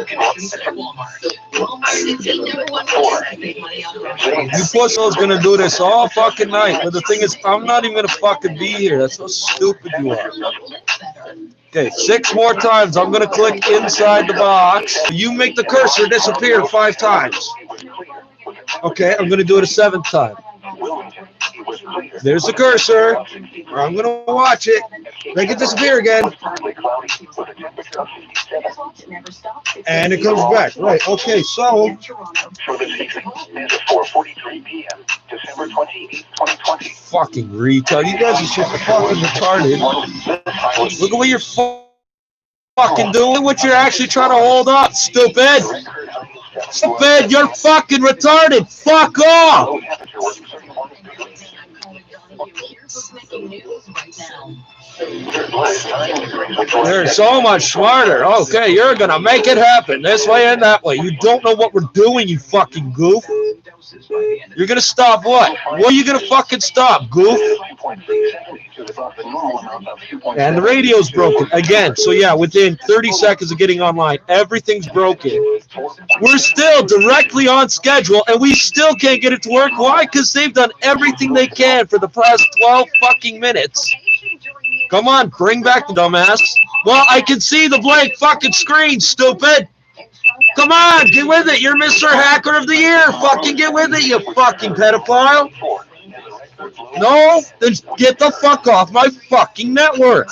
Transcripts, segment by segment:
You pusho's gonna do this all fucking night. But the thing is, I'm not even gonna fucking be here. That's how stupid you are. Okay, 6 more times. I'm gonna click inside the box. You make the cursor disappear 5 times. Okay, I'm gonna do it a 7th time. There's the cursor. I'm gonna watch it. Make it disappear again. And it comes back. Right, okay, so fucking retard. You guys are so fucking retarded. Look at what you're fucking doing, what you're actually trying to hold up, stupid. Stupid, you're fucking retarded. Fuck off. They're so much smarter. Okay, you're gonna make it happen this way and that way. You don't know what we're doing, you fucking goof. You're gonna stop what? What are you gonna fucking stop, goof? And the radio's broken again. So yeah, within 30 seconds of getting online, everything's broken. We're still directly on schedule, and we still can't get it to work. Why? Because they've done everything they can for the past 12 fucking minutes. Come on, bring back the dumbass. Well, I can see the blank fucking screen, stupid. Come on, get with it. You're Mr. Hacker of the Year. Fucking get with it, you fucking pedophile. No, then get the fuck off my fucking network.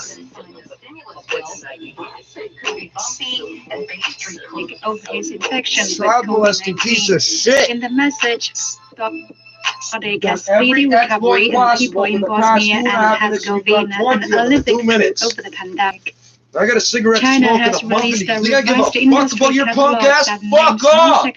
Child molesting piece of shit. In the message, body gets speedy recovery in people in Bosnia and Herzegovina and early victory over the pandemic. I got a cigarette China smoking has a pumpkin. released You a think I give a revised fuck about your punk ass? Fuck off!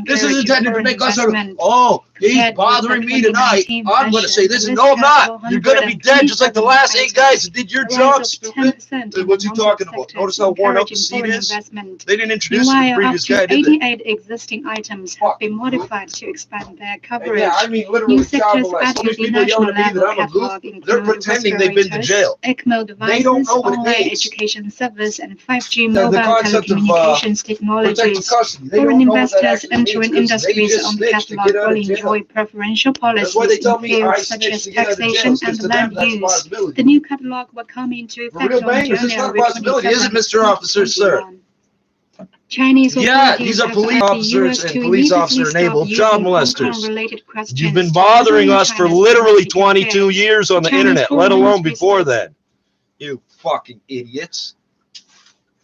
This is intended to make us oh, he's bothering me tonight. I'm going to say this, and no, I'm not. You're going to be dead just like the last 8 guys that did your job, stupid. What's he talking about? Notice how worn out the seat is? They didn't introduce the previous guy, did they? 88 existing items have been modified to expand their coverage. Yeah, I mean, literally, New sectors added to the national level catalog they're pretending they've been to jail. ECMO They don't devices, know what it online means. education service, and 5G The mobile concept of, telecommunications technologies. custody. They Foreign don't know what that investors actually entering means, 'cause they industries just on the snitched to catalog get out will of jail. enjoy preferential That's why they policies tell in me I fields such snitched as to get out of jail. taxation It's and to them, land that's use. possibility. The new catalog will come into For effect real on bangers, it's not a January possibility, is it, 27, Mr. Officer, sir? 2021. Chinese Yeah, authorities these are have police asked the officers US and to police immediately officer-enabled stop child using Hong molesters. Kong-related questions You've been to bothering explain us for China's literally domestic 22 affairs. years on the Chinese internet, let foreign alone ministry before says then. You fucking idiots.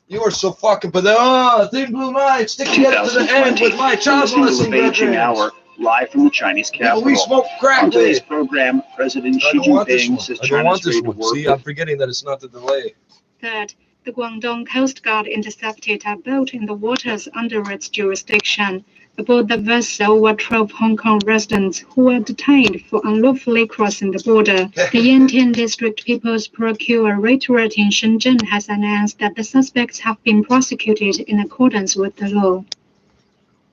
You are so fucking pathetic. Thin Blue Line, stick together to the end with my child molesting Beijing Hour, live from the Chinese capital. We smoke crack On today's with. program, President I Xi don't want this Jinping one. says I don't want China's this ready to one. work See, with I'm forgetting that it's not the delay. Third, the Guangdong Coast Guard intercepted a boat in the waters under its jurisdiction. Aboard the vessel were 12 Hong Kong residents who were detained for unlawfully crossing the border. The Yantian District People's Procuratorate in Shenzhen has announced that the suspects have been prosecuted in accordance with the law.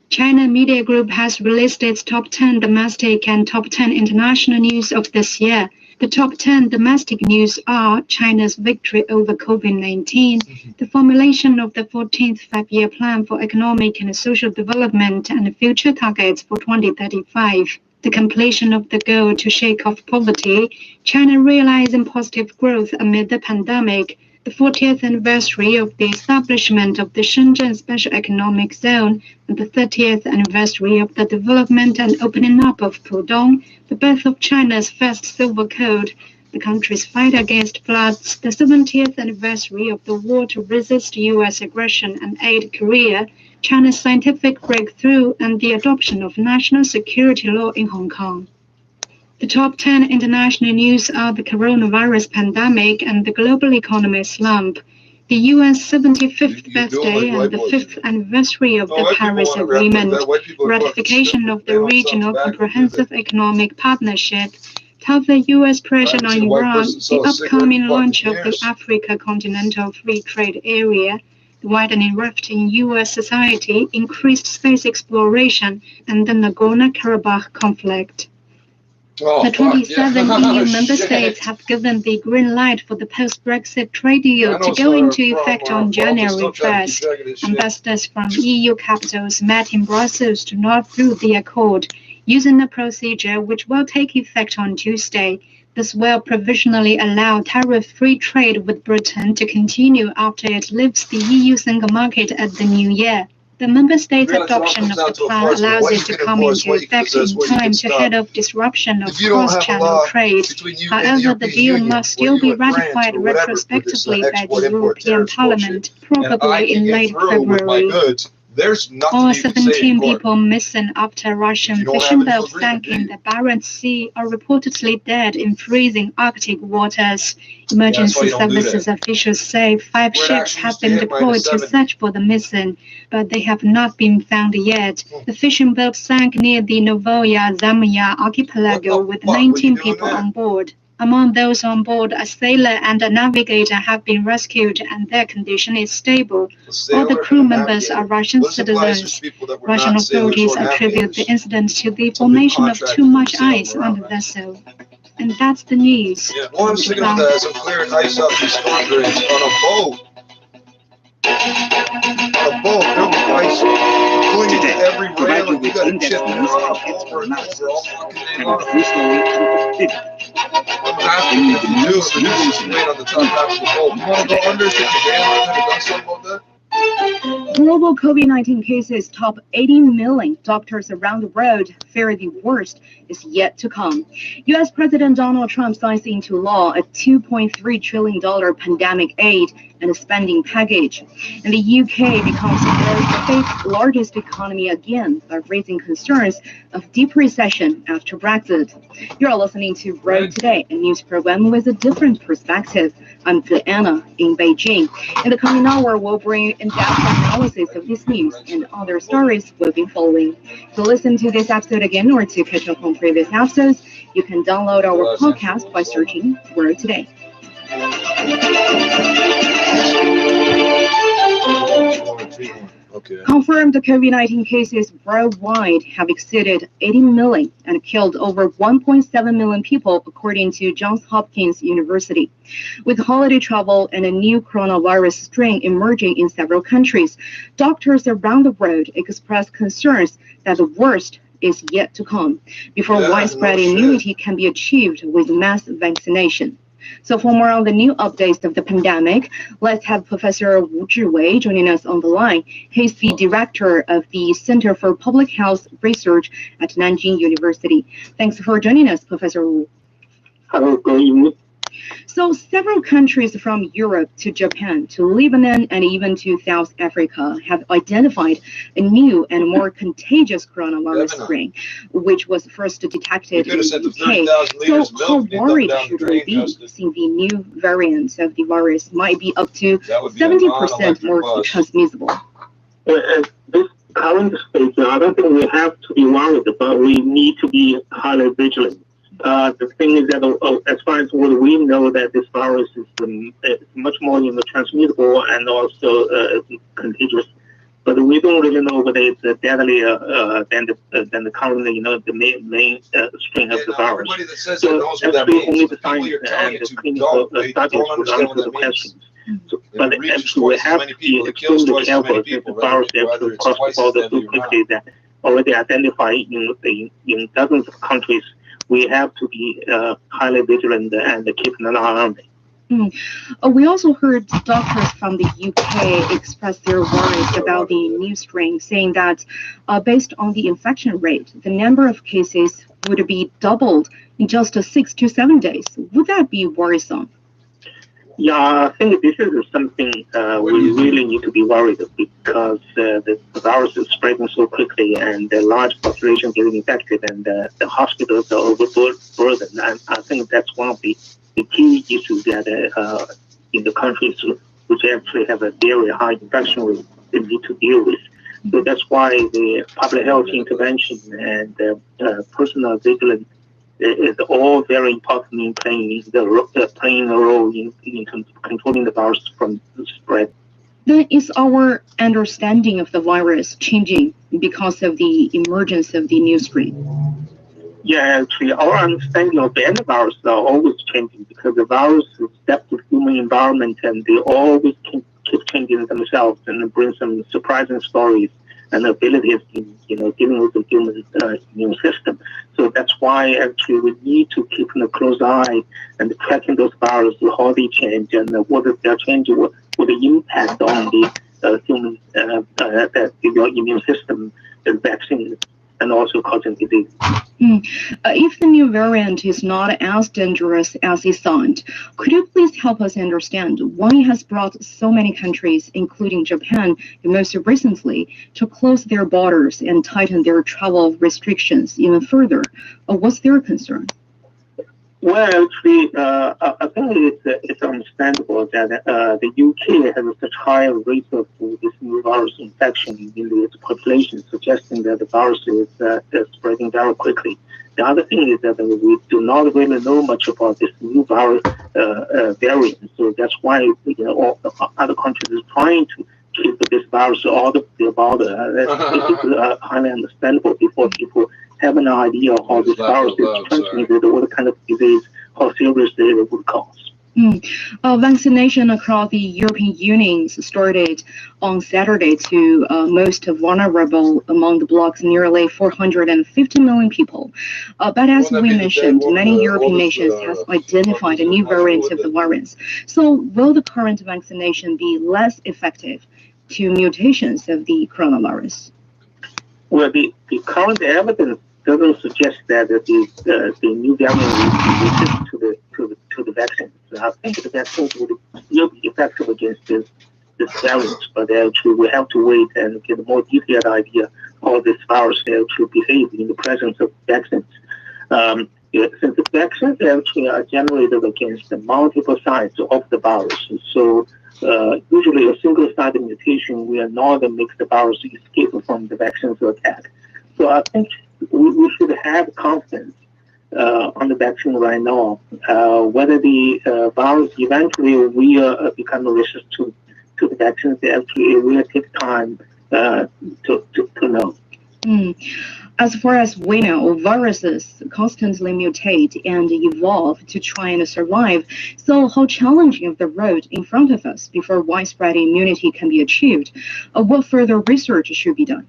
China Media Group has released its top 10 domestic and top 10 international news of this year. The top 10 domestic news are China's victory over COVID-19, the formulation of the 14th Five-Year Plan for Economic and Social Development and future targets for 2035, the completion of the goal to shake off poverty, China realizing positive growth amid the pandemic, the 40th anniversary of the establishment of the Shenzhen Special Economic Zone, and the 30th anniversary of the development and opening up of Pudong, the birth of China's first silver code, the country's fight against floods, the 70th anniversary of the war to resist U.S. aggression and aid Korea, China's scientific breakthrough, and the adoption of national security law in Hong Kong. The top 10 international news are the coronavirus pandemic and the global economy slump, the U.S. 75th birthday and the 5th anniversary of the Paris Agreement, ratification of the Regional Comprehensive Economic Partnership, tougher U.S. pressure on Iran, the upcoming launch of the Africa Continental Free Trade Area, the widening rift in U.S. society, increased space exploration, and the Nagorno-Karabakh conflict. The 27 EU member states have given the green light for the post-Brexit trade deal to go into effect on January 1st. Ambassadors from EU capitals met in Brussels to nod through the accord, using a procedure which will take effect on Tuesday. This will provisionally allow tariff-free trade with Britain to continue after it leaves the EU single market at the new year. The member states' adoption of the plan allows it to come into effect in time to head off disruption of cross-channel trade. However, the deal must still be ratified retrospectively by the European Parliament, probably in late February. All 17 people missing after Russian fishing boat sank in the Barents Sea are reportedly dead in freezing Arctic waters. Emergency services officials say 5 ships have been deployed to search for the missing, but they have not been found yet. The fishing boat sank near the Novaya Zemlya archipelago with 19 people on board. Among those on board, a sailor and a navigator have been rescued and their condition is stable. All the crew members are Russian citizens. Russian authorities attribute the incident to the formation of too much ice on the vessel. And that's the news. Yeah, well, I was thinking of that as I'm clearing ice out these storm drains on a boat. On a boat, there'll be ice clinging to every rail, and you gotta chip it over and over all fucking day long. I'm asking you to do it, but you just wait on the top half of the boat. You wanna go under, stick your hand on it, done something about that? Global COVID-19 cases top 80 million. Doctors around the world fear the worst is yet to come. U.S. President Donald Trump signs into law a $2.3 trillion pandemic aid and a spending package. And the UK becomes the world's fifth largest economy again by raising concerns of deep recession after Brexit. You're listening to Road Today, a news program with a different perspective. I'm Diana in Beijing. In the coming hour, we'll bring in-depth analysis of this news and other stories we'll be following. To listen to this episode again or to catch up on previous episodes, you can download our podcast by searching Road Today. Okay. Confirmed COVID-19 cases worldwide have exceeded 80 million and killed over 1.7 million people, according to Johns Hopkins University. With holiday travel and a new coronavirus strain emerging in several countries, doctors around the world express concerns that the worst is yet to come before widespread immunity can be achieved with mass vaccination. So for more on the new updates of the pandemic, let's have Professor Wu Zhiwei joining us on the line. He's the director of the Center for Public Health Research at Nanjing University. Thanks for joining us, Professor Wu. Hello, good evening. So several countries from Europe to Japan to Lebanon and even to South Africa have identified a new and more contagious coronavirus strain, which was first detected in the UK. So how worried should we be seeing the new variants of the virus might be up to 70% more transmissible? At this current stage, I don't think we have to be worried, but we need to be highly vigilant. The thing is that as far as what we know, that this virus is much more transmissible and also contagious. But we don't really know whether it's deadlier than the current, the main strain of the virus. So actually, only the science and the clinical studies would answer the questions. So, but actually, we have to be extremely careful that the virus actually crossed the border so quickly that already identified in dozens of countries. We have to be highly vigilant and keep an eye on it. We also heard doctors from the UK express their worries about the new strain, saying that based on the infection rate, the number of cases would be doubled in just 6 to 7 days. Would that be worrisome? Yeah, I think this is something we really need to be worried because the virus is spreading so quickly and the large population getting infected and the hospitals are overburdened. And I think that's one of the key issues that in the countries which actually have a very high infection rate they need to deal with. So that's why the public health intervention and personal vigilance is all very important in playing a role in controlling the virus from spread. Then is our understanding of the virus changing because of the emergence of the new strain? Yeah, actually, our understanding of the antivirus are always changing because the virus is adapted to human environment and they always keep changing themselves and bring some surprising stories and abilities in dealing with the human immune system. So that's why actually we need to keep a close eye and tracking those viruses, how they change and what their change will the impact on the human your immune system, the vaccine, and also causing disease. If the new variant is not as dangerous as it sounds, could you please help us understand why it has brought so many countries, including Japan, most recently, to close their borders and tighten their travel restrictions even further? What's their concern? Well, actually, I think it's understandable that the UK has such high rate of this new virus infection in its population, suggesting that the virus is spreading very quickly. The other thing is that we do not really know much about this new virus variant, so that's why all other countries are trying to keep this virus out of their border. This is highly understandable before people have an idea of how this virus is transmitted, what kind of disease, how serious it would cause. Vaccination across the European Union started on Saturday to most vulnerable among the bloc's nearly 450 million people. But as we mentioned, many European nations have identified a new variant of the virus. So will the current vaccination be less effective to mutations of the coronavirus? Well, the current evidence doesn't suggest that the new variant will resist to the vaccine. So I think the vaccine will still be effective against this variant, but actually we have to wait and get a more detailed idea how this virus actually behaves in the presence of vaccines. Since the vaccines actually are generated against the multiple sites of the virus, so usually a single site mutation will not make the virus escape from the vaccine's attack. So I think we should have confidence on the vaccine right now. Whether the virus eventually will become resistant to the vaccines, actually it will take time to know. As far as we know, viruses constantly mutate and evolve to try and survive. So how challenging is the road in front of us before widespread immunity can be achieved? What further research should be done?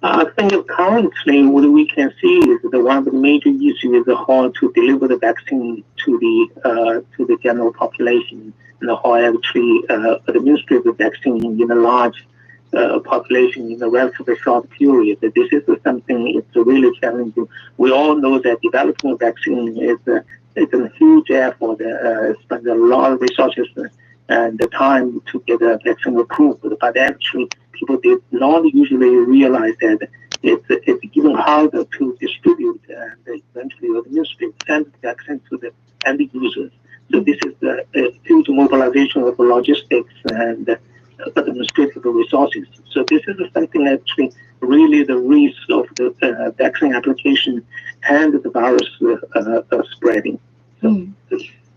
I think currently what we can see is that one of the major issues is how to deliver the vaccine to the general population and how actually administer the vaccine in a large population in a relatively short period. This is something it's really challenging. We all know that developing a vaccine is a huge effort. Spend a lot of resources and the time to get a vaccine approved. But actually, people did not usually realize that it's even harder to distribute and eventually administer send the vaccine to the end users. So this is a huge mobilization of logistics and administrative resources. So this is something actually really the risk of the vaccine application and the virus spreading. So,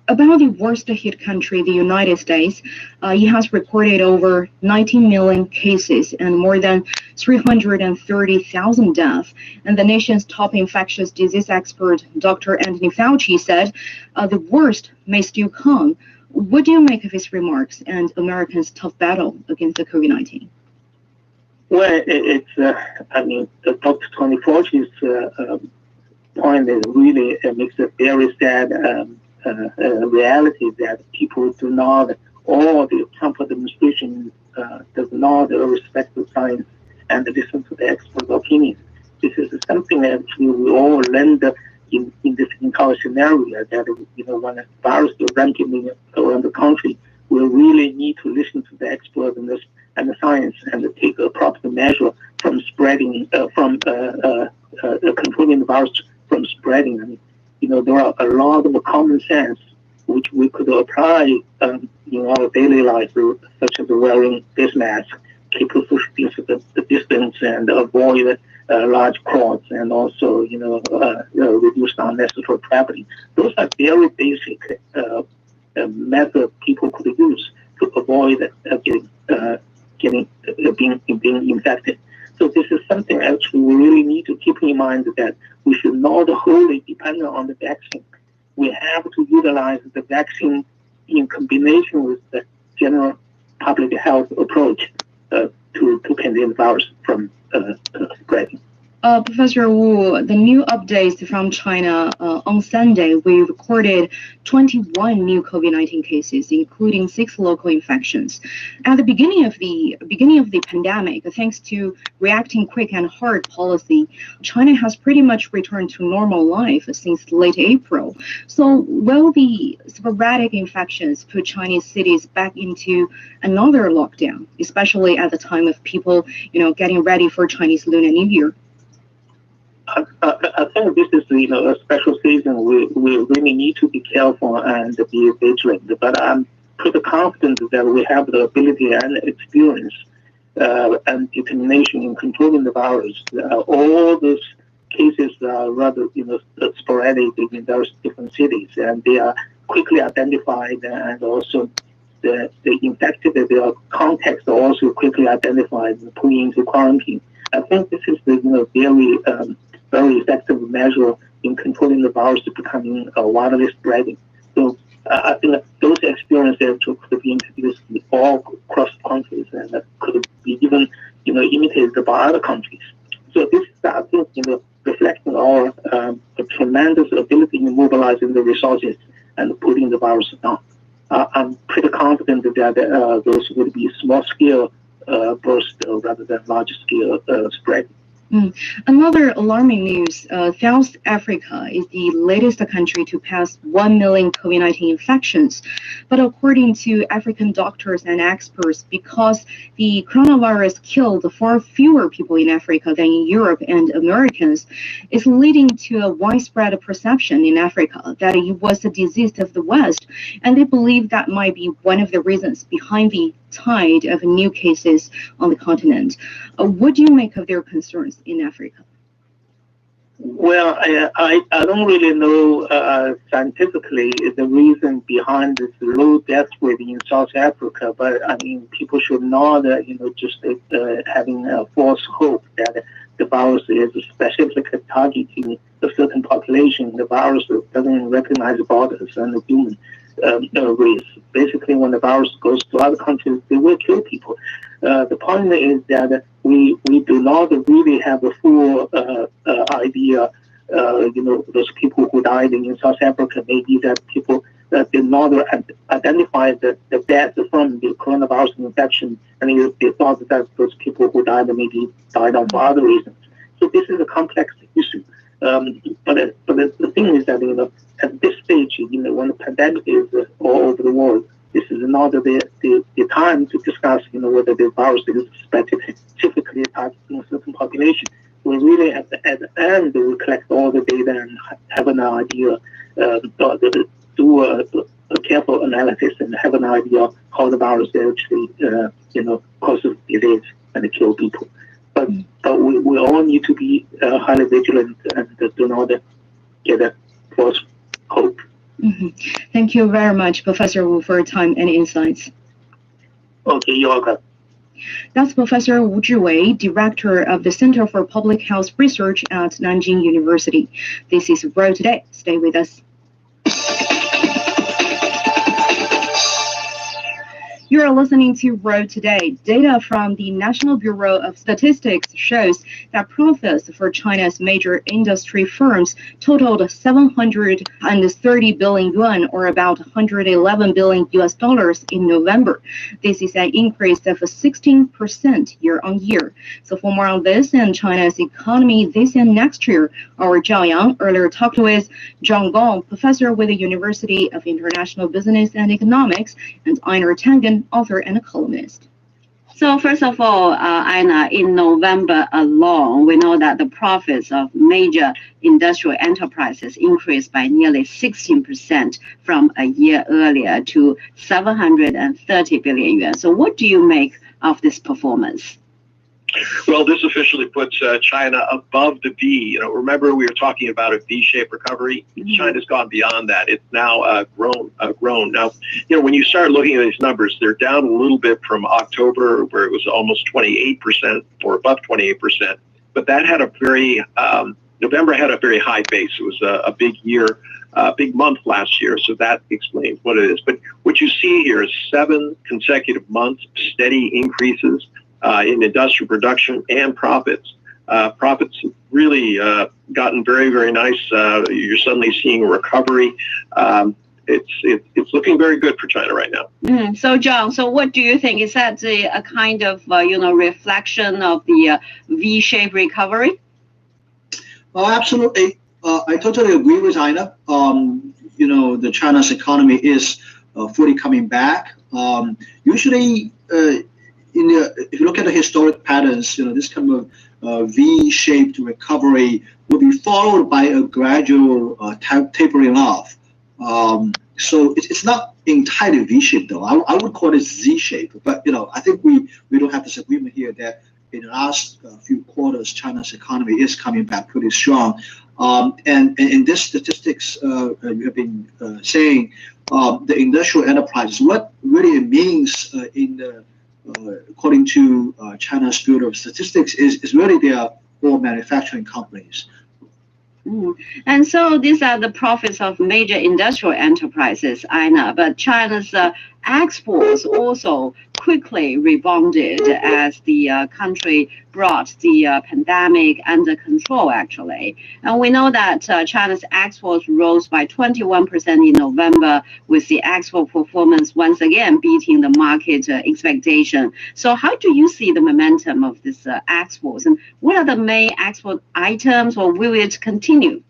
About the worst hit country, the United States, it has recorded over 19 million cases and more than 330,000 deaths. And the nation's top infectious disease expert, Dr. Anthony Fauci, said the worst may still come. What do you make of his remarks and Americans' tough battle against the COVID-19? Well, Dr. Tony Fauci's point is really makes a very sad reality that people do not, all the Trump administration does not respect the science and listen to the expert opinion. This is something that actually we all learned in this entire scenario that, when a virus is ramping around the country, we really need to listen to the experts and the science and take a proper measure from spreading, from controlling the virus from spreading. I mean, there are a lot of common sense which we could apply in our daily life, such as wearing face masks, keep social distance, and avoid large crowds, and also reduce unnecessary traveling. Those are very basic methods people could use to avoid being infected. So this is something actually we really need to keep in mind that we should not wholly depend on the vaccine. We have to utilize the vaccine in combination with the general public health approach to contain the virus from spreading. Professor Wu, the new updates from China on Sunday, we recorded 21 new COVID-19 cases, including 6 local infections. At the beginning of the pandemic, thanks to reacting quick and hard policy, China has pretty much returned to normal life since late April. So will the sporadic infections put Chinese cities back into another lockdown, especially at the time of people, getting ready for Chinese Lunar New Year? I think this is, a special season. We really need to be careful and be vigilant. But I'm pretty confident that we have the ability and experience and determination in controlling the virus. All those cases are rather, sporadic in those different cities, and they are quickly identified, and also the infected, their contacts are also quickly identified and put into quarantine. I think this is the very effective measure in controlling the virus becoming widely spreading. So I think those experiences could be introduced all across countries and could be even imitated by other countries. So this is, I think, reflecting our tremendous ability in mobilizing the resources and putting the virus down. I'm pretty confident that those would be small-scale bursts rather than large-scale spread. Another alarming news, South Africa is the latest country to pass 1 million COVID-19 infections. But according to African doctors and experts, because the coronavirus killed far fewer people in Africa than in Europe and Americans, it's leading to a widespread perception in Africa that it was a disease of the West. And they believe that might be one of the reasons behind the tide of new cases on the continent. What do you make of their concerns in Africa? Well, I don't really know scientifically the reason behind this low death rate in South Africa, but I mean, people should not, just having a false hope that the virus is specifically targeting a certain population. The virus doesn't recognize borders and the human race. Basically, when the virus goes to other countries, they will kill people. The point is that we do not really have a full idea. Those people who died in South Africa, maybe that people did not identify the death from the coronavirus infection, and they thought that those people who died maybe died for other reasons. So this is a complex issue. But the thing is that at this stage, when the pandemic is all over the world, this is not the time to discuss, whether the virus is specifically targeting a certain population. We really at the end we collect all the data and have an idea, do a careful analysis and have an idea how the virus actually, causes disease and kill people. But we all need to be highly vigilant and do not get a false hope. Thank you very much, Professor Wu, for your time and insights. Okay, you're welcome. That's Professor Wu Zhiwei, Director of the Center for Public Health Research at Nanjing University. This is Road Today. Stay with us. You are listening to Road Today. Data from the National Bureau of Statistics shows that profits for China's major industry firms totaled 730 billion yuan, or about $111 billion in November. This is an increase of 16% year on year. So for more on this and China's economy this and next year, our Zhao Yang earlier talked with Zhang Gong, professor with the University of International Business and Economics, and Einar Tangen, author and a columnist. So first of all, Anna, in November alone, we know that the profits of major industrial enterprises increased by nearly 16% from a year earlier to 730 billion yuan. So what do you make of this performance? Well, this officially puts China above the V. Remember we were talking about a V-shaped recovery. China's gone beyond that. It's now grown. Now, when you start looking at these numbers, they're down a little bit from October, where it was almost 28% or above 28%. but that had a very November had a very high base. It was a big year, big month last year, so that explains what it is. But what you see here is 7 consecutive months of steady increases in industrial production and profits. Profits have really gotten very, very nice. You're suddenly seeing a recovery. It's looking very good for China right now. So, John, so what do you think? Is that a kind of reflection of the V-shaped recovery? Absolutely. I totally agree with Aina. The China's economy is fully coming back. Usually, if you look at the historic patterns, this kind of V-shaped recovery will be followed by a gradual tapering off. So it's not entirely V-shaped though. I would call it Z-shaped. But I think we don't have disagreement here that in the last few quarters, China's economy is coming back pretty strong. And in this statistics you have been saying, the industrial enterprises, what really it means according to China's Bureau of Statistics is really they are all manufacturing companies. And so these are the profits of major industrial enterprises, Aina, but China's exports also quickly rebounded as the country brought the pandemic under control, actually. And we know that China's exports rose by 21% in November, with the export performance once again beating the market expectation. So how do you see the momentum of this exports, and what are the main export items, or will it continue?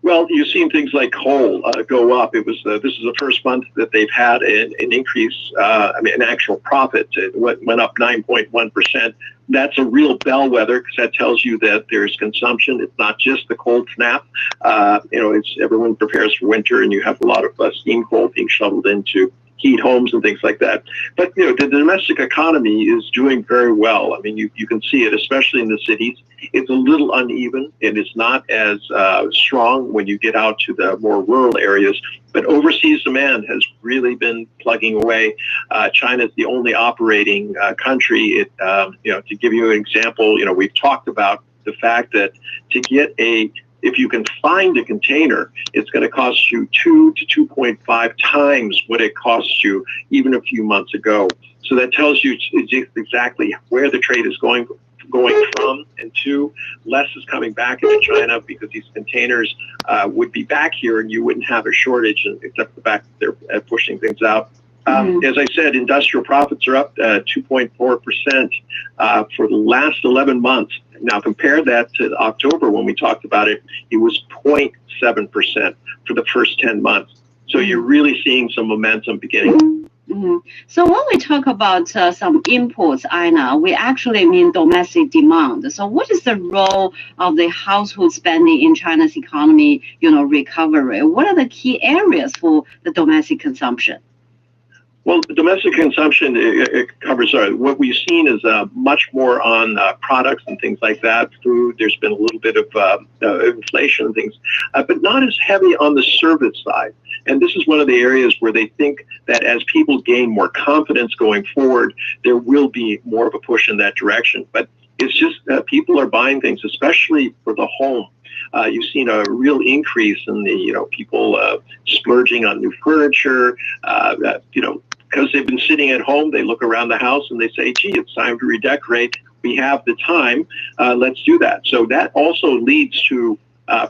Well, you've seen things like coal go up. It was this is the first month that they've had an increase. An actual profit. It went up 9.1%. That's a real bellwether because that tells you that there's consumption. It's not just the cold snap. It's everyone prepares for winter, and you have a lot of steam coal being shoveled into heat homes and things like that. But the domestic economy is doing very well. I mean, you can see it, especially in the cities. It's a little uneven. It is not as strong when you get out to the more rural areas. But overseas demand has really been plugging away. China is the only operating country. To give you an example, we've talked about the fact that to get if you can find a container, it's going to cost you 2 to 2.5 times what it cost you even a few months ago. So that tells you exactly where the trade is going from, and 2, less is coming back into China because these containers would be back here and you wouldn't have a shortage, except the fact that they're pushing things out. As I said, industrial profits are up 2.4% for the last 11 months. Now compare that to October when we talked about it. It was 0.7% for the first 10 months. So you're really seeing some momentum beginning. So when we talk about some imports, Aina, we actually mean domestic demand. So what is the role of the household spending in China's economy, recovery? What are the key areas for the domestic consumption? Well, the domestic consumption it covers what we've seen is much more on products and things like that. Food, there's been a little bit of inflation and things, but not as heavy on the service side. And this is one of the areas where they think that as people gain more confidence going forward, there will be more of a push in that direction. But it's just people are buying things, especially for the home. You've seen a real increase in the people splurging on new furniture. Because they've been sitting at home, they look around the house and they say, "Gee, it's time to redecorate. We have the time. Let's do that." So that also leads to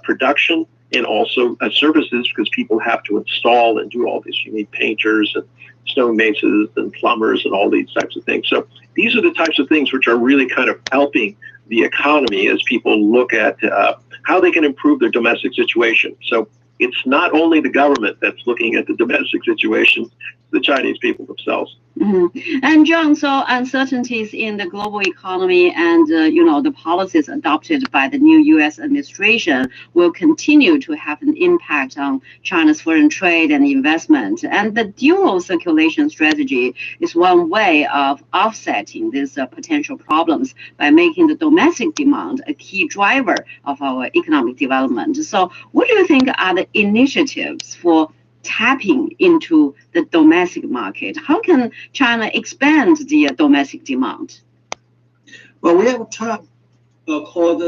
production and also services, because people have to install and do all this. You need painters and stonemasons and plumbers and all these types of things. So these are the types of things which are really kind of helping the economy as people look at how they can improve their domestic situation. So it's not only the government that's looking at the domestic situation, the Chinese people themselves. And John, so uncertainties in the global economy and the policies adopted by the new U.S. administration will continue to have an impact on China's foreign trade and investment. And the dual circulation strategy is one way of offsetting these potential problems by making the domestic demand a key driver of our economic development. So what do you think are the initiatives for tapping into the domestic market? How can China expand the domestic demand? Well, we have called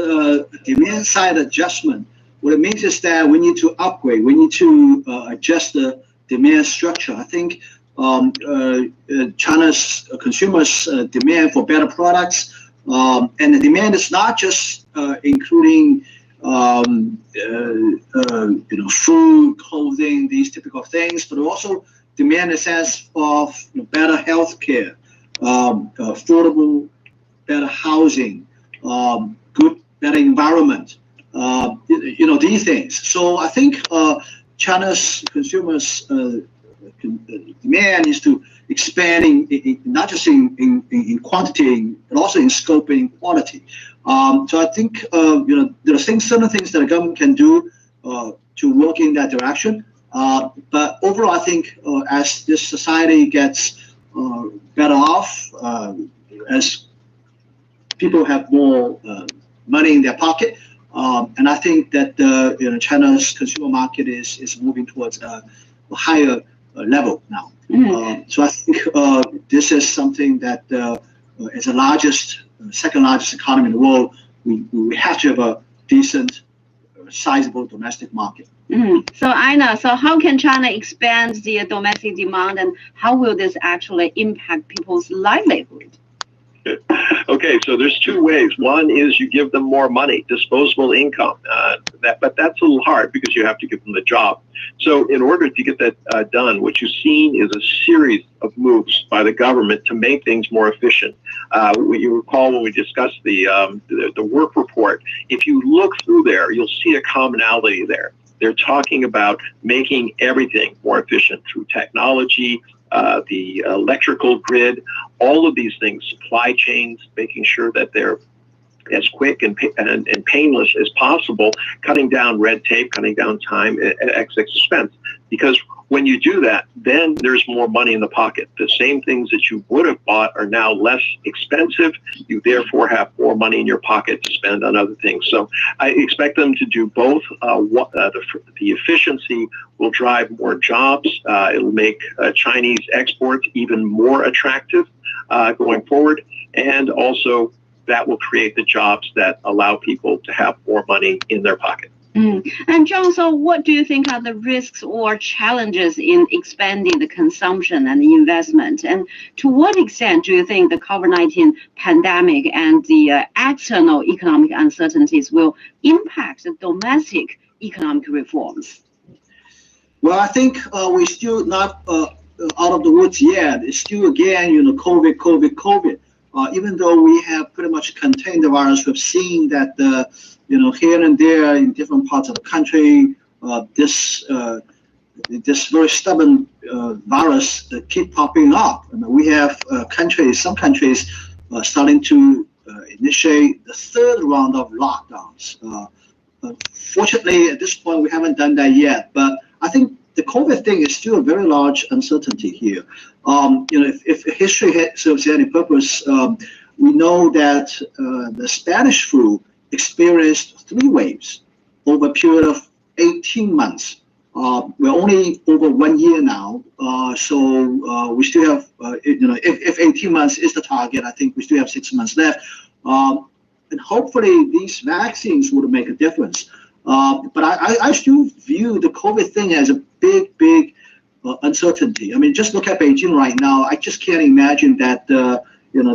demand side adjustment. What it means is that we need to upgrade, we need to adjust the demand structure. I think China's consumers demand for better products, and the demand is not just including food, clothing, these typical things, but also demand in the sense of better health care, affordable, better housing, better environment, these things. So I think China's consumers' demand is to expand in not just in quantity, but also in scope and in quality. So I think there are certain things that the government can do to work in that direction. But overall, I think as this society gets better off, as people have more money in their pocket, and I think that China's consumer market is moving towards a higher level now. So I think this is something that as the second largest economy in the world, we have to have a decent, sizable domestic market. So Ina, so how can China expand the domestic demand, and how will this actually impact people's livelihood? Okay, so there's two ways. One is you give them more money, disposable income. But that's a little hard because you have to give them the job. So in order to get that done, what you've seen is a series of moves by the government to make things more efficient. You recall when we discussed the work report, if you look through there, you'll see a commonality there. They're talking about making everything more efficient through technology, the electrical grid, all of these things, supply chains, making sure that they're as quick and painless as possible, cutting down red tape, cutting down time and excess expense. Because when you do that, then there's more money in the pocket. The same things that you would have bought are now less expensive. You therefore have more money in your pocket to spend on other things. So I expect them to do both. The efficiency will drive more jobs. It'll make Chinese exports even more attractive going forward. And also that will create the jobs that allow people to have more money in their pocket. And John, so what do you think are the risks or challenges in expanding the consumption and investment? And to what extent do you think the COVID-19 pandemic and the external economic uncertainties will impact the domestic economic reforms? Well, I think we're still not out of the woods yet. It's still, again, COVID. Even though we have pretty much contained the virus, we've seen that here and there in different parts of the country, this very stubborn virus keep popping up. We have some countries starting to initiate the third round of lockdowns. Fortunately, at this point, we haven't done that yet. But I think the COVID thing is still a very large uncertainty here. If history serves any purpose, we know that the Spanish flu experienced 3 waves over a period of 18 months. We're only over 1 year now, so we still have, if 18 months is the target, I think we still have 6 months left. And hopefully these vaccines would make a difference. But I still view the COVID thing as a big uncertainty. I mean, just look at Beijing right now. I just can't imagine that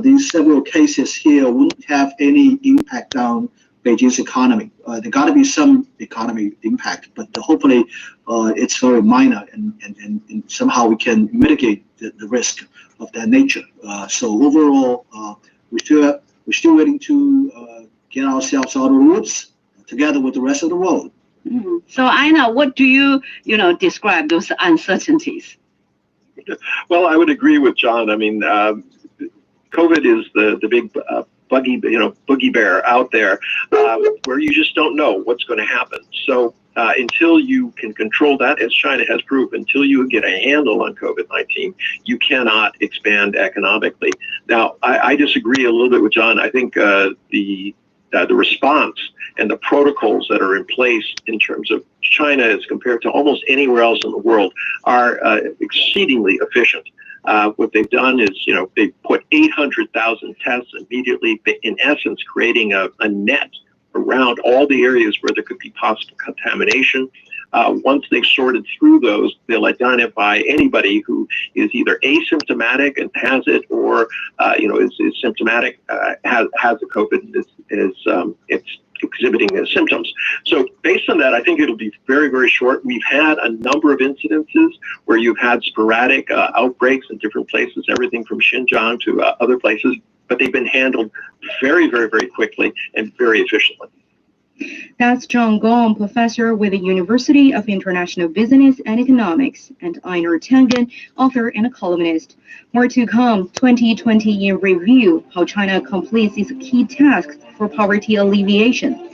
these several cases here wouldn't have any impact on Beijing's economy. There got to be some economic impact, but hopefully it's very minor, and somehow we can mitigate the risk of that nature. So overall, we're still waiting to get ourselves out of the woods together with the rest of the world. So Ina, what do you describe those uncertainties? Well, I would agree with John. I mean, COVID is the big boogie bear out there, where you just don't know what's going to happen. So until you can control that, as China has proved, until you get a handle on COVID-19, you cannot expand economically. Now, I disagree a little bit with John. I think the response and the protocols that are in place in terms of China as compared to almost anywhere else in the world are exceedingly efficient. What they've done is, they put 800,000 tests immediately, in essence, creating a net around all the areas where there could be possible contamination. Once they've sorted through those, they'll identify anybody who is either asymptomatic and has it, or is symptomatic, has the COVID, and it's exhibiting the symptoms. So based on that, I think it'll be very, very short. We've had a number of incidences where you've had sporadic outbreaks in different places, everything from Xinjiang to other places, but they've been handled very, very, very quickly and very efficiently. That's John Gong, professor with the University of International Business and Economics, and Einar Tangen, author and a columnist. More to come, 2020 in review, how China completes its key tasks for poverty alleviation.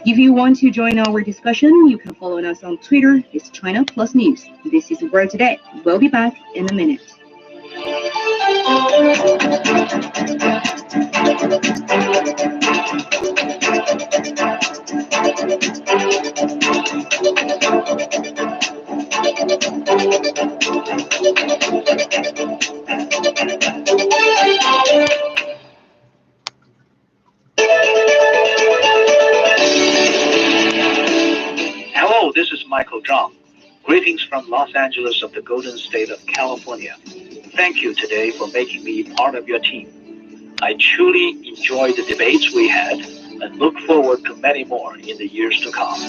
If you want to join our discussion, you can follow us on Twitter. It's China Plus News. This is World Today. We'll be back in a minute. Hello, this is Michael Zhang. Greetings from Los Angeles of the Golden State of California. Thank you today for making me part of your team. I truly enjoyed the debates we had and look forward to many more in the years to come.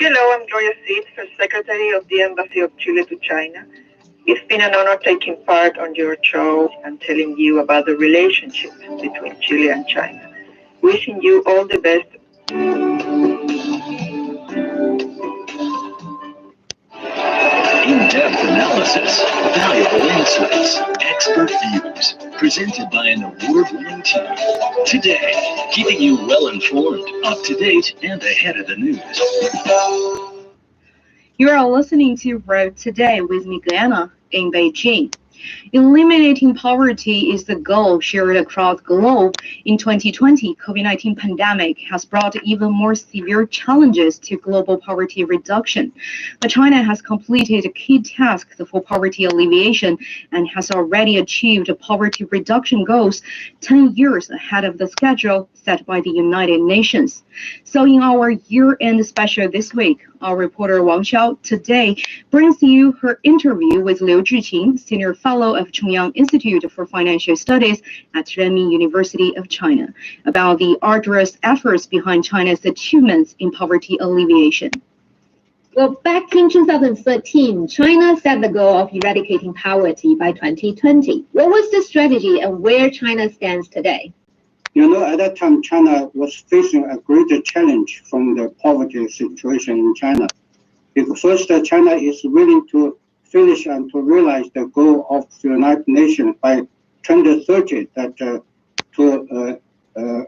Hello, I'm Gloria Seed, First Secretary of the Embassy of Chile to China. It's been an honor taking part on your show and telling you about the relationship between Chile and China. Wishing you all the best. In-depth analysis, valuable insights, expert views, presented by an award-winning team. Today, keeping you well-informed, up-to-date, and ahead of the news. You are listening to World Today with me, Glenna, in Beijing. Eliminating poverty is the goal shared across the globe. In 2020, COVID-19 pandemic has brought even more severe challenges to global poverty reduction. But China has completed a key task for poverty alleviation and has already achieved poverty reduction goals 10 years ahead of the schedule set by the United Nations. So in our year-end special this week, our reporter Wang Xiao today brings you her interview with Liu Zhiqing, Senior Fellow of Chongyang Institute for Financial Studies at Renmin University of China, about the arduous efforts behind China's achievements in poverty alleviation. Well, back in 2013, China set the goal of eradicating poverty by 2020. What was the strategy and where China stands today? At that time, China was facing a greater challenge from the poverty situation in China. Because first, China is willing to finish and to realize the goal of the United Nations by 2030, that to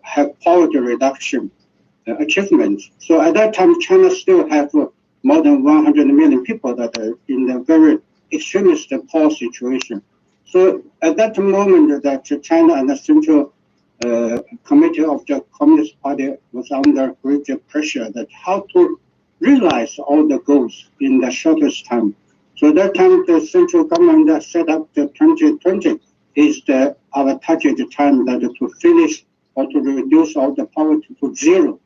have poverty reduction achievements. So at that time, China still have more than 100 million people that are in a very extremist poor situation. So at that moment, that China and the Central Committee of the Communist Party was under great pressure that how to realize all the goals in the shortest time. So that time the central government set up the 2020 is our target time that to finish or to reduce all the poverty to zero.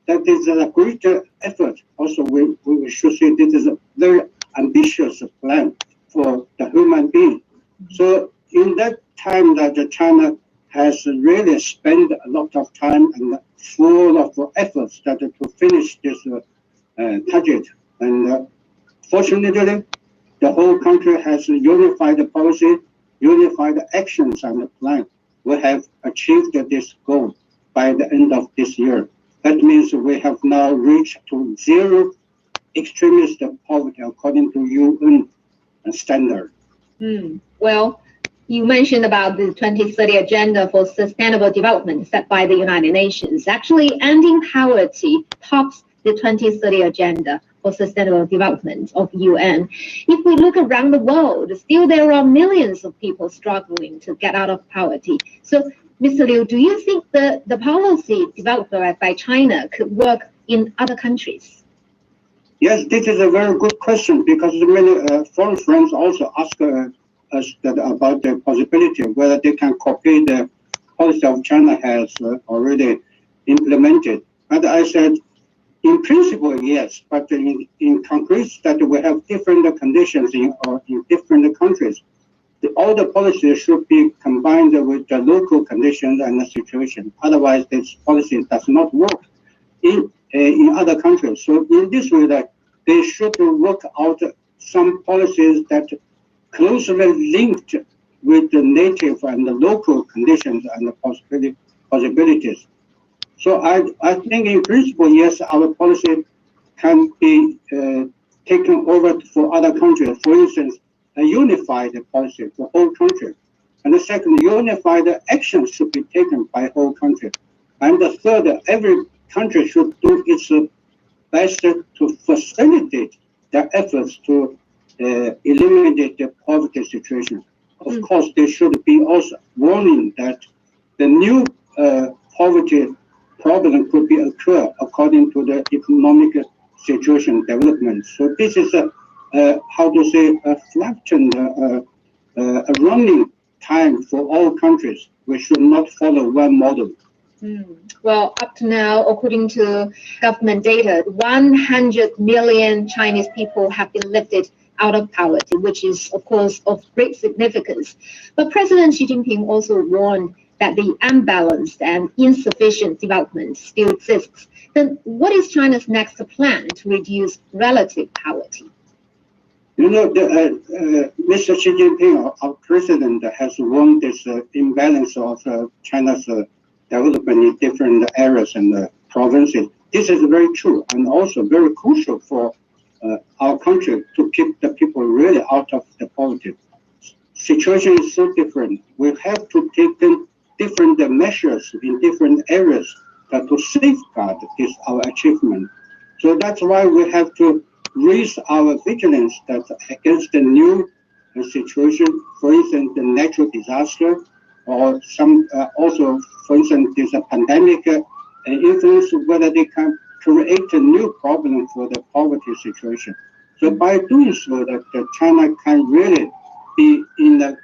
That is a great effort. Also, we should say this is a very ambitious plan for the human being. So in that time that China has really spent a lot of time and full of efforts that to finish this target. And fortunately, the whole country has unified policy, unified actions and the plan. We have achieved this goal by the end of this year. That means we have now reached to zero extremist poverty according to UN standard. Well, you mentioned about the 2030 Agenda for Sustainable Development set by the United Nations. Actually, ending poverty tops the 2030 Agenda for Sustainable Development of UN. If we look around the world, still there are millions of people struggling to get out of poverty. So Mr. Liu, do you think the policy developed by China could work in other countries? Yes, this is a very good question because many foreign friends also ask us about the possibility of whether they can copy the policy of China has already implemented. And I said, in principle, yes, but in concrete that we have different conditions in different countries. All the policies should be combined with the local conditions and the situation. Otherwise, this policy does not work in other countries. So in this way, that they should work out some policies that closely linked with the native and the local conditions and the possibilities. So I think in principle, yes, our policy can be taken over for other countries. For instance, a unified policy for whole country. And the second, unified actions should be taken by whole country. And the third, every country should do its best to facilitate their efforts to eliminate the poverty situation. Of course, there should be also warning that the new poverty problem could be occur according to the economic situation development. So this is how to say, a fluctuant, a running time for all countries. We should not follow one model. Well, up to now, according to government data, 100 million Chinese people have been lifted out of poverty, which is, of course, of great significance. But President Xi Jinping also warned that the unbalanced and insufficient development still exists. Then what is China's next plan to reduce relative poverty? You know, Mr. Xi Jinping, our president, has warned this imbalance of China's development in different areas and provinces. This is very true and also very crucial for our country to keep the people really out of the poverty. Situation is so different. We have to take different measures in different areas to safeguard this our achievement. So that's why we have to raise our vigilance that against the new situation, for instance, the natural disaster, or some also, for instance, this pandemic influence, whether they can create a new problem for the poverty situation. So by doing so, that China can really be in a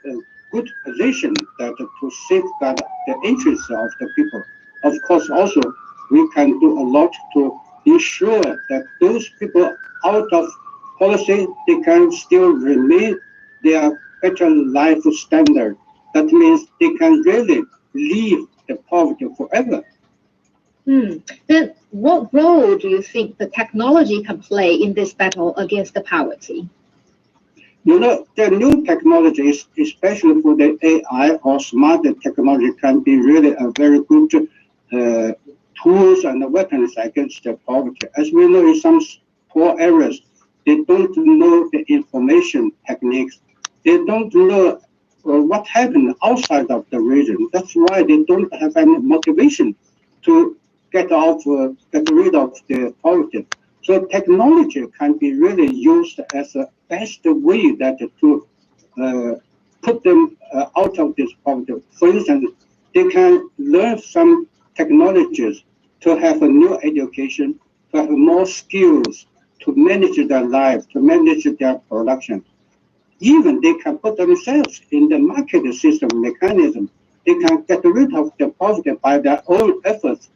good position that to safeguard the interests of the people. Of course, also we can do a lot to ensure that those people out of policy, they can still remain their better life standard. That means they can really leave the poverty forever. Then what role do you think the technology can play in this battle against the poverty? You know, the new technologies, especially for the AI or smart technology, can be really a very good tools and weapons against the poverty. As we know, in some poor areas, they don't know the information techniques. They don't know what happened outside of the region. That's why they don't have any motivation to get rid of the poverty. So technology can be really used as a best way that to put them out of this poverty. For instance, they can learn some technologies to have a new education, to have more skills, to manage their life, to manage their production. Even they can put themselves in the market system mechanism. They can get rid of the poverty by their own efforts.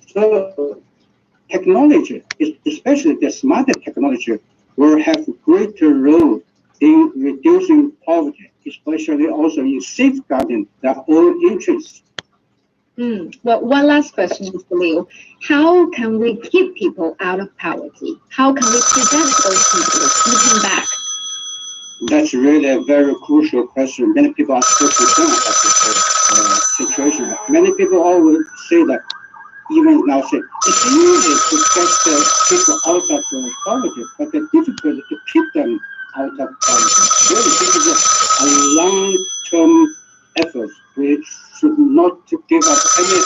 So technology, especially the smarter technology, will have a greater role in reducing poverty, especially also in safeguarding their own interests. Well, one last question, Mr. Liu. How can we keep people out of poverty? How can we prevent those people moving back? That's really a very crucial question. Many people are so concerned about this situation. Many people always say that, even now say, it's easy to get the people out of poverty, but the difficulty to keep them out of poverty. Really, this is a long-term effort. We should not give up any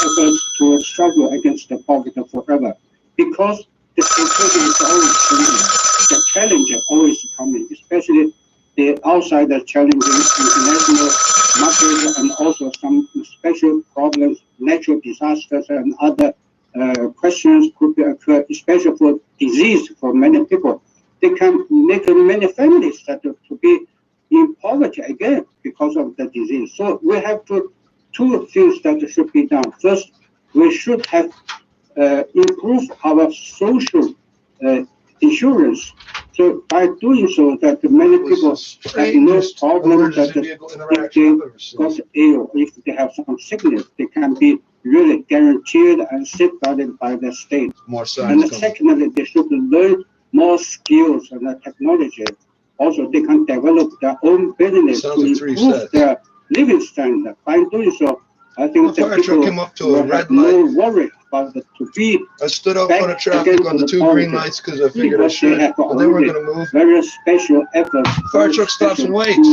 efforts to struggle against the poverty forever, because the situation is always changing. The challenge is always coming, especially the outside challenging international material and also some special problems, natural disasters and other questions could be occur, especially for disease for many people. They can make many families that to be in poverty again because of the disease. So we have two things that should be done. First, we should have improved our social insurance. So by doing so, that many people have no problem that if they got ill, if they have some sickness, they can be really guaranteed and safeguarded by the state. And secondly, they should learn more skills and technology. Also, they can develop their own business to improve their living standard. By doing so, I think that people will have no worry about it to be. I stood up on the traffic on the two green lights because I figured I should, but they were going to move. Very special efforts. Fire truck stops and waits.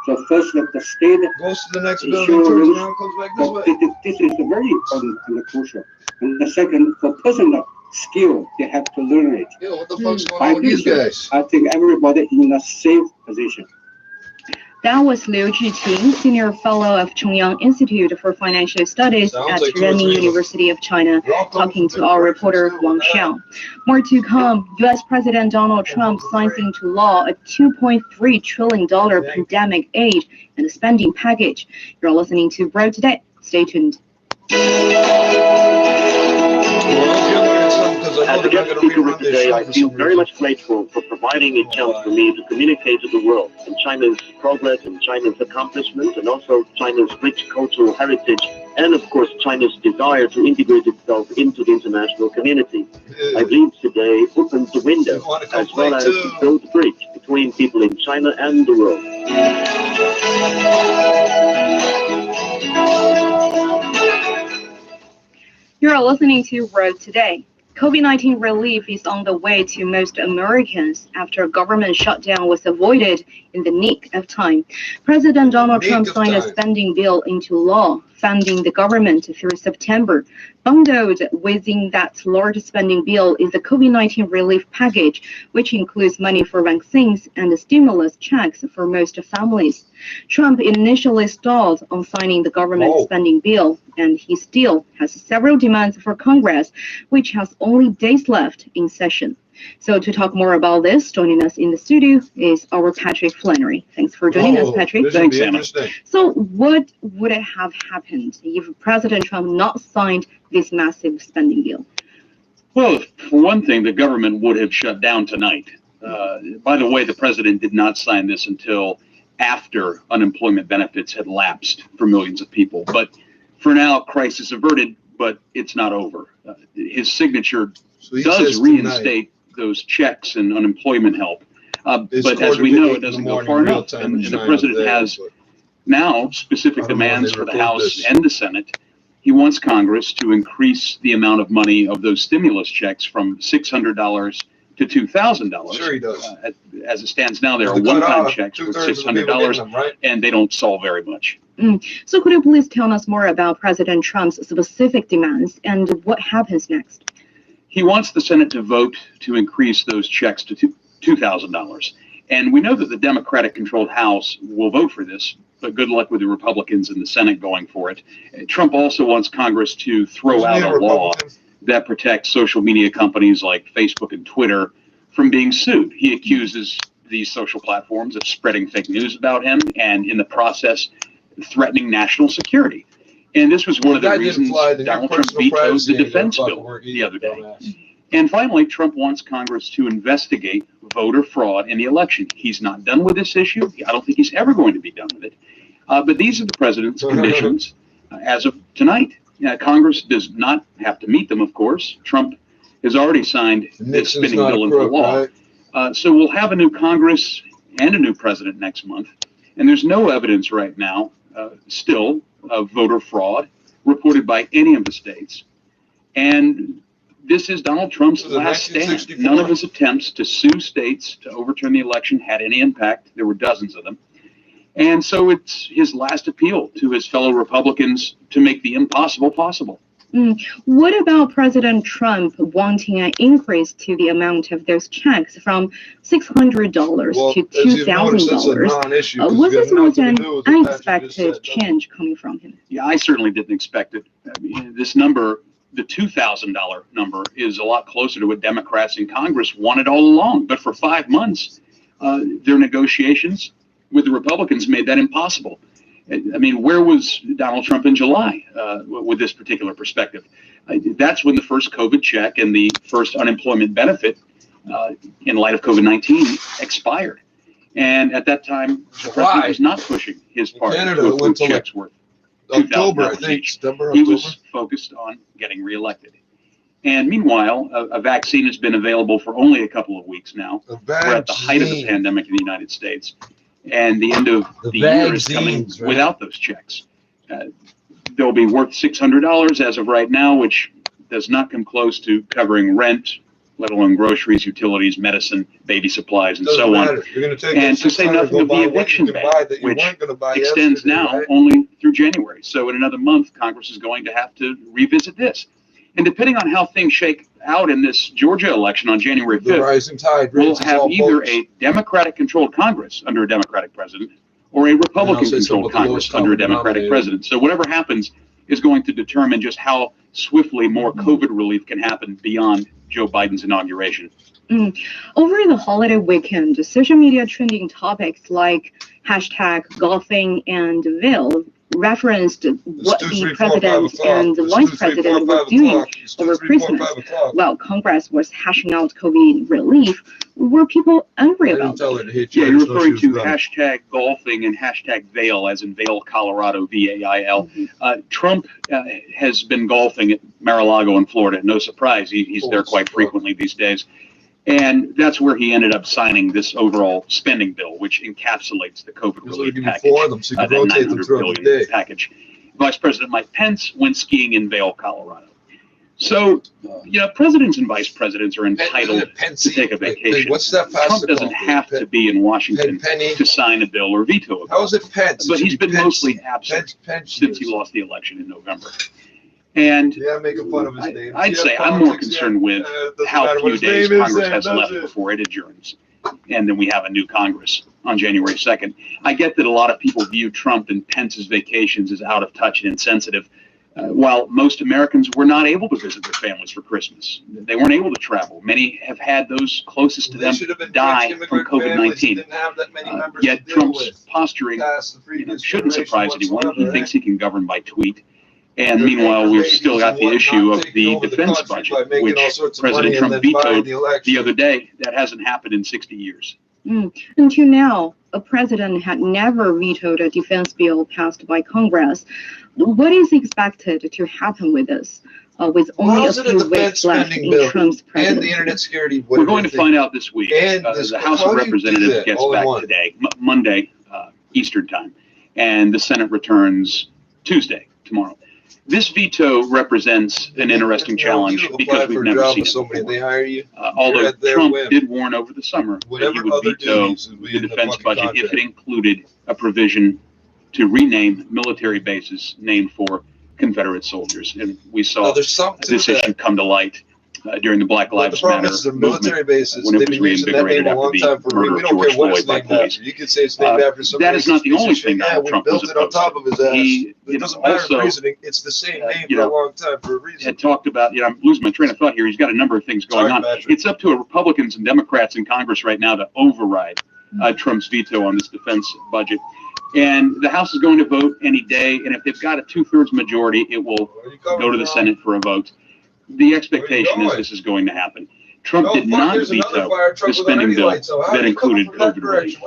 So first, let the state goes to the next building, turns around, comes back this way. This is very important and crucial. And the second, for personal skill, they have to learn it. Yeah, what the fuck's going on with these guys? I think everybody in a safe position. That was Liu Zhiqing, Senior Fellow of Chongyang Institute for Financial Studies at Renmin University of China, talking to our reporter Wang Xiao. More to come. U.S. President Donald Trump signs into law a $2.3 trillion pandemic aid and spending package. You're listening to Bro Today. Stay tuned. As a guest speaker today, I feel very much grateful for providing a chance for me to communicate to the world in China's progress and China's accomplishments and also China's rich cultural heritage and, of course, China's desire to integrate itself into the international community. I believe today opens the window as well as to build a bridge between people in China and the world. You're listening to Road Today. COVID-19 relief is on the way to most Americans after a government shutdown was avoided in the nick of time. President Donald Trump signed a spending bill into law, funding the government through September. Bundled within that large spending bill is the COVID-19 relief package, which includes money for vaccines and stimulus checks for most families. Trump initially stalled on signing the government spending bill, and he still has several demands for Congress, which has only days left in session. So to talk more about this, joining us in the studio is our Patrick Flannery. Thanks for joining us, Patrick. Thanks, Anna. So what would have happened if President Trump not signed this massive spending bill? Well, for one thing, the government would have shut down tonight. By the way, the president did not sign this until after unemployment benefits had lapsed for millions of people. But for now, crisis averted, but it's not over. His signature does reinstate those checks and unemployment help. But as we know, it doesn't go far enough. And the president has now specific demands for the House and the Senate. He wants Congress to increase the amount of money of those stimulus checks from $600 to $2,000. Sure he does. As it stands now, there are one-time checks for $600, and they don't solve very much. So could you please tell us more about President Trump's specific demands and what happens next? He wants the Senate to vote to increase those checks to $2,000. And we know that the Democratic-controlled House will vote for this, but good luck with the Republicans in the Senate going for it. Trump also wants Congress to throw out a law that protects social media companies like Facebook and Twitter from being sued. He accuses these social platforms of spreading fake news about him and in the process threatening national security. And this was one of the reasons Donald Trump vetoed the defense bill the other day. And finally, Trump wants Congress to investigate voter fraud in the election. He's not done with this issue. I don't think he's ever going to be done with it. But these are the president's conditions as of tonight. Congress does not have to meet them, of course. Trump has already signed this spinning bill into law. So we'll have a new Congress and a new president next month. And there's no evidence right now, still, of voter fraud reported by any of the states. And this is Donald Trump's last stand. None of his attempts to sue states to overturn the election had any impact. There were dozens of them. And so it's his last appeal to his fellow Republicans to make the impossible possible. What about President Trump wanting an increase to the amount of those checks from $600 to $2,000? Was this was an unexpected change coming from him? Yeah, I certainly didn't expect it. I mean, this number, the $2,000 number, is a lot closer to what Democrats in Congress wanted all along. But for 5 months, their negotiations with the Republicans made that impossible. I mean, where was Donald Trump in July with this particular perspective? That's when the first COVID check and the first unemployment benefit in light of COVID-19 expired. And at that time, the president was not pushing his part to approve checks worth October, I think. He was focused on getting reelected. And meanwhile, a vaccine has been available for only a couple of weeks now. We're at the height of the pandemic in the United States. And the end of the year is coming without those checks. They'll be worth $600 as of right now, which does not come close to covering rent, let alone groceries, utilities, medicine, baby supplies, and so on. And to say nothing of the eviction ban, which extends now only through January. So in another month, Congress is going to have to revisit this. And depending on how things shake out in this Georgia election on January 5th, we'll have either a Democratic-controlled Congress under a Democratic president or a Republican-controlled Congress under a Democratic president. So whatever happens is going to determine just how swiftly more COVID relief can happen beyond Joe Biden's inauguration. Over the holiday weekend, social media trending topics like hashtag golfing and veil referenced what the president and the vice president were doing over Christmas. While Congress was hashing out COVID relief, were people angry about it? Yeah, you're referring to hashtag golfing and hashtag Vail, as in Vail, Colorado, VAIL. Trump has been golfing at Mar-a-Lago in Florida. No surprise, he's there quite frequently these days. And that's where he ended up signing this overall spending bill, which encapsulates the COVID relief package, that $900 billion package. Vice President Mike Pence went skiing in Vail, Colorado. So, you know, presidents and vice presidents are entitled to take a vacation. Trump doesn't have to be in Washington to sign a bill or veto a bill. How is it Pence? But he's been mostly absent since he lost the election in November. And making fun of his name. I'd say I'm more concerned with how few days Congress has left before it adjourns. And then we have a new Congress on January 2nd. I get that a lot of people view Trump and Pence's vacations as out of touch and insensitive. While most Americans were not able to visit their families for Christmas, they weren't able to travel. Many have had those closest to them die from COVID-19. Yet Trump's posturing shouldn't surprise anyone. He thinks he can govern by tweet. And meanwhile, we've still got the issue of the defense budget, which President Trump vetoed the other day. That hasn't happened in 60 years. Until now, a president had never vetoed a defense bill passed by Congress. What is expected to happen with this, with only a few weeks left in Trump's presidency? And the internet security. We're going to find out this week. The House of Representatives gets back today, Monday, Eastern time, and the Senate returns Tuesday, tomorrow. This veto represents an interesting challenge because we've never seen it before. Although Trump did warn over the summer that he would veto the defense budget if it included a provision to rename military bases named for Confederate soldiers. And we saw this issue come to light during the Black Lives Matter military bases, when it was reinvigorated after the murder of George Floyd by police. You could say it's named after somebody. That is not the only thing Donald Trump was opposed to. He also, it's the same name for a long time for a reason. Had talked about, I'm losing my train of thought here. He's got a number of things going on. It's up to Republicans and Democrats in Congress right now to override Trump's veto on this defense budget. And the House is going to vote any day. And if they've got a 2/3 majority, it will go to the Senate for a vote. The expectation is this is going to happen. Trump did not veto the spending bill that included COVID relief.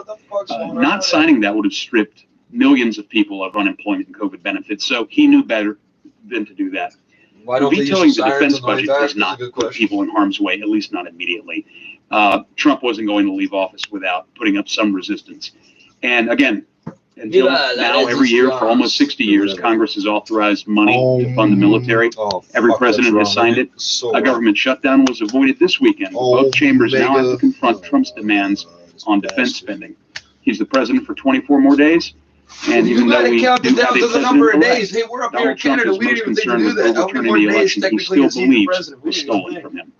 Not signing that would have stripped millions of people of unemployment and COVID benefits. So he knew better than to do that. Vetoing the defense budget does not put people in harm's way, at least not immediately. Trump wasn't going to leave office without putting up some resistance. And again, until now, every year for almost 60 years, Congress has authorized money to fund the military. Every president has signed it. A government shutdown was avoided this weekend. Both chambers now have to confront Trump's demands on defense spending. He's the president for 24 more days. And You even though gotta we count it do down have a to the number of president-elect, days. Hey, we're up here in Donald Trump Canada. is We most didn't even think to concerned do with that. How many overturning more the days election he technically still is he the believes president? was stolen from him.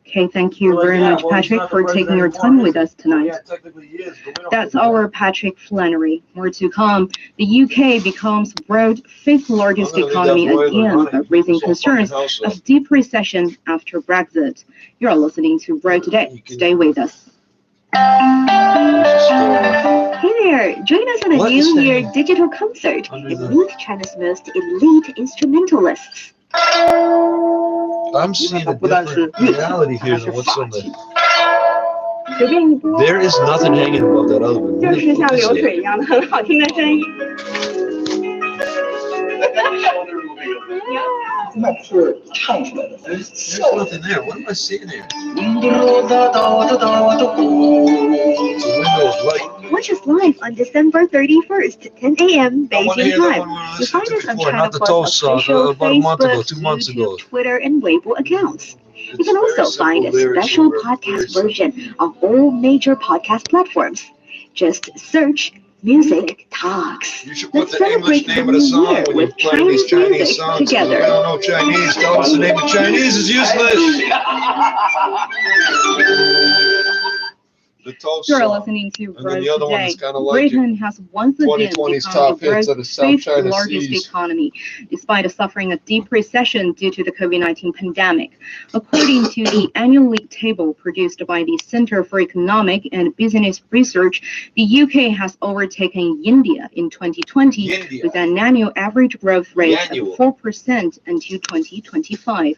Okay, thank you very much, Patrick, for taking your time with us tonight. Yeah, technically he is, but we don't That's think our Patrick Flannery. More to come. The UK becomes world's fifth largest I'm gonna leave economy that broiler again, running. but raising It's all fucking concerns house up. of deep recession after Brexit. You're listening to World Today. Stay with us. Hey there, join us on a What New is Year hanging digital concert under and the- meet China's most elite instrumentalists. I'm seeing a different reality here than what's on the. 随便一播， There is nothing hanging above that other one. 就是像流水一样的很好听的声音。那不是唱出来的， There's nothing there. What am I seeing here? Windows light. Watch us live on December 31st, 10 a.m. Beijing time. You find us on China Not the Plus toast sauce, official about a month ago, Facebook, 2 months ago. YouTube, Twitter, and Weibo accounts. You It's can very also find a simple lyrics, special very podcast simple. version on all major podcast platforms. Just search Music Talks. You should put Let's the English celebrate name the of the new song year when you with play these Chinese Chinese music songs. 'Cause we together. don't know Chinese. Tell us the name of Chinese is useless. The toast You're song. listening to And then Growth the other one Today. is kind of like it. Britain has once again 2020's become top the hits world's out of South fifth China largest Seas. economy, despite suffering a deep recession due to the COVID-19 pandemic. According to the annual league table produced by the Center for Economic and Business Research, the UK has overtaken India in 2020 India. with an annual average growth rate Annual. of 4% until 2025.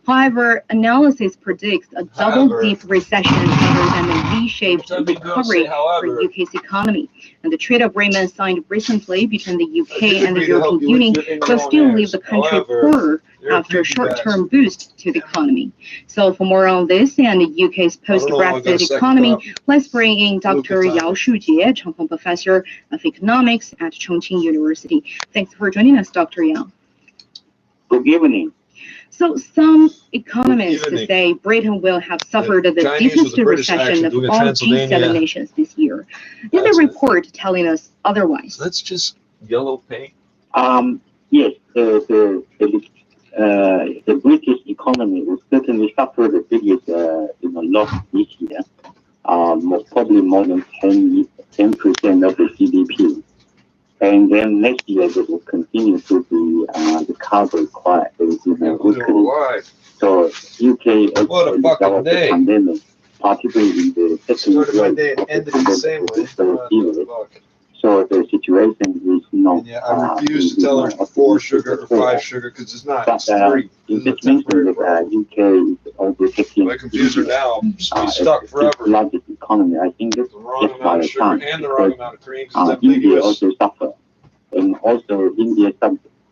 However, analysis predicts a double-dip recession rather than a V-shaped Every time you go recovery say however. for UK's economy. And the trade agreement signed recently between the UK and the agree to help European you with Union your will still English. leave the country However, poorer they're after a creepy short-term boost to the economy. So for more on this and the UK's I don't know, I got a post-Brexit second economy, copy. let's bring in Dr. Look at Yao Shujie, Chongpeng Professor of Economics at Chongqing University. Thanks for joining us, Dr. Yao. Good evening. So some economists Good evening. say Britain will have suffered the Chinese deepest with a British recession accent of doing a all Transylvania. G7 nations this year. Is That's the it. report telling us otherwise? That's just yellow paint. Yes, the British economy will certainly suffer the biggest, loss this year. Probably more than 10% of the GDP. And then next year they will continue to be recovered quite quickly. So UK What a fucking day. the pandemic, particularly in the second Started my wave day and of the ended the same way. pandemic, so the situation is not. Yeah, I refuse to tell her 4 sugar or 5 sugar because it's not. It's But 3. you This is a just mentioned temporary that problem. UK is overtaking. If I confuse her now, I'm just be It's stuck forever. largest economy. I think that's The wrong just by amount a of sugar chance. and the wrong because, amount of cream because it's India ambiguous. also suffer, and also India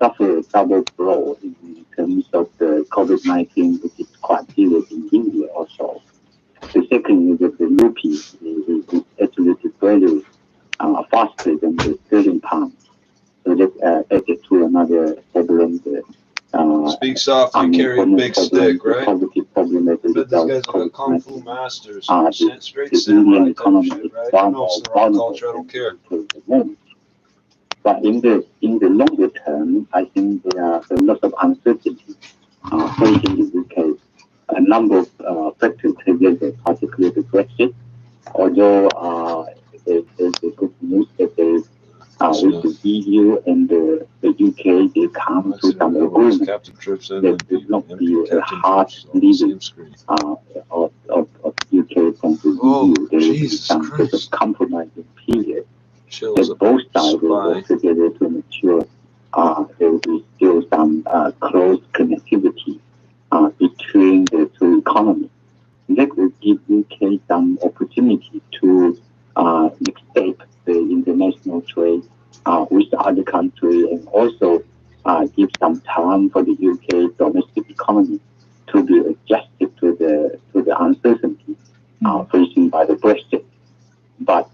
suffer a double blow in terms of the COVID-19, which is quite serious in India also. The second is that the rupee is actually devalued faster than the sterling pound. So that added to another problem. Speak softly, carry a big stick, right? Positive problem that But these guys are COVID-19. kung fu masters. Straight the samurai Indian type economy shit, is right? far No, more it's the wrong vulnerable culture. I don't care. to the moment. But in the longer term, I think there are a lot of uncertainty facing the UK. A number of factors together, particularly the Brexit. Although there's a good news that with the EU and the UK, they come to some agreement Captain Trippz that will not be a hard leaving of UK from the EU. There will be some sort of compromising period. That both sides will work together to make sure there will be still some close connectivity between the two economies. That will give UK some opportunity to expand the international trade with other countries, and also give some time for the UK domestic economy to be adjusted to the uncertainty facing by the Brexit. But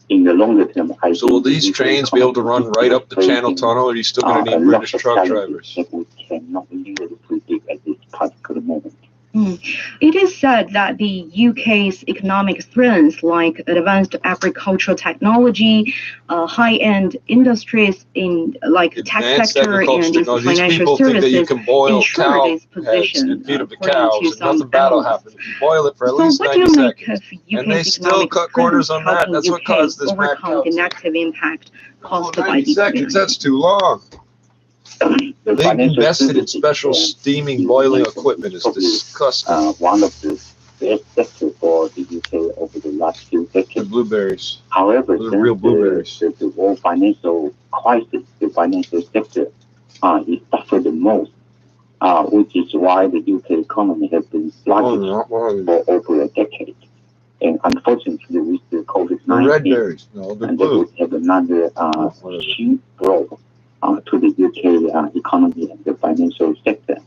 in the longer term, I So will these trains be able to run right up the Channel Tunnel, or are you still going to need British truck drivers? that we cannot really predict at this particular moment. It is said that the UK's economic strengths, like advanced agricultural technology, high-end industries in like the tech Advanced sector and agriculture its technology. These financial people think that you services, can boil ensure cow this heads position, and feed them to according cows, to and some nothing bad will analysts. happen if you boil it for at So least what do 90 you make seconds. of And they UK's still economic cut corners strength on that. helping That's what UK caused this mad overcome cow the thing. negative impact caused by 90 the seconds, that's too long. They invested in special steaming, boiling equipment. It's disgusting. One of the best sectors for the UK over the last few decades. The blueberries. However, the real blueberries. The world financial crisis, the financial sector is suffered the most, which is why the UK economy has been sluggish for over a decade. And unfortunately, with the COVID-19, red berries. No, they're blue. we have another huge blow to the UK economy and the financial sector.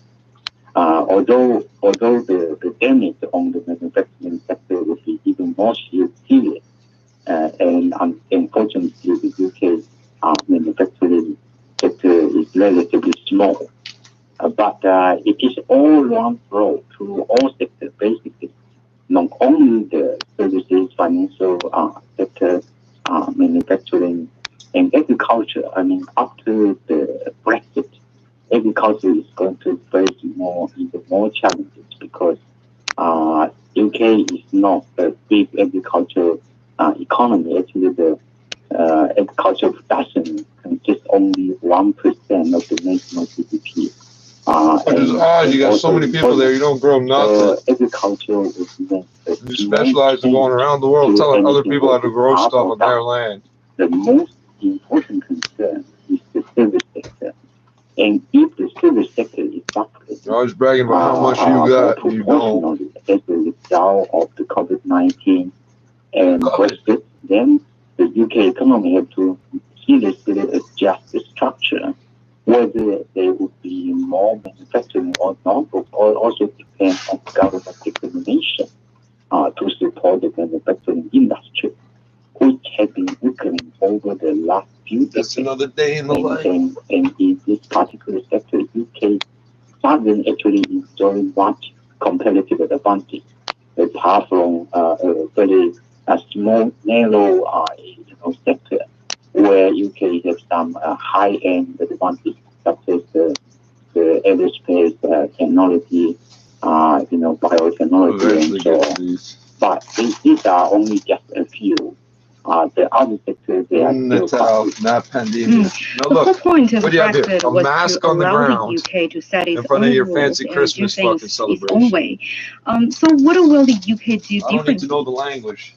Although the damage on the manufacturing sector will be even more serious, and unfortunately the UK manufacturing sector is relatively small. But it is all round blow to all sectors basically, not only the services, financial sector, manufacturing, and agriculture. I mean, after the Brexit, agriculture is going to face even more challenges because UK is not a big agricultural economy. Actually, the agricultural production consists only 1% of the national GDP. Which is odd. You got so many people there. You don't grow nothing. Agriculture is you specialize in going around the world telling other people how to grow stuff on their land. The most important concern is the service sector. And if the service sector is suffering, you're always bragging about how much you got. You don't. As a result of the COVID-19 and Brexit, then the UK economy has to seriously adjust the structure. Whether there would be more manufacturing or not, will also depend on government determination to support the manufacturing industry, which has been weakening over the last few decades. That's another day in the life. And in this particular sector, UK doesn't actually enjoy much competitive advantage, apart from a very small, narrow sector where UK has some high-end advantage, such as the aerospace technology, biotechnology, and so on. But these are only just a few. The other sectors, they are not pandemic. The whole point of what do you have here? Brexit A was mask to on the allow ground the UK to set its in front own of your rules fancy and Christmas do fucking things its celebration. own way. So what will the UK do I don't need differently? to know the language.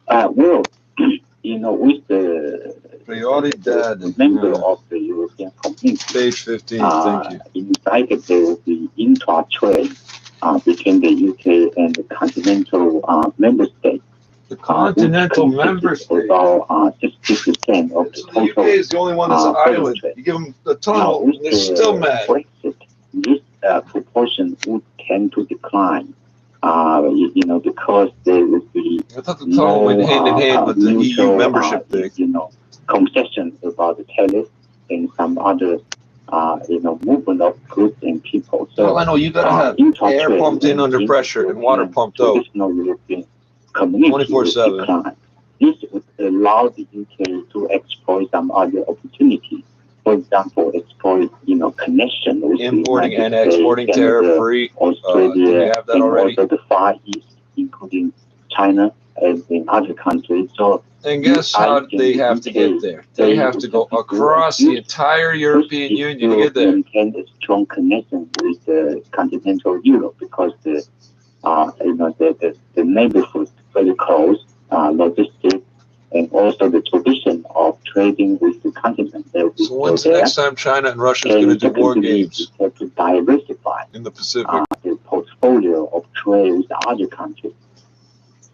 Well, with the member of the European Community, page 15, thank you. Inside there will be intra-trade between the UK and the continental member states. The continental member states. About 60% of the total. The UK is the only one that's an island. You give them the tunnel, and they're still mad. Brexit, this proportion would tend to decline. Because there would be I thought the tunnel went hand in hand with the EU membership thing. Concessions about the tariff and some other, movement of goods and people. So, well, I know you gotta have air pumped in under pressure and water pumped out. 24/7. This would allow the UK to exploit some other opportunities. For example, exploit, connection with importing and exporting tariff-free. Australia, have that and already? also the Far East, including China and in other countries. So, and guess how they have to get there? They have to go across the entire European Union to get there. And a strong connection with the continental Europe because the neighborhood very close, logistics, and also the tradition of trading with the continent. So when's the next time China and Russia is going to do war games? We have to diversify in the Pacific the portfolio of trade with other countries.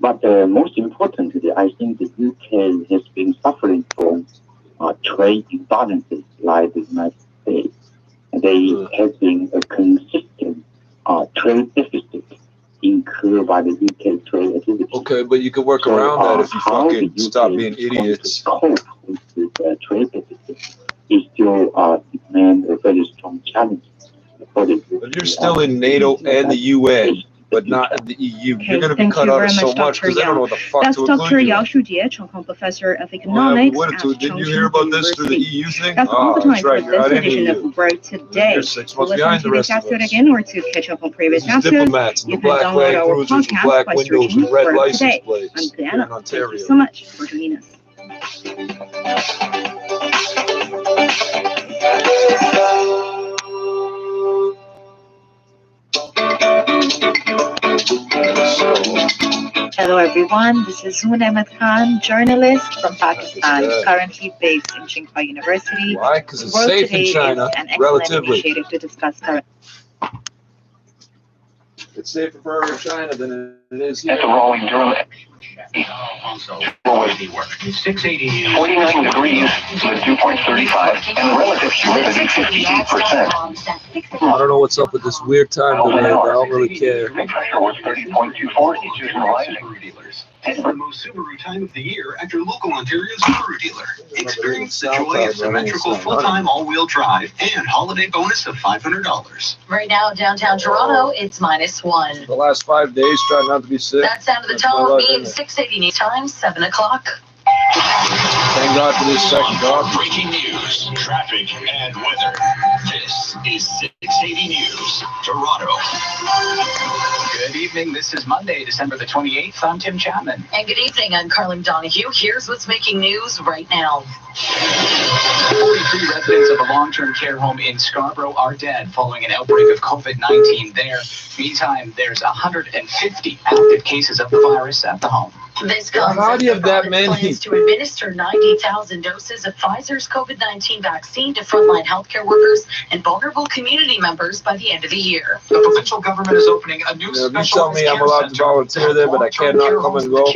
But most importantly, I think the UK has been suffering from trade imbalances like the United States. There has been a consistent trade deficit incurred by the UK trade activity. Okay, but you can work around that if you fucking stop being idiots. Cope with the trade deficit is still demand a very strong challenge for the UK. But you're still in NATO and the UN, but not in the EU. You're going to be cut out of so much because they don't know what the fuck That's to Dr. include you. Yao Shujie, Cheng Kong Professor of Yeah, Economics what at didn't you Chengchi hear about this through the University. EU thing? That's all the Oh, time that's right. for You're out this in edition EU. of Word Today. You're 6 To months listen behind to the this rest of episode us. again or to catch up on previous These episodes, diplomats and you the can black download flag our cruisers with podcast black by windows searching and red Word license Today. plates I'm here in Diana. Thank you Ontario. so much for joining us. Hello everyone, this is Zoon Ahmed Khan, journalist from Pakistan, currently based in Tsinghua University. Why? Because it's World safe Today in China, is an excellent relatively. initiative to discuss current. It's safer for her in China than it is here. That's a rolling drum. Always be work. 680. 49 degrees with 2.35 and relative humidity 58%. I don't know what's up with this weird time delay, but I don't really care. Pressure was 30.24. It's rising. It's the most Subaru time of the year at your local Ontario Subaru dealer. Experience the joy of symmetrical full-time all-wheel drive and holiday bonus of $500. Right now, downtown Toronto, it's -1. The last 5 days, try not to be sick. That sound of the That's my tone life, means isn't it? 680 news time, 7 o'clock. Thank God for this second job. Breaking news, traffic, and weather. This is 680 News, Toronto. Good evening. This is Monday, December the 28th. I'm Tim Chapman. And good evening, I'm Carlin Donahue. Here's what's making news right now. 43 residents of a long-term care home in Scarborough are dead following an outbreak of COVID-19 there. Meantime, there's 150 active cases of the virus at the home. This comes How as do you the have that province many? plans to administer 90,000 doses of Pfizer's COVID-19 vaccine to frontline healthcare workers and vulnerable community members by the end of the year. The provincial government is opening a new You know, if you tell me I'm allowed to volunteer there, but I cannot come and go,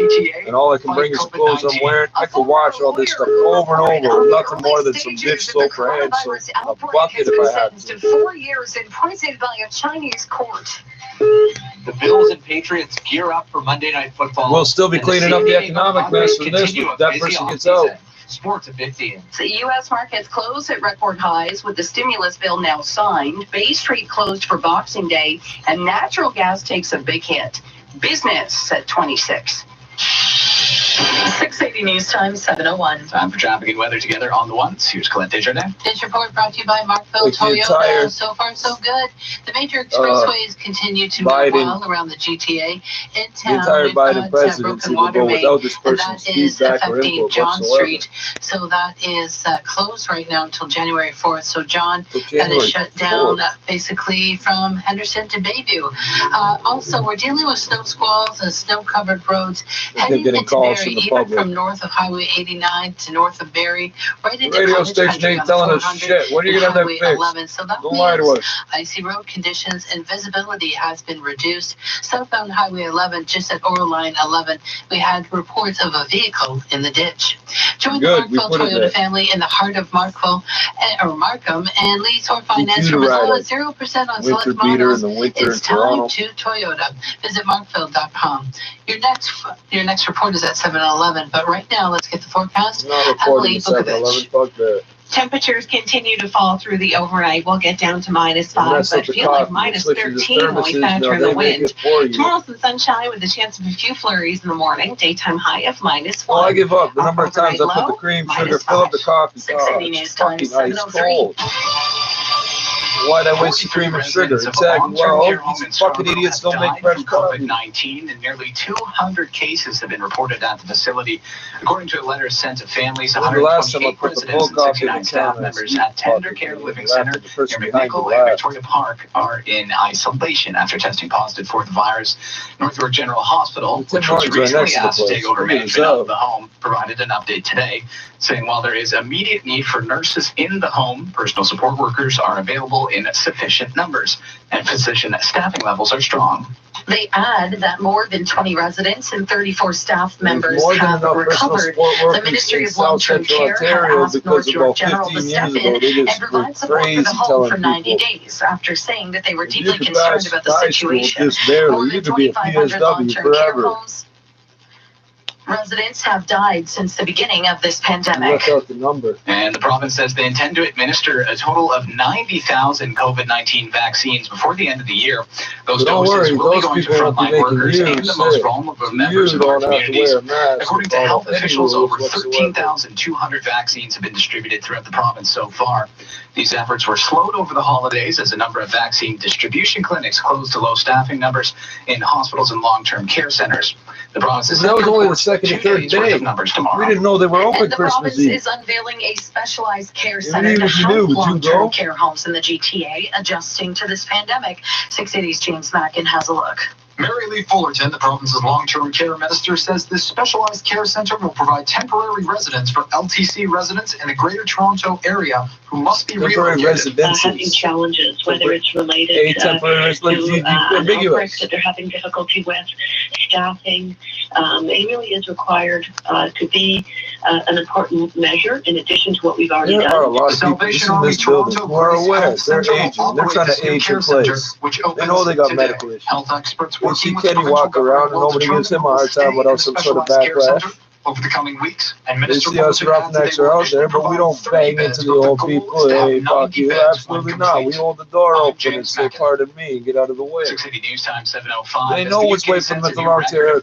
and all I can bring is the clothes I'm wearing, I could watch all this stuff over and over with nothing more than some dish soap or hand soap and a bucket if I have to. 4 years in prison by a Chinese court. The Bills and Patriots gear up for Monday Night Football. We'll still be cleaning up the economic mess from this if that person gets out. Sports a big deal. The U.S. markets closed at record highs with the stimulus bill now signed. Bay Street closed for Boxing Day, and natural gas takes a big hit. Business at 26. 680 News Time, 7:01. Time for traffic and weather together on the ones. Here's Colette Desjardins. This report brought to you by Markville Like the entire- Toyota. So far, so good. The major expressways continue to move Biden- well around the GTA. In The town, entire we've Biden got presidency broken will water go main, without this and person's that is feedback or affecting input John whatsoever. Street. So that is closed right now until January 4th. So John Till that January is shut down 4th. basically from Henderson to Bayview. Also, we're dealing with snow squalls and snow-covered roads They're heading getting into calls Barrie, from the even public. from north of Highway 89 to north of Barrie, right The into radio College station Country ain't on the telling us 400 shit. When are you and gonna have Highway that fixed? 11. So that Don't lie to means us. icy road conditions and visibility has been reduced. Southbound Highway 11, just at Oral Line 11, we had reports of a vehicle in the ditch. Join Good, the we Markville put it Toyota there. family in the heart of Markville, or Markham, and lease or finance you from to as low ride as 0% on winter select beater models. in the winter It's in time Toronto. to Toyota. Visit markville.com. Your next report is at 7:11, but right now let's get the forecast. Not reporting Emily at 7-Eleven. Fuck that. Temperatures continue to fall through the overnight. We'll get down to -5, Mess up but the feel like coffee. -13 Switching to when we thermoses, factor now in the they make wind. it for you. Tomorrow, some sunshine with a chance of a few flurries in the morning. Daytime high of -1. Well, I give up. The number of times I Overnight put the low, cream, sugar, fill up the coffee. 680 Oh, News it's Time, fucking ice 7:03. cold. Why'd I waste the cream and sugar? Exactly. Well, these fucking idiots don't make fresh coffee. COVID-19, and nearly 200 cases have been reported at the facility. According to a letter sent to families, When the last time I 128 put the residents full and coffee in 69 the staff can, members it's at Tender fucking Care Living laugh Center at the person near behind McNichol you and laugh. Victoria Park are in isolation after testing positive for the virus. Northwood General Hospital, The which was Tim Hortons are recently next to the asked to place. take over Look at management this of the home, provided an update today, saying while there is immediate need for nurses in the home, personal support workers are available in sufficient numbers, and physician staffing levels are strong. They add that more than 20 residents and 34 staff members more than have enough personal recovered. support The workers Ministry in of South Long-Term Central Care had Ontario asked because North about York General 15 to years step ago in they and just provide were support for crazy the home telling for 90 people, days after saying that they were if you deeply could concerned pass about the high school situation. just barely, More you than could be a 2,500 PSW long-term care forever. homes residents have died since the beginning of this pandemic. Left out the number. And the province says they intend to administer a total of 90,000 COVID-19 vaccines before the end of the year. Those doses will be going to frontline workers and the most vulnerable members of our communities. According to health officials, over 13,200 vaccines have been distributed throughout the province so far. These efforts were slowed over the holidays as a number of vaccine distribution clinics closed to low staffing numbers in hospitals and long-term care centers. The province is that was only the second and third day. We didn't know they were open and the Christmas province Eve. is unveiling a specialized care center to help long-term care homes in the GTA adjusting to this pandemic. 680's James Mackin has a look. Mary Lee Fullerton, the province's long-term care minister, says this specialized care center will provide temporary residence for LTC residents in the Greater Toronto area who must be relocated. Having challenges, whether it's related to outbreaks that they're having difficulty with, staffing. It really is required to be an important measure in addition to what we've already done. There are a lot of people just in this building who are aware. They're aging. They're trying to age in place. They know they got medical issues. Health experts We see Kenny walk around and nobody gives him a hard time without some sort of backlash. Over the coming weeks, and They see us roughnecks are out there, but we don't bang into the old people. Hey, fuck you. Absolutely not. We hold the door open and say, pardon me, and get out of the way. 680 News Time 7:05. They know which way from the long-term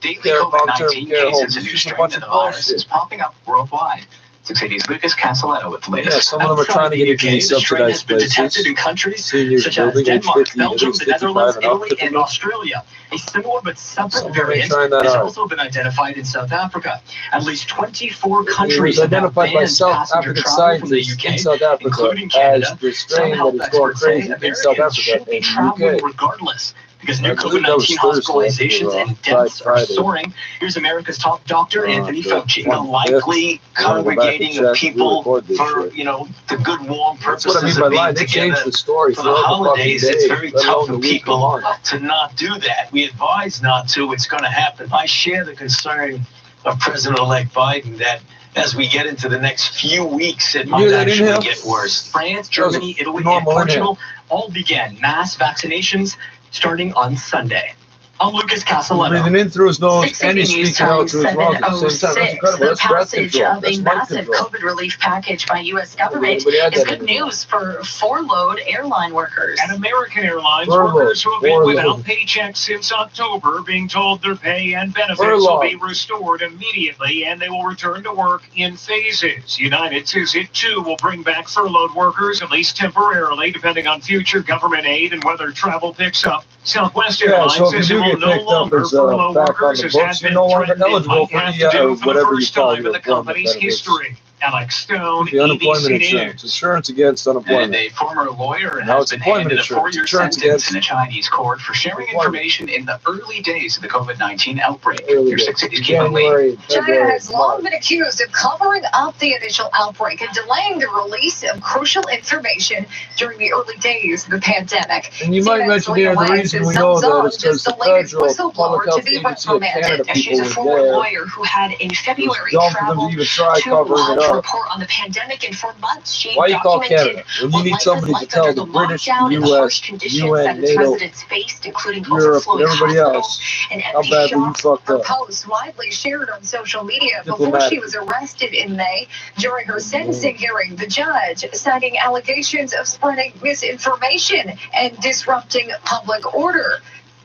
care homes. It's just a bunch of bullshit. Is popping up worldwide. 680's Lucas Castelletto with the latest. Yeah, some of them are trying to get into these subsidized places. In countries Seniors such as building age Denmark, 50, Belgium, at the least 55 Netherlands, and up. Italy, and Australia. A similar but separate Some variant trying that has out. also been identified in South Africa. At least 24 It countries was have now identified by banned South passenger African travel from the scientists UK, in South Africa including as Canada. the Some strain health that is going experts say crazy in South Americans Africa should be and the traveling UK. regardless, because new I believe that was COVID-19 Thursday, hospitalizations and deaths are Friday. soaring. Here's America's top doctor, Anthony Fauci. The likely congregating of people for, the good warm That's purposes what I mean of by being lying. They together changed the story for the throughout the holidays. fucking It's day, very let tough alone for the week people long. to not do that. We advise not to. It's going to happen. I share the concern of President-elect Biden that as we get into the next few weeks, it might actually get worse. France, Germany, Italy, and Portugal all began mass vaccinations starting on Sunday. I'm Lucas Castelletto. Breathing in through his nose and 680 he's News speaking out Time through his mouth at the same time. That's 7:06. incredible. The That's breath passage control. of That's a mind massive control. COVID relief package by U.S. government Everybody had is that good in the news for furloughed airline workers. At American Airlines, Furloughed. workers who have been Furloughed. without paychecks since October being told their pay and benefits will be Furloughed. restored immediately and they will return to work in phases. United says it too will bring back furloughed workers, at least temporarily, depending on future government aid and whether travel picks up. Southwest Yeah, Airlines so if says you it do will get no picked up longer as furlough back on workers the as books, had you're been no longer threatened it eligible might for have the to do for the whatever you first call time in your the employment company's benefits. history. Alex Stone, The unemployment ABC News. insurance. Insurance against unemployment. And a former lawyer Now has it's been employment handed a insurance. 4-year Insurance sentence against in a Chinese court for sharing information in the early days of the COVID-19 outbreak. early Your days. 680 January, Keep China has long March. been accused of covering up the initial outbreak and delaying the release of crucial information during the early days of the pandemic. And you might mention here the reason we know that is because the federal public health agency of Canada She's people a were former there. lawyer who had in February dumb for them to traveled even try to covering it Wuhan to up. report on the pandemic, and for months she Why you call documented Canada? When you need somebody to tell the British, lockdown and the harsh US, conditions UN, that its NATO, residents faced, including Europe, and overflowing everybody hospitals else, and how empty badly you shops. fucked Her up. post widely shared on social media before Diplomatic. she was arrested in May. During her sentencing hearing, the judge citing allegations of spreading misinformation and disrupting public order.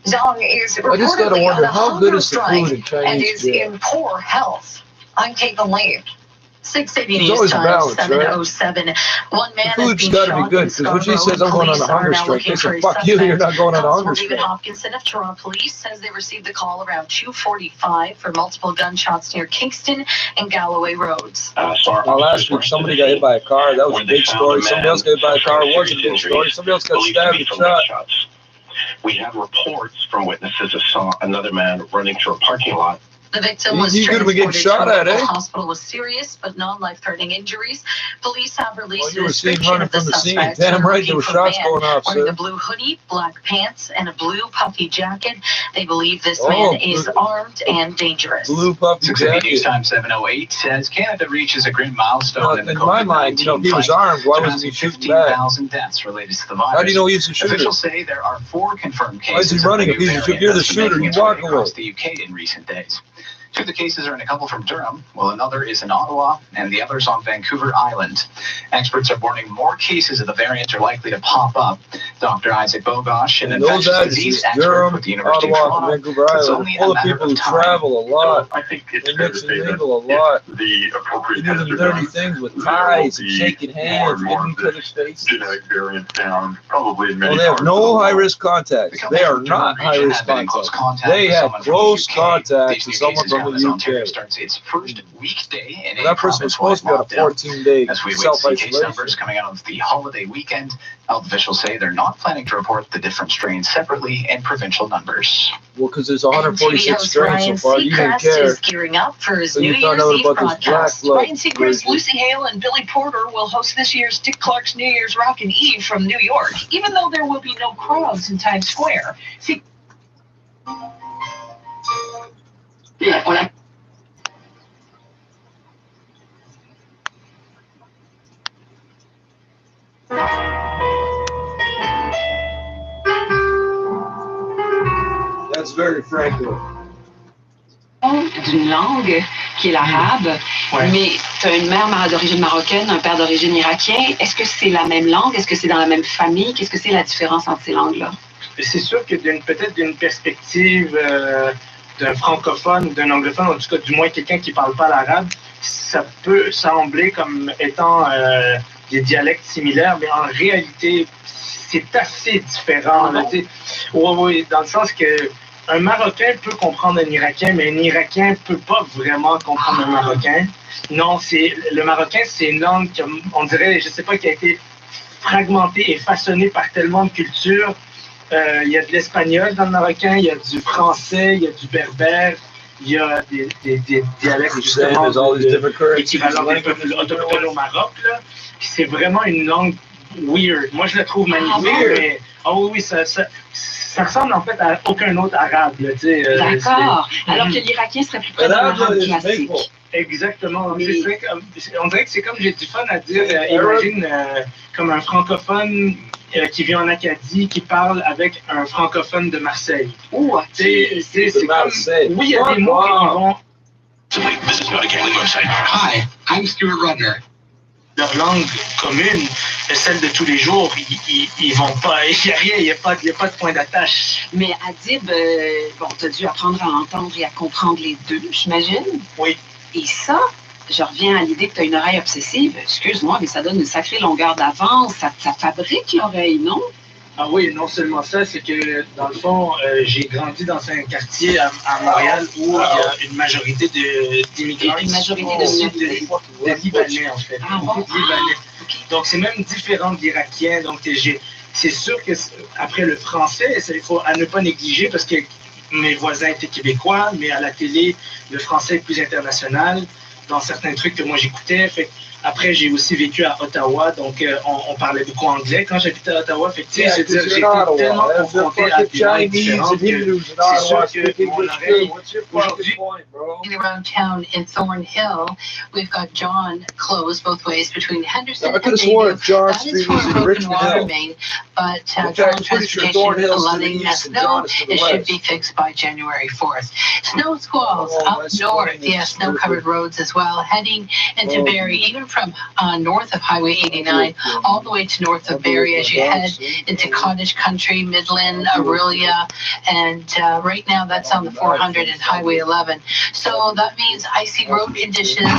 Zhang is I just gotta reportedly wonder on a how hunger good is the strike food in and Chinese is jail? in poor health. I'm Caitlin Lee. 680 It's News always Time, balanced, right? 7:07. One man The has food's been got to shot be good in because when she Scarborough. says I'm going on a Police are hunger now strike, looking they for say, a fuck you, you're not going on a hunger Constable David strike. Hopkinson of Toronto Police says they received the call around 2:45 for multiple gunshots near Kingston and Galloway roads. Now, last week, somebody got hit by a car. That was a big story. Somebody else got hit by a car. It wasn't a big story. Somebody else got stabbed and shot. We have reports from witnesses that saw another man running through a parking lot. The victim was You could have been getting transported shot to a at, local eh? hospital with serious but non-life-threatening injuries. Police have released Oh, a you were seen description running of the from the scene. suspect. Damn right, looking there were for a shots man going off, wearing sir. a blue hoodie, black pants, and a blue puffy jacket. They believe this Oh, man is blue- armed and dangerous. Blue puffy 680 News jacket. Time 7:08 says Canada reaches a grim milestone Now, in the in my mind, COVID-19 if he was fight, armed, why wasn't he surpassing shooting back? 15,000 deaths related to the virus. How do you know he's the shooter? Officials say there are 4 confirmed cases. Why is he of the running new if he's- if variant you're the that's been shooter, making you its way walk away. across the UK in recent days. Two of the cases are in a couple from Durham, while another is in Ottawa, and the other's on Vancouver Island. Experts are warning more cases of the variant are likely to pop up. Dr. Isaac Bogosh, an infectious disease expert with the University of Toronto, Vancouver Island, full of people who travel a lot. I think it's They fair mix to and say mingle a that lot. if the appropriate They do tests them are dirty done, things with there ties will and be shaking more hands, and more getting of each other's this faces. genetic variant found probably in many Well, they have parts of no the world. high-risk contacts. They are not high-risk contacts. They had close contact with someone from the UK. Starts its first weekday in And that person was supposed to be on a 14-day as we wait to see case numbers self-isolation. coming out of the holiday weekend. Health officials say they're not planning to report the different strains separately in provincial numbers. Well, because there's TV 146 host strains Ryan so far. You didn't Seacrest care. is gearing up for his So New you found Year's out Eve about this black broadcast. blood Ryan Seacrest, version. Lucy Hale, and Billy Porter will host this year's Dick Clark's New Year's Rockin' Eve from New York, even though there will be no crowds in Times Square. That's very Franco. D'une langue qui est l'arabe, mais tu as une mère d'origine marocaine, un père d'origine irakien. Est-ce que c'est la même langue? Est-ce que c'est dans la même famille? Qu'est-ce que c'est la différence entre ces langues-là? C'est sûr que peut-être d'une perspective d'un francophone ou d'un anglophone, en tout cas du moins quelqu'un qui ne parle pas l'arabe, ça peut sembler comme étant des dialectes similaires, mais en réalité, c'est assez différent. Là, oui, dans le sens que un Marocain peut comprendre un Irakien, mais un Irakien ne peut pas vraiment comprendre un Marocain. Non, le Marocain, c'est une langue, on dirait, je ne sais pas, qui a été fragmentée et façonnée par tellement de cultures. Il y a de l'espagnol dans le Marocain, il y a du français, il y a du berbère, il y a des dialectes justement équivalents des peuples autochtones au Maroc. C'est vraiment une langue weird. Moi, je la trouve magnifique, mais oui, ça ressemble en fait à aucun autre arabe. D'accord. Alors que l'Irakien serait plus près d'un arabe classique. Exactement. On dirait que c'est comme j'ai du fun à dire, imagine comme un francophone qui vit en Acadie, qui parle avec un francophone de Marseille. C'est comme... Oui, il y a des mots qui vont... Hi, I'm Stuart Rudner. Leur langue commune, celle de tous les jours, ils vont pas, il n'y a rien, il n'y a pas de point d'attache. Mais Adib, bon, tu as dû apprendre à entendre et à comprendre les deux, j'imagine. Oui. Et ça, je reviens à l'idée que tu as une oreille obsessive. Excuse-moi, mais ça donne une sacrée longueur d'avance. Ça fabrique l'oreille, non? Ah oui, non seulement ça, c'est que dans le fond, j'ai grandi dans un quartier à Montréal où il y a une majorité d'immigrants. Une majorité de Libanais, en fait. Beaucoup de Libanais. Donc, c'est même différent d'Irakiens. Donc, c'est sûr que après le français, il faut à ne pas négliger parce que mes voisins étaient québécois, mais à la télé, le français est plus international dans certains trucs que moi j'écoutais. Après, j'ai aussi vécu à Ottawa, donc on parlait beaucoup anglais quand j'habitais à Ottawa. Fait que, tu sais, j'ai été tellement confronté à des langues différentes que c'est sûr que mon oreille, aujourd'hui... Around town in Thornhill, we've got John closed both ways between Henderson and Native. That is for a broken water main, but Toronto Transportation letting us know it should be fixed by January 4th. Snow squalls up north, snow-covered roads as well, heading into Barrie, even from north of Highway 89 all the way to north of Barrie as you head into Cottage Country, Midland, Aurelia, and right now that's on the 400 and Highway 11. So that means icy road conditions,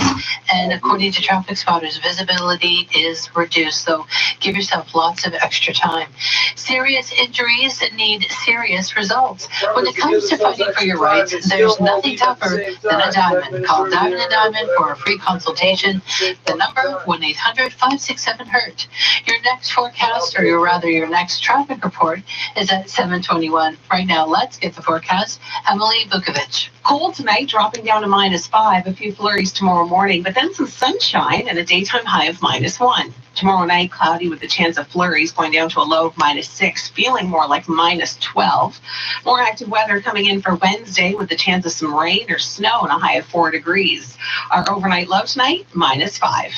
and according to traffic spotters, visibility is reduced. So give yourself lots of extra time. Serious injuries need serious results. When it comes to fighting for your rights, there's nothing tougher than a diamond. Call Diamond and Diamond for a free consultation. The number 1-800-567-HURT. Your next forecast, or rather your next traffic report, is at 7:21. Right now, let's get the forecast. Emily Vukovic. Cold tonight, dropping down to -5, a few flurries tomorrow morning, but then some sunshine and a daytime high of -1. Tomorrow night, cloudy with a chance of flurries, going down to a low of -6, feeling more like -12. More active weather coming in for Wednesday with the chance of some rain or snow and a high of 4 degrees. Our overnight low tonight, -5.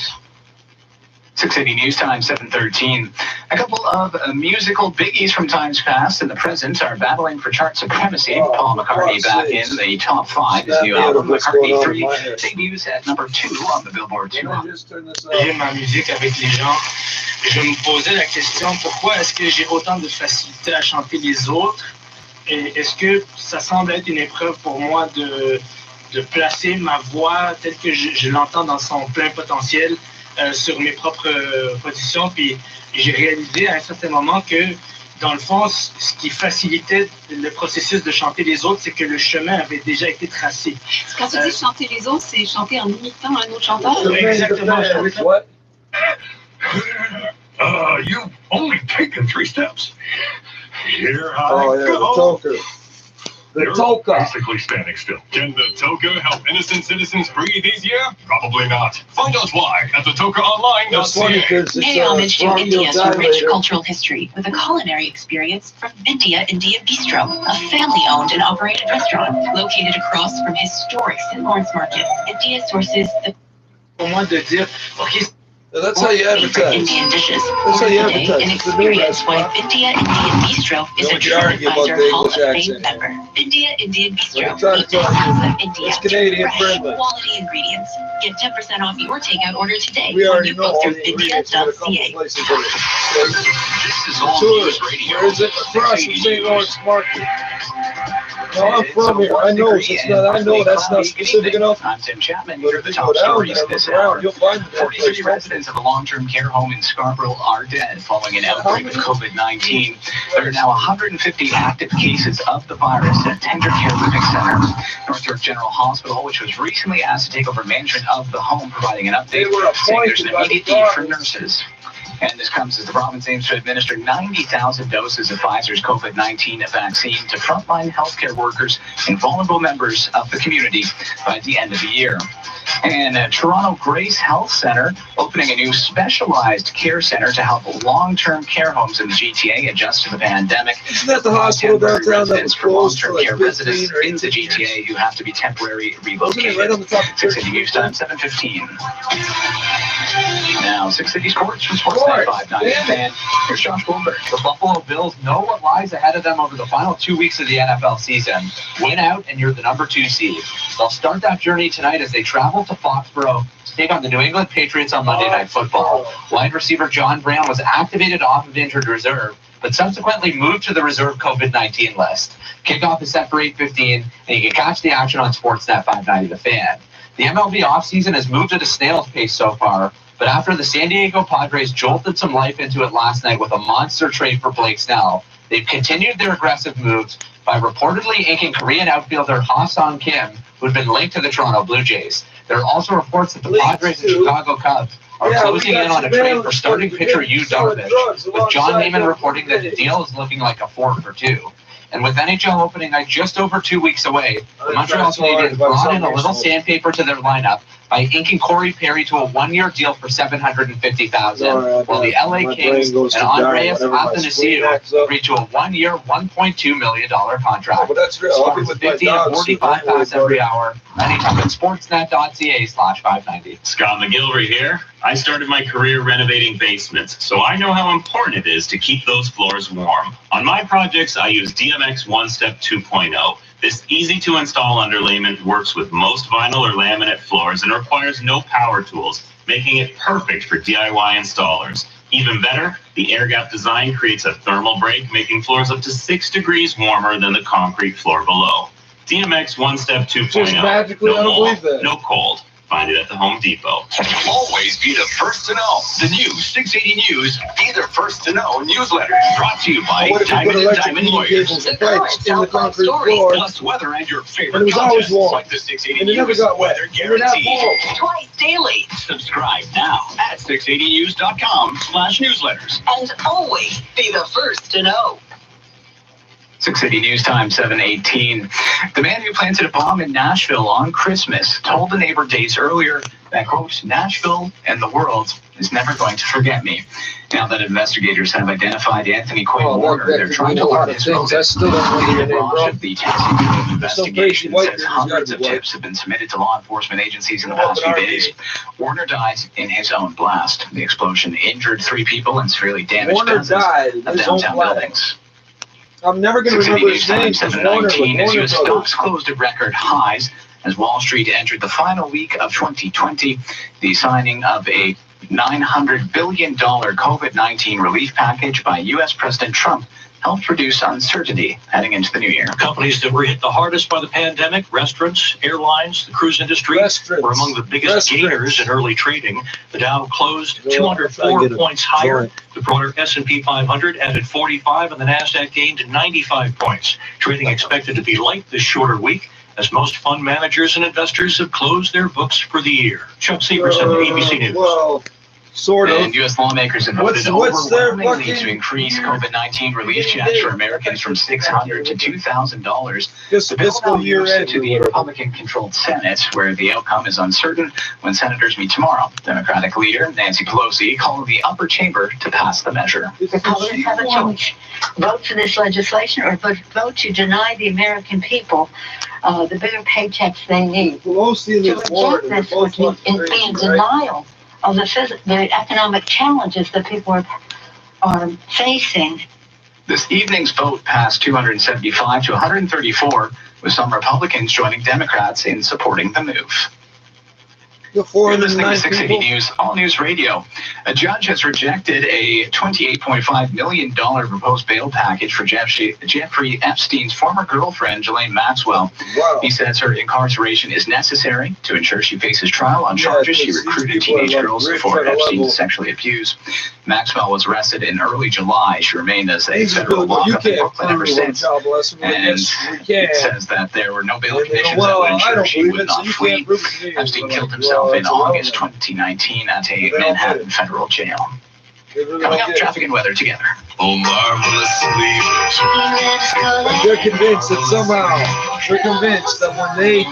680 News Time, 7:13. A couple of musical biggies from times past and the present are battling for chart supremacy. Paul McCartney back in the top 5. His new album, McCartney 3, debuts at number 2 on the Billboard 200. J'aime ma musique avec les gens. Je me posais la question, pourquoi est-ce que j'ai autant de facilité à chanter les autres? Et est-ce que ça semble être une épreuve pour moi de placer ma voix telle que je l'entends dans son plein potentiel sur mes propres positions? Puis j'ai réalisé à un certain moment que, dans le fond, ce qui facilitait le processus de chanter les autres, c'est que le chemin avait déjà été tracé. Quand tu dis chanter les autres, c'est chanter en imitant un autre chanteur? Exactement. You've only taken 3 steps. Here I Oh, yeah, the toka. Basically standing still. Can the toka help innocent citizens breathe easier? Probably not. Find out why at thetokaonline.ca. Pay homage to India's rich cultural history with a culinary experience from India Indian Bistro, a family-owned and operated restaurant located across from historic St. Lawrence Market. India sources the... Pour moi de dire, OK, that's how you advertise. Indian dishes. That's how you Today, advertise. and experience why India Indian Bistro is a TripAdvisor Hall of Fame member. India Indian Bistro, the essence of India. It's Canadian Fresh, friendly. quality ingredients. Get 10% off your takeout order today We when already you know go all through the ingredients. We got a couple India.ca. places in it. This is all news radio. Where is it? Across from St. Lawrence Market. No, I'm from here. I know. It's not, I know that's not specific enough. I'm Tim Chapman. But Here are if the you top go down stories there, this look around, hour. you'll find the 43 residents of a long-term care home in Scarborough are dead following an outbreak of COVID-19. There are now 150 active cases of the virus at Tender Care Living Center. North York General Hospital, which was recently asked to take over management of the home, providing an update, saying there's an immediate need for nurses. And this comes as the province aims to administer 90,000 doses of Pfizer's COVID-19 vaccine to frontline healthcare workers and vulnerable members of the community by the end of the year. And Toronto Grace Health Centre opening a new specialized care centre to help long-term care homes in the GTA adjust to the pandemic. Isn't that the hospital downtown that was for closed for long-term like care 15 residents or in the 18 GTA years? who have to be temporarily Wasn't it relocated. right on the top of 680 News Time, 7:15. Now, 680 Sports from Sportsnet 590. And here's Josh Goldberg. The Buffalo Bills know what lies ahead of them over the final 2 weeks of the NFL season. Win out and you're the number 2 seed. They'll start that journey tonight as they travel to Foxborough to take on the New England Patriots on Monday Night Football. Wide receiver John Brown was activated off of injured reserve, but subsequently moved to the reserve COVID-19 list. Kickoff is set for 8:15, and you can catch the action on Sportsnet 590 The Fan. The MLB offseason has moved at a snail's pace so far, but after the San Diego Padres jolted some life into it last night with a monster trade for Blake Snell, they've continued their aggressive moves by reportedly inking Korean outfielder Ha-Sung Kim, who'd been linked to the Toronto Blue Jays. There are also reports that the Padres and Chicago Cubs are closing in on a trade for starting pitcher Yu Darvish, with John Neiman reporting that the deal is looking like a 4 for 2. And with NHL opening night just over 2 weeks away, the Montreal Canadiens brought in a little sandpaper to their lineup by inking Corey Perry to a 1-year deal for $750,000, while the LA Kings and Andreas Athanasiou agreed to a 1-year, $1.2 million contract. Scores 50 to 45 passes every hour. Anytime at sportsnet.ca/590. Scott McGilvery here. I started my career renovating basements, so I know how important it is to keep those floors warm. On my projects, I use DMX One Step 2.0. This easy-to-install underlayment works with most vinyl or laminate floors and requires no power tools, making it perfect for DIY installers. Even better, the air gap design creates a thermal break, making floors up to 6 degrees warmer than the concrete floor below. DMX One Step 2.0. No mold, no cold. Find it at the Home Depot. Always be the first to know. The new 680 News, be the first to know newsletter. Brought to you by Diamond and Diamond Lawyers. The current in the concrete floor, Plus weather and your and favorite it was always contests warm, like the 680 and it never News got wet. weather It would have guarantee. balls. Twice daily. Subscribe now at 680news.com/newsletters. And always be the first to know. 6 City News Time, 7:18. The man who planted a bomb in Nashville on Christmas told a neighbor days earlier that, quote, Nashville and the world is never going to forget me. Now that investigators have identified Anthony Quinn Warner, they're trying to learn his motive. The branch of the Tennessee investigation says hundreds of tips have been submitted to law enforcement agencies in the past few days. Warner died in his own blast. The explosion injured 3 people and severely damaged dozens of downtown buildings. I'm never going to remember his name. 7:19 as U.S. stocks closed at record highs as Wall Street entered the final week of 2020. The signing of a $900 billion COVID-19 relief package by U.S. President Trump helped reduce uncertainty heading into the new year. Companies that were hit the hardest by the pandemic, restaurants, airlines, the cruise industry, were among the biggest gainers in early trading. The Dow closed 204 points higher. The broader S&P 500 added 45, and the Nasdaq gained 95 points. Trading expected to be light this shorter week, as most fund managers and investors have closed their books for the year. Chuck Severson, ABC News. Well, sort of. And U.S. lawmakers have voted overwhelmingly to increase COVID-19 relief checks for Americans from $600 to $2,000. The bill now moves to the Republican-controlled Senate, where the outcome is uncertain when senators meet tomorrow. Democratic leader Nancy Pelosi called the upper chamber to pass the measure. Republicans have a choice. Vote for this legislation or vote to deny the American people the bigger paychecks they need. Pelosi to reject this would be in denial of the economic challenges that people are facing. This evening's vote passed 275 to 134, with some Republicans joining Democrats in supporting the move. You're listening to 6 City News, All News Radio. A judge has rejected a $28.5 million proposed bail package for Jeffrey Epstein's former girlfriend, Ghislaine Maxwell. Wow. He says her incarceration is necessary to ensure she faces trial on charges she recruited teenage girls for Epstein's sexually abuse. Maxwell was arrested in early July. She remained as a federal lockup in Brooklyn ever since. And it says that there were no bail conditions that would ensure she would not flee. Epstein killed himself in August 2019 at a Manhattan federal jail. Coming up, traffic and weather together. Oh, marvelously. They're convinced that when they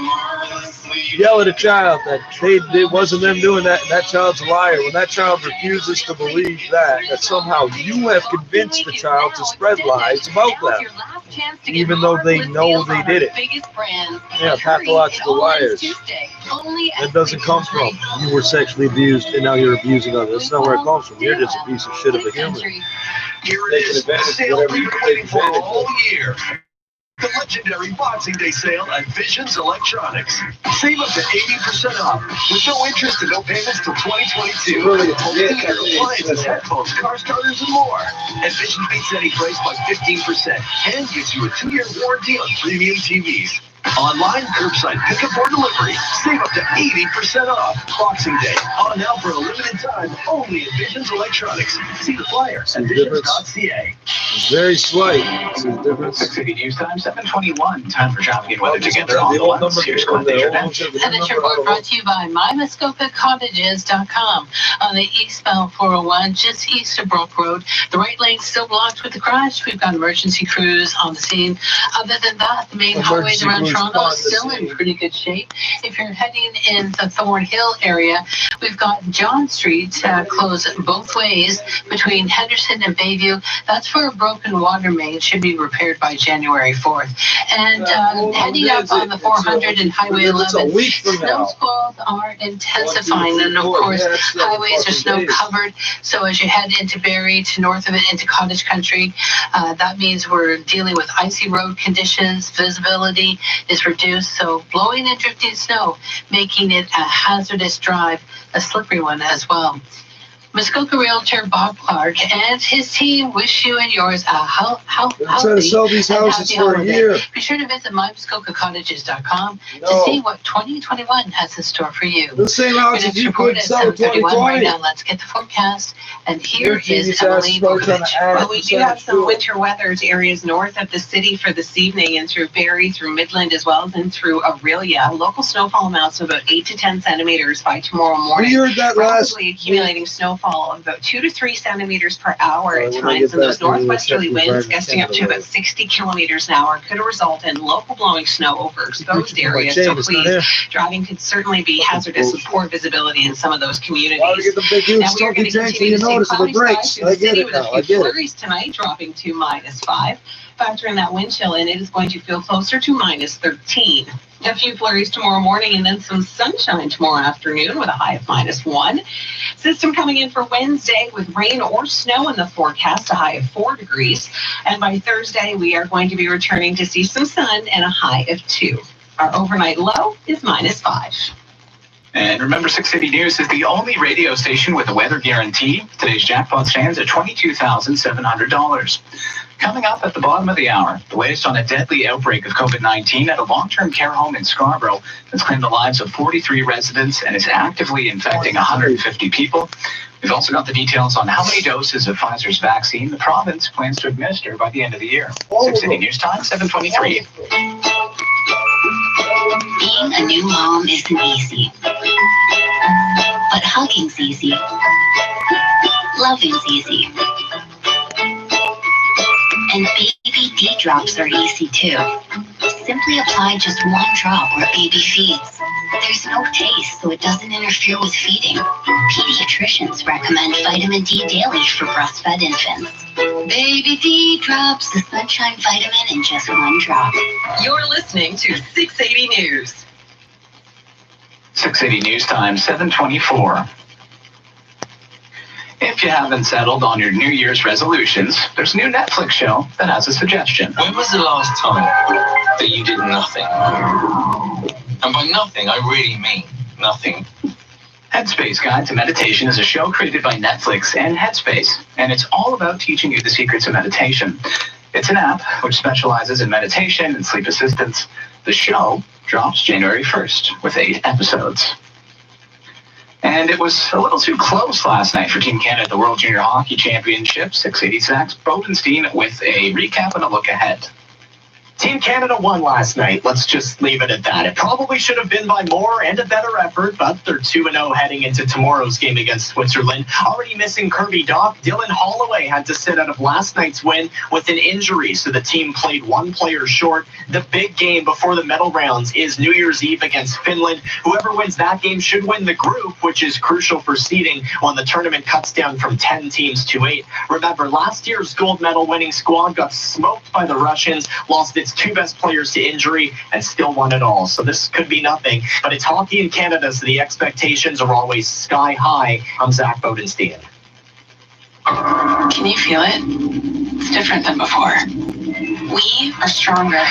yell at a child that it wasn't them doing that, and that child's a liar, when that child refuses to believe that somehow you have convinced the child to spread lies about them, even though they know they did it. Yeah, pathological liars. It doesn't come from you were sexually abused and now you're abusing others. That's not where it comes from. You're just a piece of shit of a human. Here it is, the sale we've been waiting for all year. The legendary Boxing Day sale at Visions Electronics. Save up to 80% off with no interest and no payments till 2022. Computer, appliances, headphones, car starters, and more. And Vision beats any price by 15% and gives you a 2-year warranty on premium TVs. Online, curbside pickup or delivery. Save up to 80% off. Boxing Day. On now for a limited time. Only at Visions Electronics. See the flyer at visions.ca. Very slight. See the difference. 6 City News Time, 7:21. Time for traffic and weather together all at once. Here's Clint Internet. And this report brought to you by MyMuskokaCottages.com. On the eastbound 401, just east of Brook Road, the right lane's still blocked with the crash. We've got emergency crews on the scene. Other than that, the main highways around Toronto is still in pretty good shape. If you're heading in the Thornhill area, we've got John Street closed both ways between Henderson and Bayview. That's for a broken water main. It should be repaired by January 4th. And heading up on the 400 and Highway 11, snow squalls are intensifying. And of course, highways are snow covered. So as you head into Barrie to north of it into Cottage Country, that means we're dealing with icy road conditions. Visibility is reduced, so blowing and drifting snow, making it a hazardous drive, a slippery one as well. Muskoka Realtor Bob Clark and his team wish you and yours a healthy trying to sell these houses for a year. Be sure to visit MyMuskokaCottages.com to see what 2021 has in store for you. The same houses you could sell in 2020. Right now, let's get the forecast. And here is Emily Bukovich. Well, we do have some winter weather to areas north of the city for this evening and through Barrie, through Midland, as well as in through Aurelia. Local snowfall amounts of about 8 to 10 centimeters by tomorrow morning. We heard that last. Accumulating snowfall rainfall of about 2 to 3 centimeters per hour at times, and those northwesterly winds gusting up to about 60 kilometers an hour could result in local blowing snow over exposed areas. So please, driving could certainly be hazardous with poor visibility in some of those communities. Now we are going to continue to see cloudy skies through the city with a few flurries tonight, dropping to -5. Factor in that wind chill, and it is going to feel closer to -13. A few flurries tomorrow morning, and then some sunshine tomorrow afternoon with a high of -1. System coming in for Wednesday with rain or snow in the forecast, a high of 4 degrees. And by Thursday, we are going to be returning to see some sun and a high of 2. Our overnight low is -5. And remember, 680 News is the only radio station with a weather guarantee. Today's jackpot stands at $22,700. Coming up at the bottom of the hour, the latest on a deadly outbreak of COVID-19 at a long-term care home in Scarborough that's claimed the lives of 43 residents and is actively infecting 150 people. We've also got the details on how many doses of Pfizer's vaccine the province plans to administer by the end of the year. 680 News Time, 7:23. Being a new mom isn't easy, but hugging's easy. Loving's easy. And baby D drops are easy too. Simply apply just 1 drop where baby feeds. There's no taste, so it doesn't interfere with feeding. Pediatricians recommend vitamin D daily for breastfed infants. Baby D drops, the sunshine vitamin in just 1 drop. You're listening to 680 News. 680 News Time, 7:24. If you haven't settled on your New Year's resolutions, there's a new Netflix show that has a suggestion. When was the last time that you did nothing? And by nothing, I really mean nothing. Headspace Guide to Meditation is a show created by Netflix and Headspace, and it's all about teaching you the secrets of meditation. It's an app which specializes in meditation and sleep assistance. The show drops January 1st with 8 episodes. And it was a little too close last night for Team Canada at the World Junior Hockey Championship. 680 Zach's Bodenstein with a recap and a look ahead. Team Canada won last night. Let's just leave it at that. It probably should have been by more and a better effort, but they're 2-0 heading into tomorrow's game against Switzerland. Already missing Kirby Doc, Dylan Holloway had to sit out of last night's win with an injury, so the team played 1 player short. The big game before the medal rounds is New Year's Eve against Finland. Whoever wins that game should win the group, which is crucial for seeding when the tournament cuts down from 10 teams to 8. Remember, last year's gold medal winning squad got smoked by the Russians, lost its 2 best players to injury, and still won it all. So this could be nothing, but it's hockey in Canada, so the expectations are always sky high. I'm Zach Bodenstein. Can you feel it? It's different than before. We are stronger,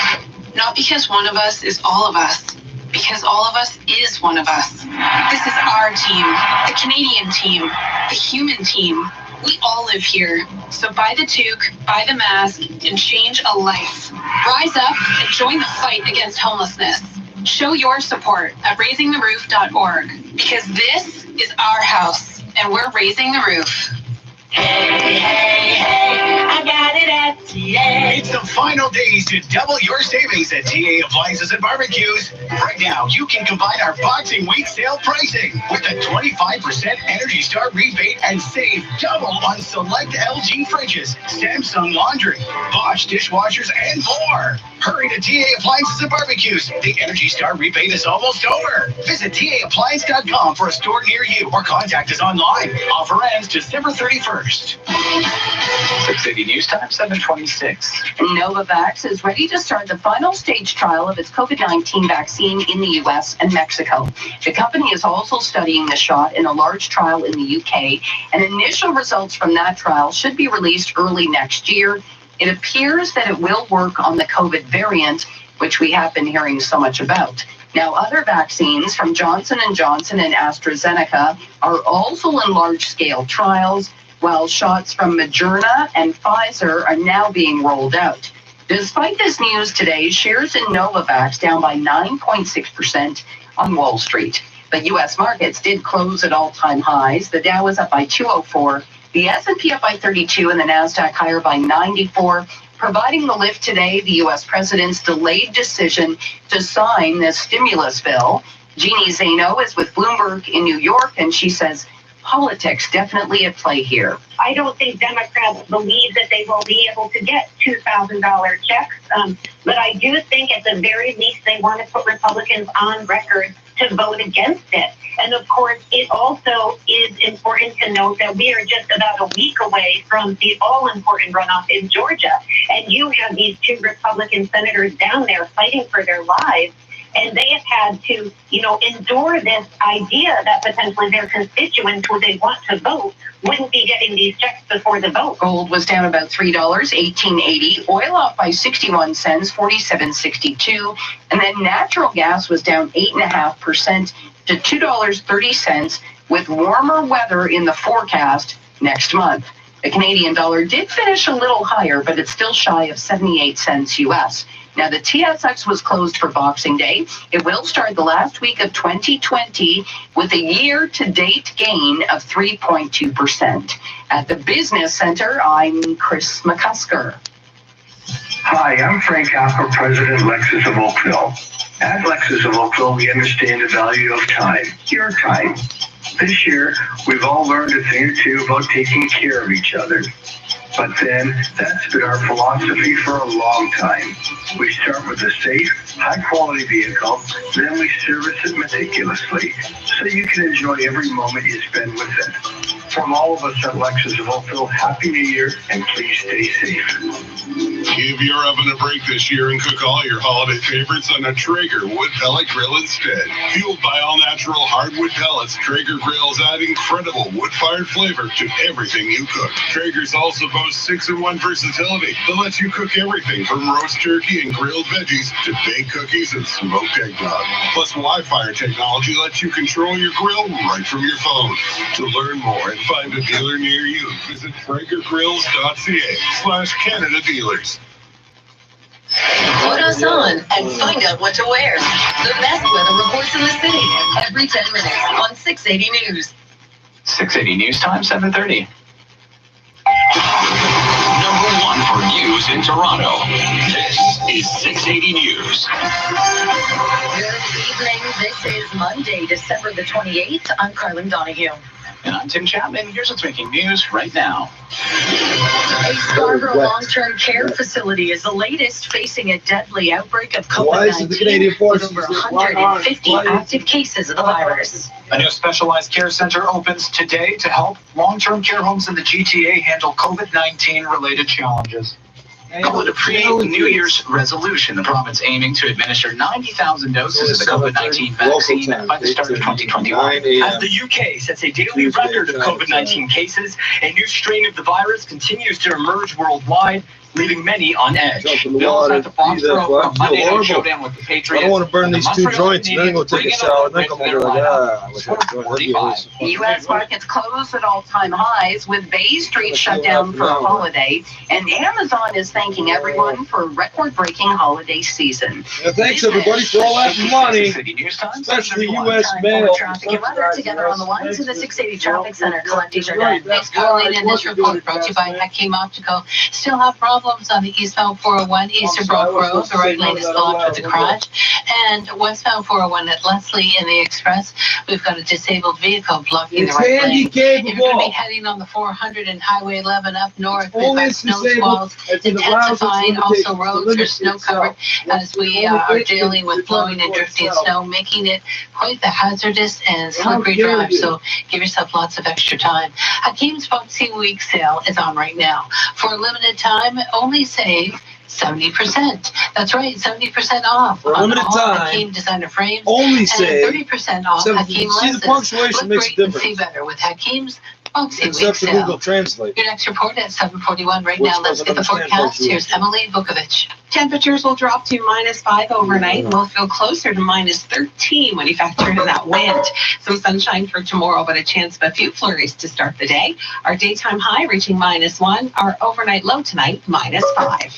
not because one of us is all of us, because all of us is one of us. This is our team, the Canadian team, the human team. We all live here, so buy the toque, buy the mask, and change a life. Rise up and join the fight against homelessness. Show your support at raisingtheroof.org, because this is our house, and we're raising the roof. Hey, hey, hey, I got it at TA. It's the final days to double your savings at TA Appliances and Barbecues. Right now, you can combine our Boxing Week sale pricing with a 25% Energy Star rebate and save double on select LG fridges, Samsung laundry, Bosch dishwashers, and more. Hurry to TA Appliances and Barbecues. The Energy Star rebate is almost over. Visit TAAppliance.com for a store near you or contact us online. Offer ends December 31st. 680 News Time, 7:26. Novavax is ready to start the final stage trial of its COVID-19 vaccine in the U.S. and Mexico. The company is also studying the shot in a large trial in the U.K., and initial results from that trial should be released early next year. It appears that it will work on the COVID variant, which we have been hearing so much about. Now, other vaccines from Johnson & Johnson and AstraZeneca are also in large-scale trials, while shots from Moderna and Pfizer are now being rolled out. Despite this news today, shares in Novavax down by 9.6% on Wall Street. But U.S. markets did close at all-time highs. The Dow is up by 204, the S&P up by 32, and the NASDAQ higher by 94. Providing the lift today, the U.S. president's delayed decision to sign this stimulus bill. Jeannie Zaino is with Bloomberg in New York, and she says politics definitely at play here. I don't think Democrats believe that they will be able to get $2,000 checks, but I do think at the very least they want to put Republicans on record to vote against it. And of course, it also is important to note that we are just about a week away from the all-important runoff in Georgia. And you have these two Republican senators down there fighting for their lives. And they have had to, endure this idea that potentially their constituents who they want to vote wouldn't be getting these checks before the vote. Gold was down about $3, $18.80. Oil off by 61 cents, $47.62. And then natural gas was down 8.5% to $2.30, with warmer weather in the forecast next month. The Canadian dollar did finish a little higher, but it's still shy of 78 cents US. Now, the TSX was closed for Boxing Day. It will start the last week of 2020 with a year-to-date gain of 3.2%. At the Business Center, I'm Chris McCusker. Hi, I'm Frank Apple, President Lexus of Oakville. At Lexus of Oakville, we understand the value of time, your time. This year, we've all learned a thing or two about taking care of each other. But then, that's been our philosophy for a long time. We start with a safe, high-quality vehicle, then we service it meticulously, so you can enjoy every moment you spend with it. From all of us at Lexus of Oakville, Happy New Year, and please stay safe. Give your oven a break this year and cook all your holiday favorites on a Traeger wood pellet grill instead. Fueled by all-natural hardwood pellets, Traeger grills add incredible wood-fired flavor to everything you cook. Traeger's also boasts 6-in-1 versatility that lets you cook everything from roast turkey and grilled veggies to baked cookies and smoked eggnog. Plus, Wi-Fi technology lets you control your grill right from your phone. To learn more and find a dealer near you, visit TraegerGrills.ca/Canada Dealers. Put us on and find out what to wear. The best weather reports in the city every 10 minutes on 680 News. 680 News Time, 7:30. Number one for news in Toronto. This is 680 News. Good evening. This is Monday, December the 28th. I'm Carlin Donahue. And I'm Tim Chapman. Here's what's making news right now. A Scarborough long-term care facility is the latest facing a deadly outbreak of COVID-19 with over 150 active cases of the virus. A new specialized care center opens today to help long-term care homes in the GTA handle COVID-19 related challenges. Call it a pre-New Year's resolution. The province aiming to administer 90,000 doses of the COVID-19 vaccine by the start of 2021. As the UK sets a daily record of COVID-19 cases, a new strain of the virus continues to emerge worldwide, leaving many on edge. Bills at the Foxborough for a Monday night showdown with the Patriots. I don't want to burn these two joints and then go take a shower and then come over like, The U.S. markets closed at all-time highs with Bay Street shut down for a holiday, and Amazon is thanking everyone for a record-breaking holiday season. Yeah, thanks everybody for all that money, especially U.S. mail. Traffic and weather together on the line to the 680 Traffic Center collecting your data. Thanks, Caroline, and this report brought to you by Hakeem Optical. Still have problems on the eastbound 401 Easterbrook Road. The right lane is blocked with a crash. And westbound 401 at Leslie in the Express, we've got a disabled vehicle blocking the right lane. If you're going to be heading on the 400 and Highway 11 up north, we've got snow squalls intensifying. Also, roads are snow covered as we are dealing with blowing and drifting snow, making it quite the hazardous and slippery drive. So give yourself lots of extra time. Hakeem's Boxing Week sale is on right now. For a limited time, only save 70%. That's right, 70% off. For a limited time, Hakeem designer frames. Only save 30% off Hakeem lenses. See, the punctuation makes a difference. See better with Hakeem's Boxing Week Except for sale. Google Translate. Your next report at 7:41 right now. Let's get the forecast. Here's Emily Vukovic. Temperatures will drop to -5 overnight. We'll feel closer to -13 when you factor in that wind. Some sunshine for tomorrow, but a chance of a few flurries to start the day. Our daytime high reaching -1. Our overnight low tonight, -5.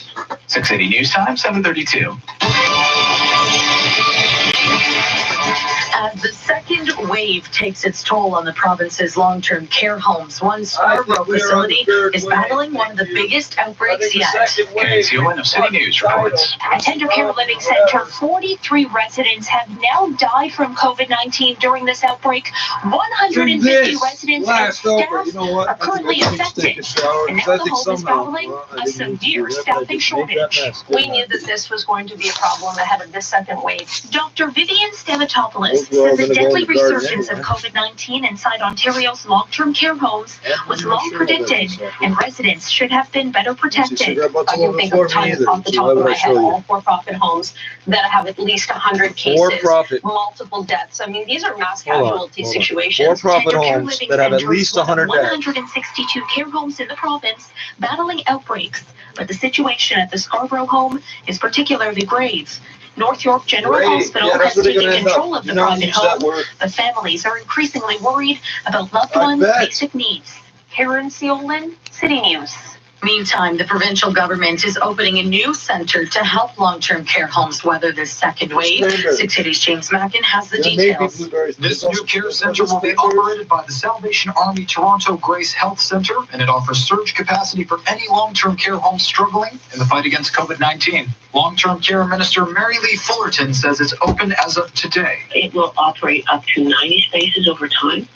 680 News Time, 7:32. As the second wave takes its toll on the province's long-term care homes, one Scarborough facility is battling one of the biggest outbreaks yet. KPT of City News reports. At Tender Care Living Center, 43 residents have now died from COVID-19 during this outbreak. 150 residents and staff are currently affected. And now the home is battling a severe staffing shortage. We knew that this was going to be a problem ahead of this second wave. Dr. Vivian Stamatopoulos says the deadly resurgence of COVID-19 inside Ontario's long-term care homes was long predicted, and residents should have been better protected. I can think of tons off the top of my head, all for-profit homes that have at least 100 cases, multiple deaths. I mean, these are mass casualty situations. For-profit homes that have at least 100 deaths. 162 care homes in the province battling outbreaks, but the situation at the Scarborough home is particularly grave. North York General Hospital has taken control of the private home, but families are increasingly worried about loved ones' basic needs. Karen Seolin, City News. Meantime, the provincial government is opening a new center to help long-term care homes weather this second wave. Six Cities' James Mackin has the details. This new care center will be operated by the Salvation Army Toronto Grace Health Center, and it offers surge capacity for any long-term care home struggling in the fight against COVID-19. Long-term care minister Mary Lee Fullerton says it's open as of today. It will operate up to 90 spaces over time.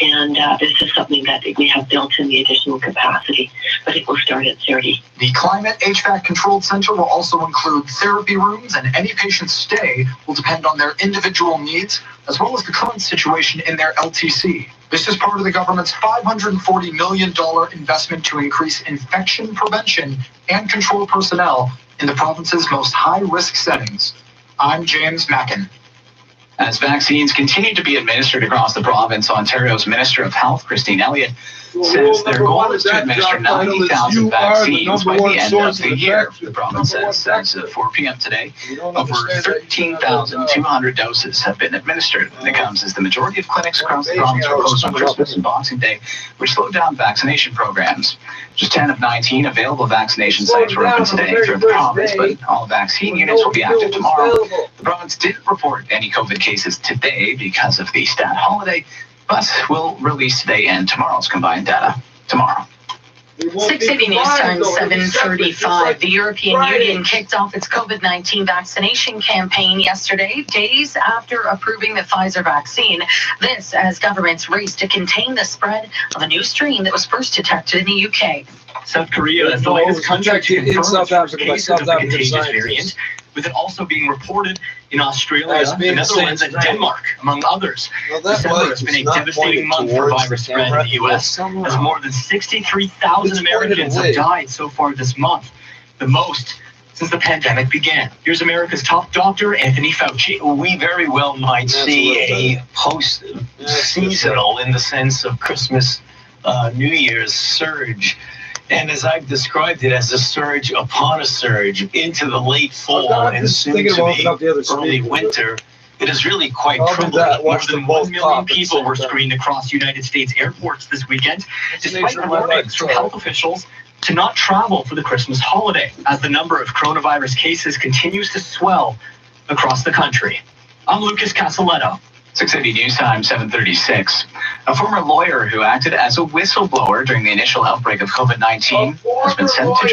And this is something that we have built in the additional capacity, but it will start at 30. The Climate HVAC Controlled Center will also include therapy rooms, and any patient's stay will depend on their individual needs, as well as the current situation in their LTC. This is part of the government's $540 million investment to increase infection prevention and control personnel in the province's most high-risk settings. I'm James Mackin. As vaccines continue to be administered across the province, Ontario's Minister of Health, Christine Elliott, says their goal is to administer 90,000 vaccines by the end of the year. The province says as of 4 p.m. today, over 13,200 doses have been administered. And it comes as the majority of clinics across the province were closed on Christmas and Boxing Day, which slowed down vaccination programs. Just 10 of 19 available vaccination sites were open today throughout the province, but all vaccine units will be active tomorrow. The province didn't report any COVID cases today because of the stat holiday, but will release today and tomorrow's combined data tomorrow. 6 City News Time, 7:35. The European Union kicked off its COVID-19 vaccination campaign yesterday, days after approving the Pfizer vaccine. This as governments race to contain the spread of a new strain that was first detected in the UK. South Korea is the latest country to confirm South Africa cases of the contagious variant, with it also being reported in Australia, the Netherlands, and Denmark, among others. December has been a devastating month for virus spread in the U.S., as more than 63,000 Americans have died so far this month, the most since the pandemic began. Here's America's top doctor, Anthony Fauci. We very well might see a post-seasonal, in the sense of Christmas, New Year's surge. And as I've described it, as a surge upon a surge into the late fall and soon to be early winter, it is really quite troubling. More than 1 million people were screened across United States airports this weekend, despite warnings from health officials to not travel for the Christmas holiday, as the number of coronavirus cases continues to swell across the country. I'm Lucas Casaletto. 680 News Time, 7:36. A former lawyer who acted as a whistleblower during the initial outbreak of COVID-19 has been sent to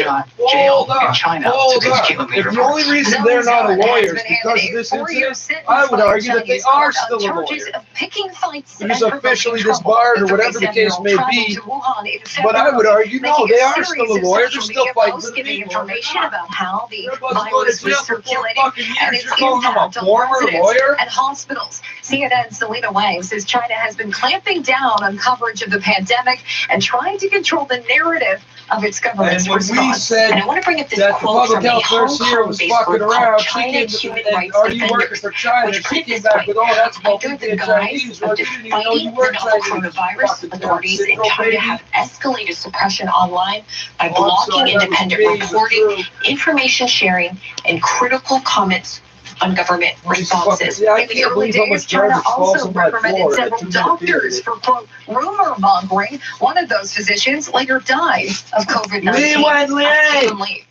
jail in China. If the only reason they're not a lawyer is because of this incident, I would argue that they are still a lawyer. He's officially disbarred or whatever the case may be, but I would argue, no, they are still a lawyer. They're still fighting for the people. Information about how the virus was circulating and its impact on residents and hospitals. CNN's Selena Wang says China has been clamping down on coverage of the pandemic and trying to control the narrative of its government's response. And I want to bring up this that quote from the Hong Kong-based group called China Human Rights Defenders, which put it this way: under the guise of fighting the novel coronavirus, authorities in China have escalated suppression online by blocking independent reporting, information sharing, and critical comments on government responses. In the early days, China also reprimanded several doctors for, quote, rumor mongering. One of those physicians later died of COVID-19.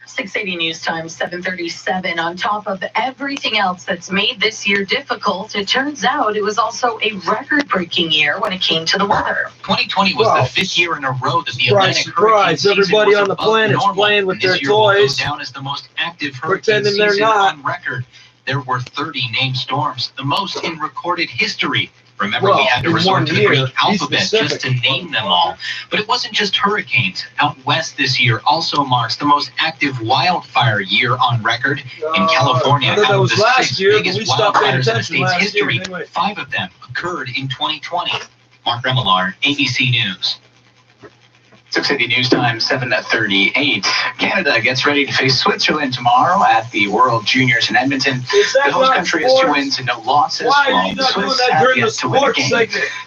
680 News Time, 7:37. On top of everything else that's made this year difficult, it turns out it was also a record-breaking year when it came to the weather. 2020 was the fifth year in a row that the Atlantic Surprise, everybody on the planet's playing with their toys, down as the most active pretending they're not on record. There were 30 named storms, the most in recorded history. Remember, we had to resort to the Greek alphabet just to name them all. But it wasn't just hurricanes. Out west this year also marks the most active wildfire year on record. In California, out of the six biggest wildfires in the state's history, 5 of them occurred in 2020. Mark Remillard, ABC News. 680 News Time, 7:38. Canada gets ready to face Switzerland tomorrow at the World Juniors in Edmonton. The host country has 2 wins and no losses, while the Swiss have yet to win a game.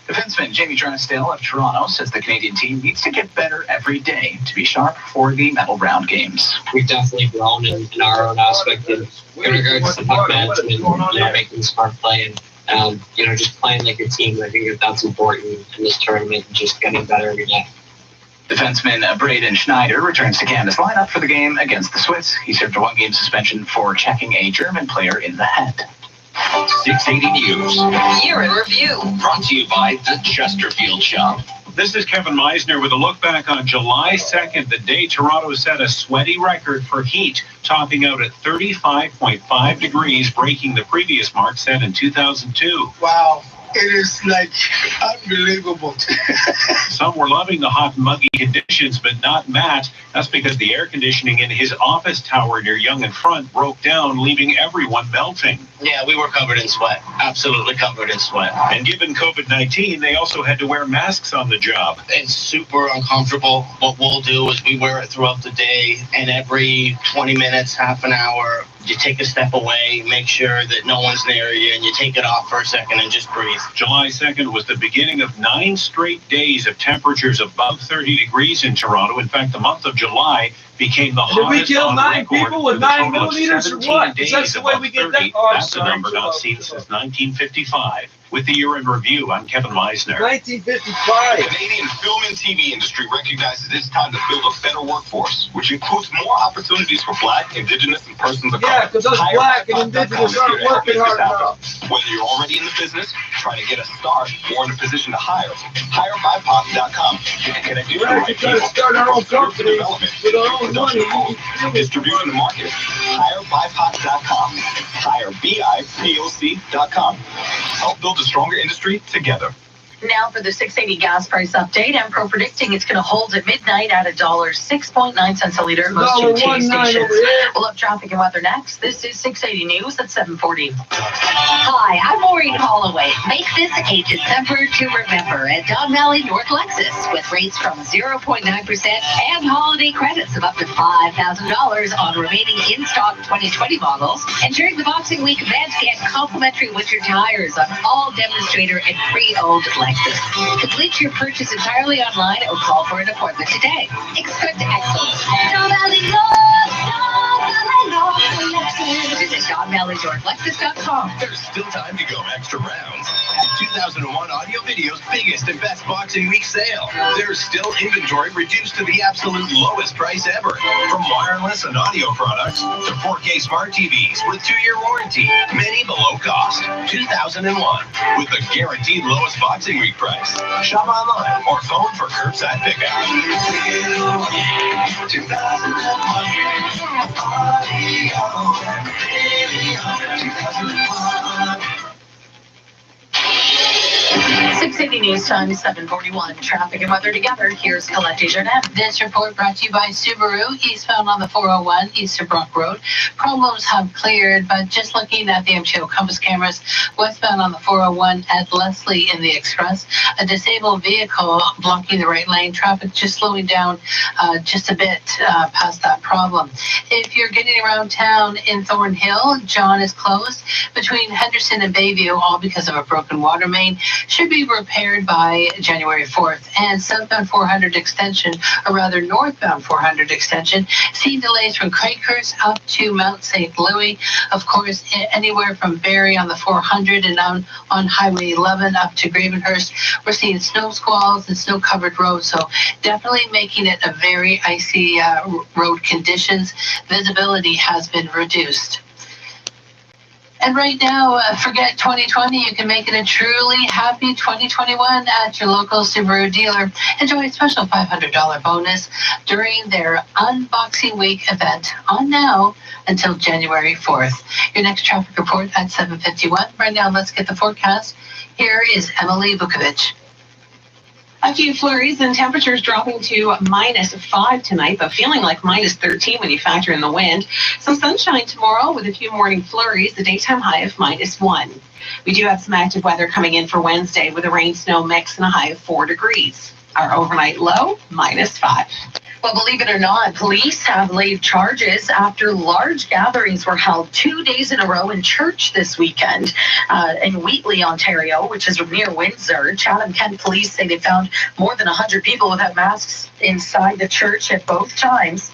Defenseman Jamie Drysdale of Toronto says the Canadian team needs to get better every day to be sharp for the medal round games. We've definitely grown in our own aspect in regards to puck management, making smart play and just playing like a team. I think that's important in this tournament, and just getting better every day. Defenseman Braden Schneider returns to Canada's lineup for the game against the Swiss. He served a 1-game suspension for checking a German player in the head. 680 News. Year in review. Brought to you by the Chesterfield Shop. This is Kevin Meisner with a look back on July 2nd, the day Toronto set a sweaty record for heat, topping out at 35.5 degrees, breaking the previous mark set in 2002. Wow. It is like unbelievable. Some were loving the hot, muggy conditions, but not Matt. That's because the air conditioning in his office tower near Yonge and Front broke down, leaving everyone melting. Yeah, we were covered in sweat. Absolutely covered in sweat. And given COVID-19, they also had to wear masks on the job. It's super uncomfortable. What we'll do is we wear it throughout the day, and every 20 minutes, half an hour, you take a step away, make sure that no one's near you, and you take it off for a second and just breathe. July 2nd was the beginning of 9 straight days of temperatures above 30 degrees in Toronto. In fact, the month of July became the hottest. Did we kill 9 people with 9 millimeters or what? Is that the way we get that? Oh, that's a number not seen since 1955. With the year in review, I'm Kevin Meisner. 1955. The Canadian film and TV industry recognizes it's time to build a better workforce, which includes more opportunities for Black, Indigenous, and persons of color. Yeah, because those Black and Indigenous aren't working hard enough. Whether you're already in the business, trying to get a start, or in a position to hire, HireByPop.com. You can connect you to the right people. To start our own company with our own money. Distribution and marketing. HireByPop.com. HireBIPOC.com. Help build a stronger industry together. Now for the 680 gas price update. Empro predicting it's going to hold at midnight at $1.06.9 a liter at most GT stations. We'll have traffic and weather next. This is 680 News at 7:40. Hi, I'm Maureen Holloway. Make this a December to remember at Don Valley North Lexus with rates from 0.9% and holiday credits of up to $5,000 on remaining in-stock 2020 models. And during the Boxing Week event, get complimentary winter tires on all demonstrator and pre-owned Lexus. Complete your purchase entirely online or call for an appointment today. Expect excellence. Don Valley North. Visit DonValleyNorthLexus.com. There's still time to go extra rounds at 2001 Audio Video's biggest and best Boxing Week sale. There's still inventory reduced to the absolute lowest price ever. From wireless and audio products to 4K smart TVs with 2-year warranty, many below cost. 2001 with the guaranteed lowest Boxing Week price. Shop online or phone for curbside pickup. 680 News Time, 7:41. Traffic and weather together. Here's Colette Desjardins. This report brought to you by Subaru. Eastbound on the 401, east of Brook Road. Problems have cleared, but just looking at the MTO compass cameras, westbound on the 401 at Leslie in the Express, a disabled vehicle blocking the right lane. Traffic just slowing down just a bit past that problem. If you're getting around town in Thornhill, John is closed between Henderson and Bayview, all because of a broken water main. Should be repaired by January 4th. And southbound 400 extension, or rather northbound 400 extension, seeing delays from Quakers up to Mount St. Louis. Of course, anywhere from Barrie on the 400 and on Highway 11 up to Gravenhurst, we're seeing snow squalls and snow-covered roads. So definitely making it a very icy road conditions. Visibility has been reduced. And right now, forget 2020. You can make it a truly happy 2021 at your local Subaru dealer. Enjoy a special $500 bonus during their Unboxing Week event on now until January 4th. Your next traffic report at 7:51. Right now, let's get the forecast. Here is Emily Vukovic. A few flurries and temperatures dropping to -5 tonight, but feeling like -13 when you factor in the wind. Some sunshine tomorrow with a few morning flurries, the daytime high of -1. We do have some active weather coming in for Wednesday with a rain-snow mix and a high of 4 degrees. Our overnight low, -5. Well, believe it or not, police have laid charges after large gatherings were held 2 days in a row in church this weekend in Wheatley, Ontario, which is near Windsor. Chatham-Kent police say they found more than 100 people without masks inside the church at both times.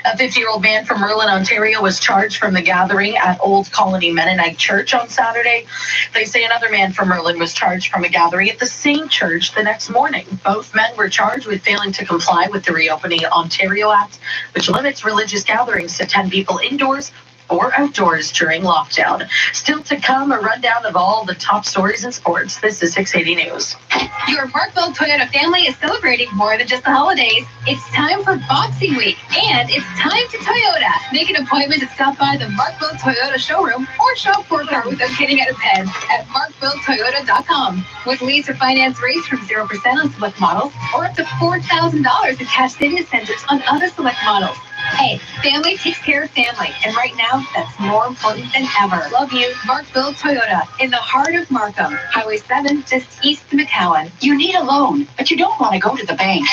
A 50-year-old man from Merlin, Ontario, was charged from the gathering at Old Colony Mennonite Church on Saturday. They say another man from Merlin was charged from a gathering at the same church the next morning. Both men were charged with failing to comply with the Reopening Ontario Act, which limits religious gatherings to 10 people indoors or outdoors during lockdown. Still to come, a rundown of all the top stories in sports. This is 680 News. Your Markville Toyota family is celebrating more than just the holidays. It's time for Boxing Week, and it's time to Toyota. Make an appointment to stop by the Markville Toyota showroom or shop for a car without getting out of bed at markvilletoyota.com. With lease or finance rates from 0% on select models or up to $4,000 in cash savings incentives on other select models. Hey, family takes care of family, and right now, that's more important than ever. Love you, Markville Toyota, in the heart of Markham, Highway 7, just east of McCowan. You need a loan, but you don't want to go to the bank.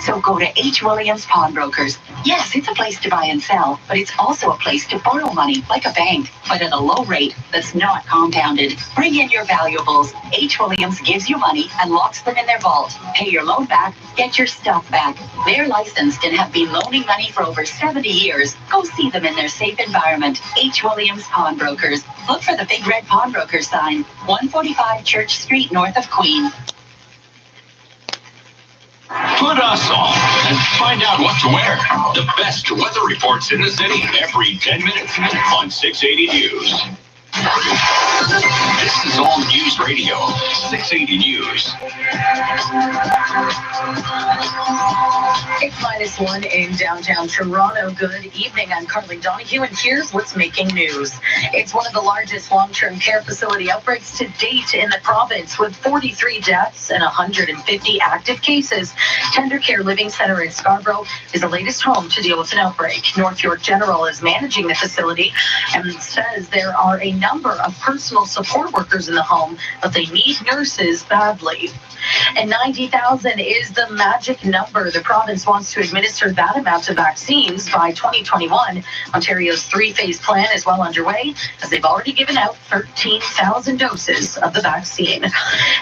So go to H. Williams Pawnbrokers. Yes, it's a place to buy and sell, but it's also a place to borrow money like a bank, but at a low rate that's not compounded. Bring in your valuables. H. Williams gives you money and locks them in their vault. Pay your loan back, get your stuff back. They're licensed and have been loaning money for over 70 years. Go see them in their safe environment. H. Williams Pawnbrokers. Look for the big red pawnbroker sign, 145 Church Street, north of Queen. Put us on and find out what to wear. The best weather reports in the city every 10 minutes on 680 News. This is All News Radio, 680 News. It's -1 in downtown Toronto. Good evening. I'm Carly Donahue, and here's what's making news. It's one of the largest long-term care facility outbreaks to date in the province, with 43 deaths and 150 active cases. Tender Care Living Center in Scarborough is the latest home to deal with an outbreak. North York General is managing the facility and says there are a number of personal support workers in the home, but they need nurses badly. And 90,000 is the magic number. The province wants to administer that amount of vaccines by 2021. Ontario's 3-phase plan is well underway, as they've already given out 13,000 doses of the vaccine.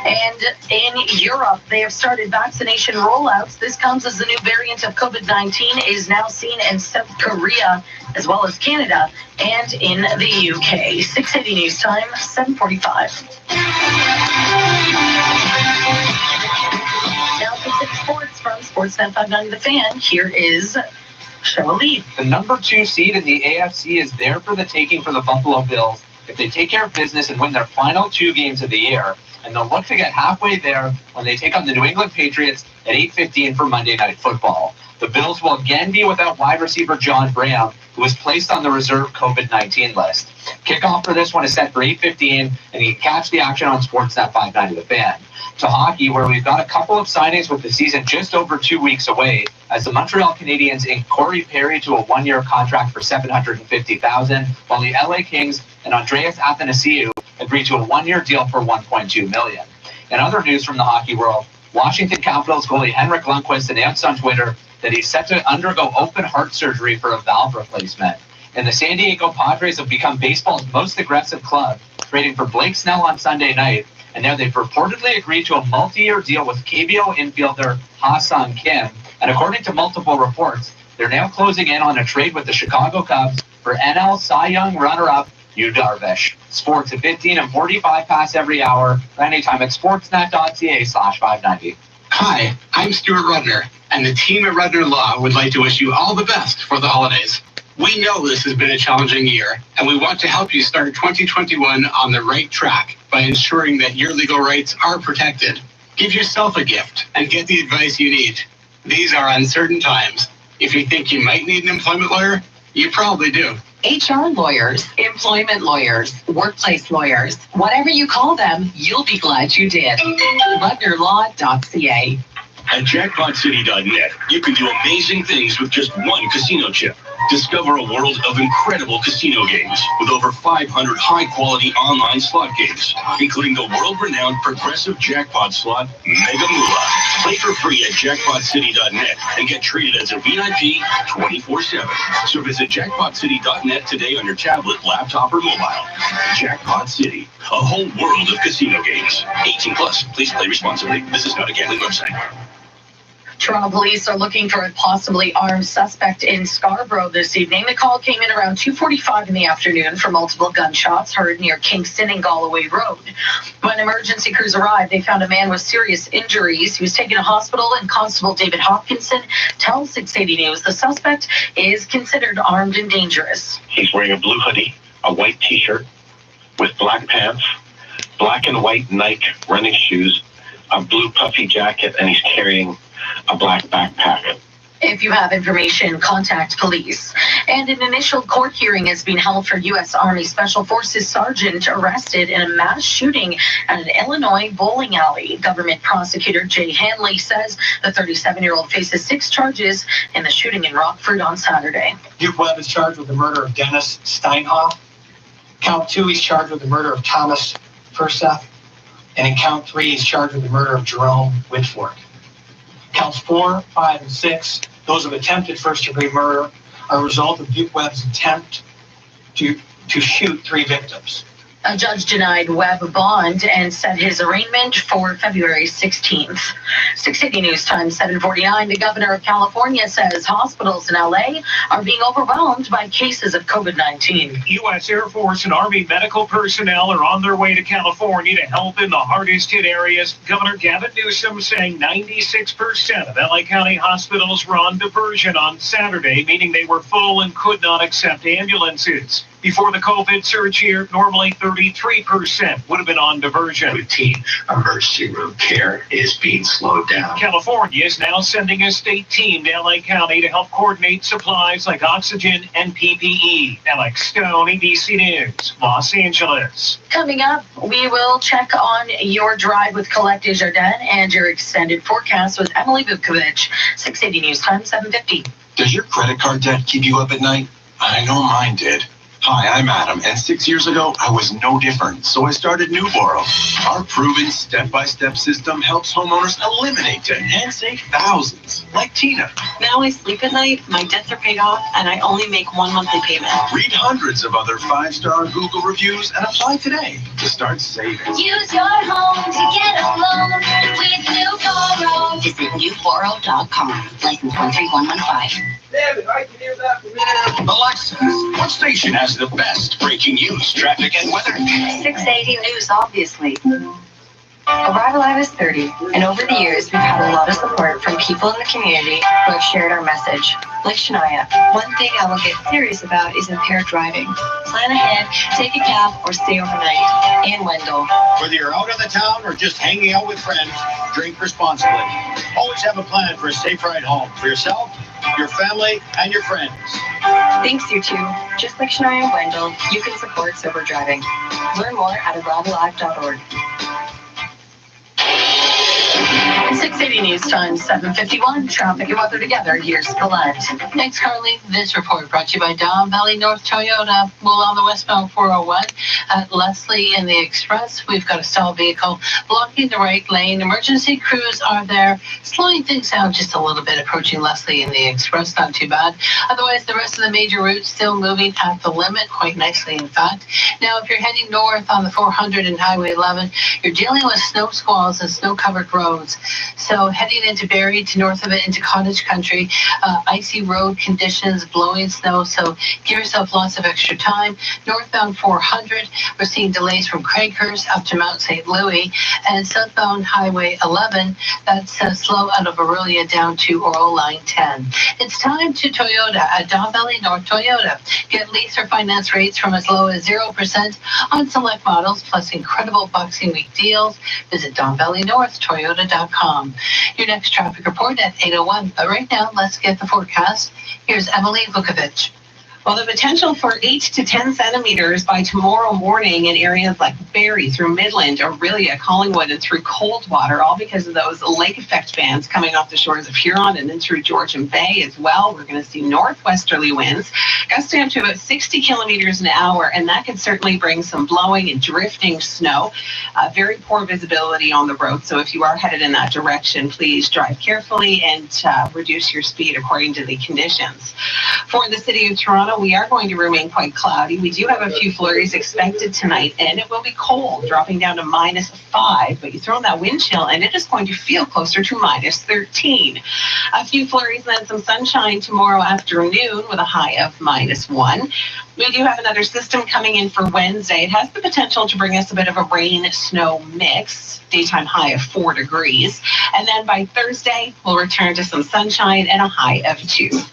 And in Europe, they have started vaccination rollouts. This comes as the new variant of COVID-19 is now seen in South Korea, as well as Canada and in the UK. 680 News Time, 7:45. Now for City Sports from Sportsnet 590 The Fan, here is Cheryl Lee. The number 2 seed in the AFC is there for the taking for the Buffalo Bills if they take care of business and win their final 2 games of the year. And they'll look to get halfway there when they take on the New England Patriots at 8:15 for Monday Night Football. The Bills will again be without wide receiver John Brown, who was placed on the reserve COVID-19 list. Kickoff for this one is set for 8:15, and you can catch the action on Sportsnet 590 The Fan. To hockey, where we've got a couple of signings with the season just over 2 weeks away, as the Montreal Canadiens ink Corey Perry to a 1-year contract for $750,000, while the LA Kings and Andreas Athanasiou agreed to a 1-year deal for $1.2 million. In other news from the hockey world, Washington Capitals goalie Henrik Lundqvist announced on Twitter that he's set to undergo open heart surgery for a valve replacement. And the San Diego Padres have become baseball's most aggressive club, trading for Blake Snell on Sunday night. And now they've reportedly agreed to a multi-year deal with KBO infielder Ha-Seong Kim. And according to multiple reports, they're now closing in on a trade with the Chicago Cubs for NL Cy Young runner-up Yu Darvish. Sports at 15 and 45 pass every hour. Anytime at sportsnet.ca/590. Hi, I'm Stuart Rudner, and the team at Rudner Law would like to wish you all the best for the holidays. We know this has been a challenging year, and we want to help you start 2021 on the right track by ensuring that your legal rights are protected. Give yourself a gift and get the advice you need. These are uncertain times. If you think you might need an employment lawyer, you probably do. HR lawyers, employment lawyers, workplace lawyers, whatever you call them, you'll be glad you did. RudnerLaw.ca. At jackpotcity.net, you can do amazing things with just one casino chip. Discover a world of incredible casino games with over 500 high-quality online slot games, including the world-renowned progressive jackpot slot, Mega Moolah. Play for free at jackpotcity.net and get treated as a VIP 24/7. So visit jackpotcity.net today on your tablet, laptop, or mobile. Jackpot City, a whole world of casino games. 18 plus. Please play responsibly. This is not a gambling website. Toronto police are looking for a possibly armed suspect in Scarborough this evening. The call came in around 2:45 in the afternoon for multiple gunshots heard near Kingston and Galloway Road. When emergency crews arrived, they found a man with serious injuries. He was taken to hospital, and Constable David Hopkinson tells 680 News the suspect is considered armed and dangerous. He's wearing a blue hoodie, a white t-shirt with black pants, black and white Nike running shoes, a blue puffy jacket, and he's carrying a black backpack. If you have information, contact police. And an initial court hearing has been held for U.S. Army Special Forces Sergeant arrested in a mass shooting at an Illinois bowling alley. Government prosecutor Jay Hanley says the 37-year-old faces 6 charges in the shooting in Rockford on Saturday. Duke Webb is charged with the murder of Dennis Steinhoff. Count 2, he's charged with the murder of Thomas Perseth. And in count 3, he's charged with the murder of Jerome Whitford. Counts 4, 5, and 6, those of attempted first-degree murder, are a result of Duke Webb's attempt to shoot 3 victims. A judge denied Webb a bond and set his arraignment for February 16th. 680 News Time 7:49. The governor of California says hospitals in LA are being overwhelmed by cases of COVID-19. U.S. Air Force and Army medical personnel are on their way to California to help in the hardest hit areas. Governor Gavin Newsom saying 96% of LA County hospitals were on diversion on Saturday, meaning they were full and could not accept ambulances. Before the COVID surge here, normally 33% would have been on diversion. Routine emergency room care is being slowed down. California is now sending a state team to LA County to help coordinate supplies like oxygen and PPE. Alex Stone, ABC News, Los Angeles. Coming up, we will check on your drive with Colette Desjardins and your extended forecast with Emily Vukovic. 680 News Time 7:50. Does your credit card debt keep you up at night? I know mine did. Hi, I'm Adam, and 6 years ago, I was no different, so I started New Borrow. Our proven step-by-step system helps homeowners eliminate debt and save thousands, like Tina. Now I sleep at night, my debts are paid off, and I only make 1 monthly payment. Read hundreds of other 5-star Google reviews and apply today to start saving. Use your home to get a loan with New Borrow. Visit newborrow.com. License 13115. Damn it, I can hear that from here. Alexa, what station has the best breaking news, traffic, and weather? 680 News, obviously. Arrive Alive is 30, and over the years, we've had a lot of support from people in the community who have shared our message. Like Shania, one thing I will get serious about is impaired driving. Plan ahead, take a cab, or stay overnight. And Wendell. Whether you're out of the town or just hanging out with friends, drink responsibly. Always have a plan for a safe ride home for yourself, your family, and your friends. Thanks, you two. Just like Shania and Wendell, you can support sober driving. Learn more at arrivealive.org. 680 News Time, 7:51. Traffic and weather together. Here's Colette. Thanks, Carly. This report brought to you by Don Valley North Toyota. Well, on the westbound 401 at Leslie in the Express, we've got a stalled vehicle blocking the right lane. Emergency crews are there, slowing things down just a little bit, approaching Leslie in the Express. Not too bad. Otherwise, the rest of the major routes still moving at the limit, quite nicely, in fact. Now, if you're heading north on the 400 and Highway 11, you're dealing with snow squalls and snow-covered roads. So heading into Barrie to north of it into Cottage Country, icy road conditions, blowing snow. So give yourself lots of extra time. Northbound 400, we're seeing delays from Craighurst up to Mount St. Louis, and southbound Highway 11, that's slow out of Aurelia down to Oral Line 10. It's time to Toyota at Don Valley North Toyota. Get lease or finance rates from as low as 0% on select models, plus incredible Boxing Week deals. Visit DonValleyNorthToyota.com. Your next traffic report at 8:01. But right now, let's get the forecast. Here's Emily Vukovic. Well, the potential for 8 to 10 centimeters by tomorrow morning in areas like Barrie through Midland, Aurelia, Collingwood, and through Coldwater, all because of those lake effect bands coming off the shores of Huron and then through Georgian Bay as well. We're going to see northwesterly winds gusting up to about 60 kilometers an hour, and that could certainly bring some blowing and drifting snow. Very poor visibility on the road, so if you are headed in that direction, please drive carefully and reduce your speed according to the conditions. For the city of Toronto, we are going to remain quite cloudy. We do have a few flurries expected tonight, and it will be cold, dropping down to -5, but you throw in that wind chill, and it is going to feel closer to -13. A few flurries and then some sunshine tomorrow afternoon with a high of -1. We do have another system coming in for Wednesday. It has the potential to bring us a bit of a rain-snow mix, daytime high of 4 degrees. And then by Thursday, we'll return to some sunshine and a high of 2.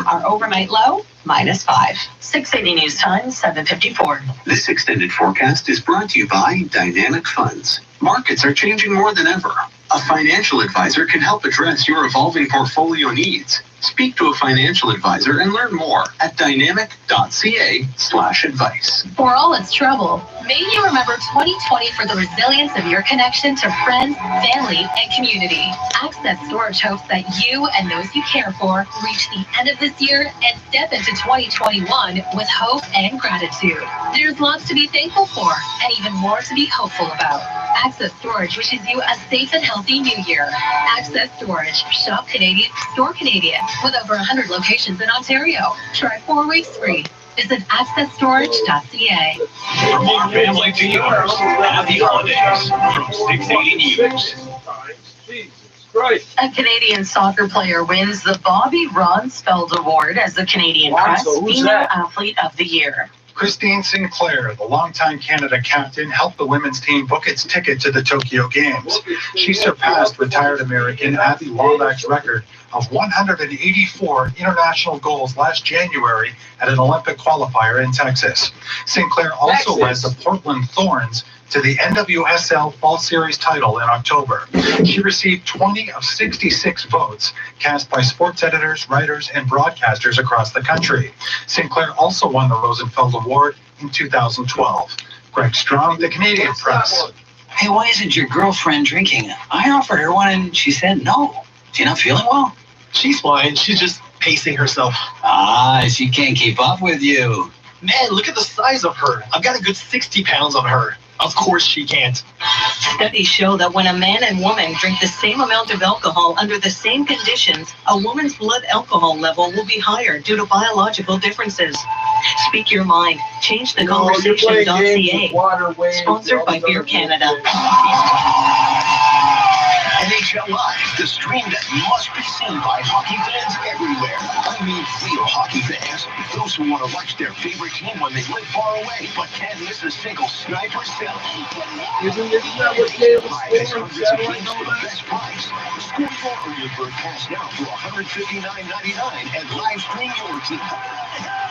Our overnight low, -5. 680 News Time, 7:54. This extended forecast is brought to you by Dynamic Funds. Markets are changing more than ever. A financial advisor can help address your evolving portfolio needs. Speak to a financial advisor and learn more at dynamic.ca/advice. For all its trouble, may you remember 2020 for the resilience of your connection to friends, family, and community. Access Storage hopes that you and those you care for reach the end of this year and step into 2021 with hope and gratitude. There's lots to be thankful for and even more to be hopeful about. Access Storage wishes you a safe and healthy new year. Access Storage. Shop Canadian, store Canadian. With over 100 locations in Ontario. Try 4 weeks free. Visit accessstorage.ca. From our family to yours, happy holidays from 680 News. A Canadian soccer player wins the Bobby Ronsfeld Award as the Canadian Press Female Athlete of the Year. Christine Sinclair, the longtime Canada captain, helped the women's team book its ticket to the Tokyo Games. She surpassed retired American Abby Wambach's record of 184 international goals last January at an Olympic qualifier in Texas. Sinclair also led the Portland Thorns to the NWSL Fall Series title in October. She received 20 of 66 votes cast by sports editors, writers, and broadcasters across the country. Sinclair also won the Rosenfeld Award in 2012. Greg Strong, the Canadian Press. Hey, why isn't your girlfriend drinking? I offered her one and she said no. Is she not feeling well? She's fine. She's just pacing herself. Ah, she can't keep up with you. Man, look at the size of her. I've got a good 60 pounds on her. Of course she can't. Studies show that when a man and woman drink the same amount of alcohol under the same conditions, a woman's blood alcohol level will be higher due to biological differences. Speak your mind. Change the conversation.ca. Sponsored by Beer Canada. NHL Live, the stream that must be seen by hockey fans everywhere. I mean real hockey fans. Those who want to watch their favorite team when they live far away, but can't miss a single sniper cell. Isn't that what Dave was for? For the best price. Score your early bird pass now for $159.99 and live stream your team.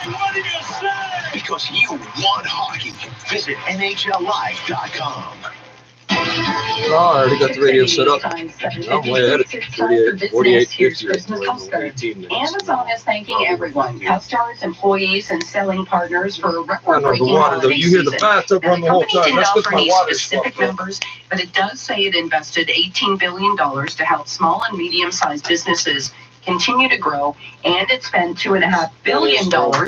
What did you say? Because you want hockey. Visit NHLLive.com. Oh, I already got the radio set up. I'm way ahead of 48, 50. Amazon is thanking everyone, customers, employees, and selling partners for a record-breaking You holiday hear the season. bathtub run the whole time. That's Didn't because offer my any water specific numbers, but it does say it invested $18 billion to help small and medium-sized businesses continue to grow, and it spent $2.5 billion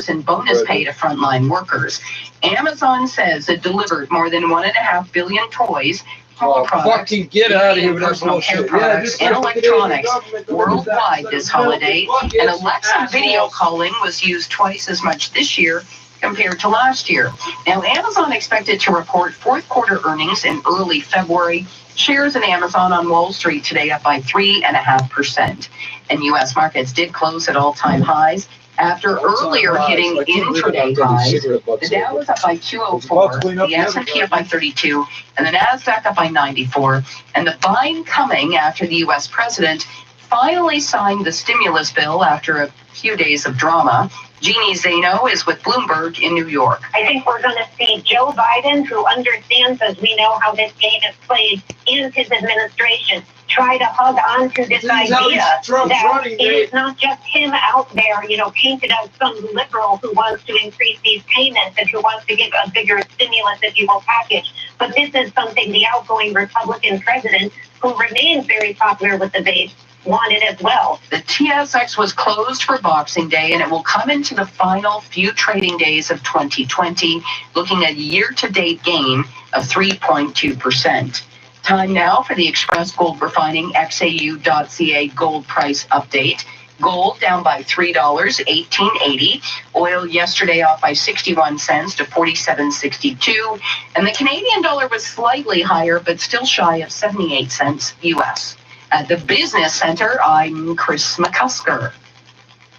in bonus pay to frontline workers. Amazon says it delivered more than 1.5 billion toys, products, fucking get out of here with that personal care bullshit. products, and electronics worldwide this holiday, and Alexa video calling was used twice as much this year compared to last year. Now, Amazon expected to report fourth quarter earnings in early February. Shares in Amazon on Wall Street today up by 3.5%. And U.S. markets did close at all-time highs after earlier hitting intraday highs. The Dow was up by 204, the S&P up by 32, and the Nasdaq up by 94. And the buying coming after the U.S. president finally signed the stimulus bill after a few days of drama. Jeannie Zaino is with Bloomberg in New York. I think we're going to see Joe Biden, who understands, as we know, how this game is played, and his administration try to hug on to this idea that it is not just him out there, painted as some liberal who wants to increase these payments and who wants to give a bigger stimulus, if you will, package. But this is something the outgoing Republican president, who remains very popular with the base, wanted as well. The TSX was closed for Boxing Day, and it will come into the final few trading days of 2020, looking at a year-to-date gain of 3.2%. Time now for the Express Gold Refining XAU.ca gold price update. Gold down by $3, $18.80. Oil yesterday off by 61 cents to 47.62. And the Canadian dollar was slightly higher, but still shy of 78 cents US. At the Business Center, I'm Chris McCusker.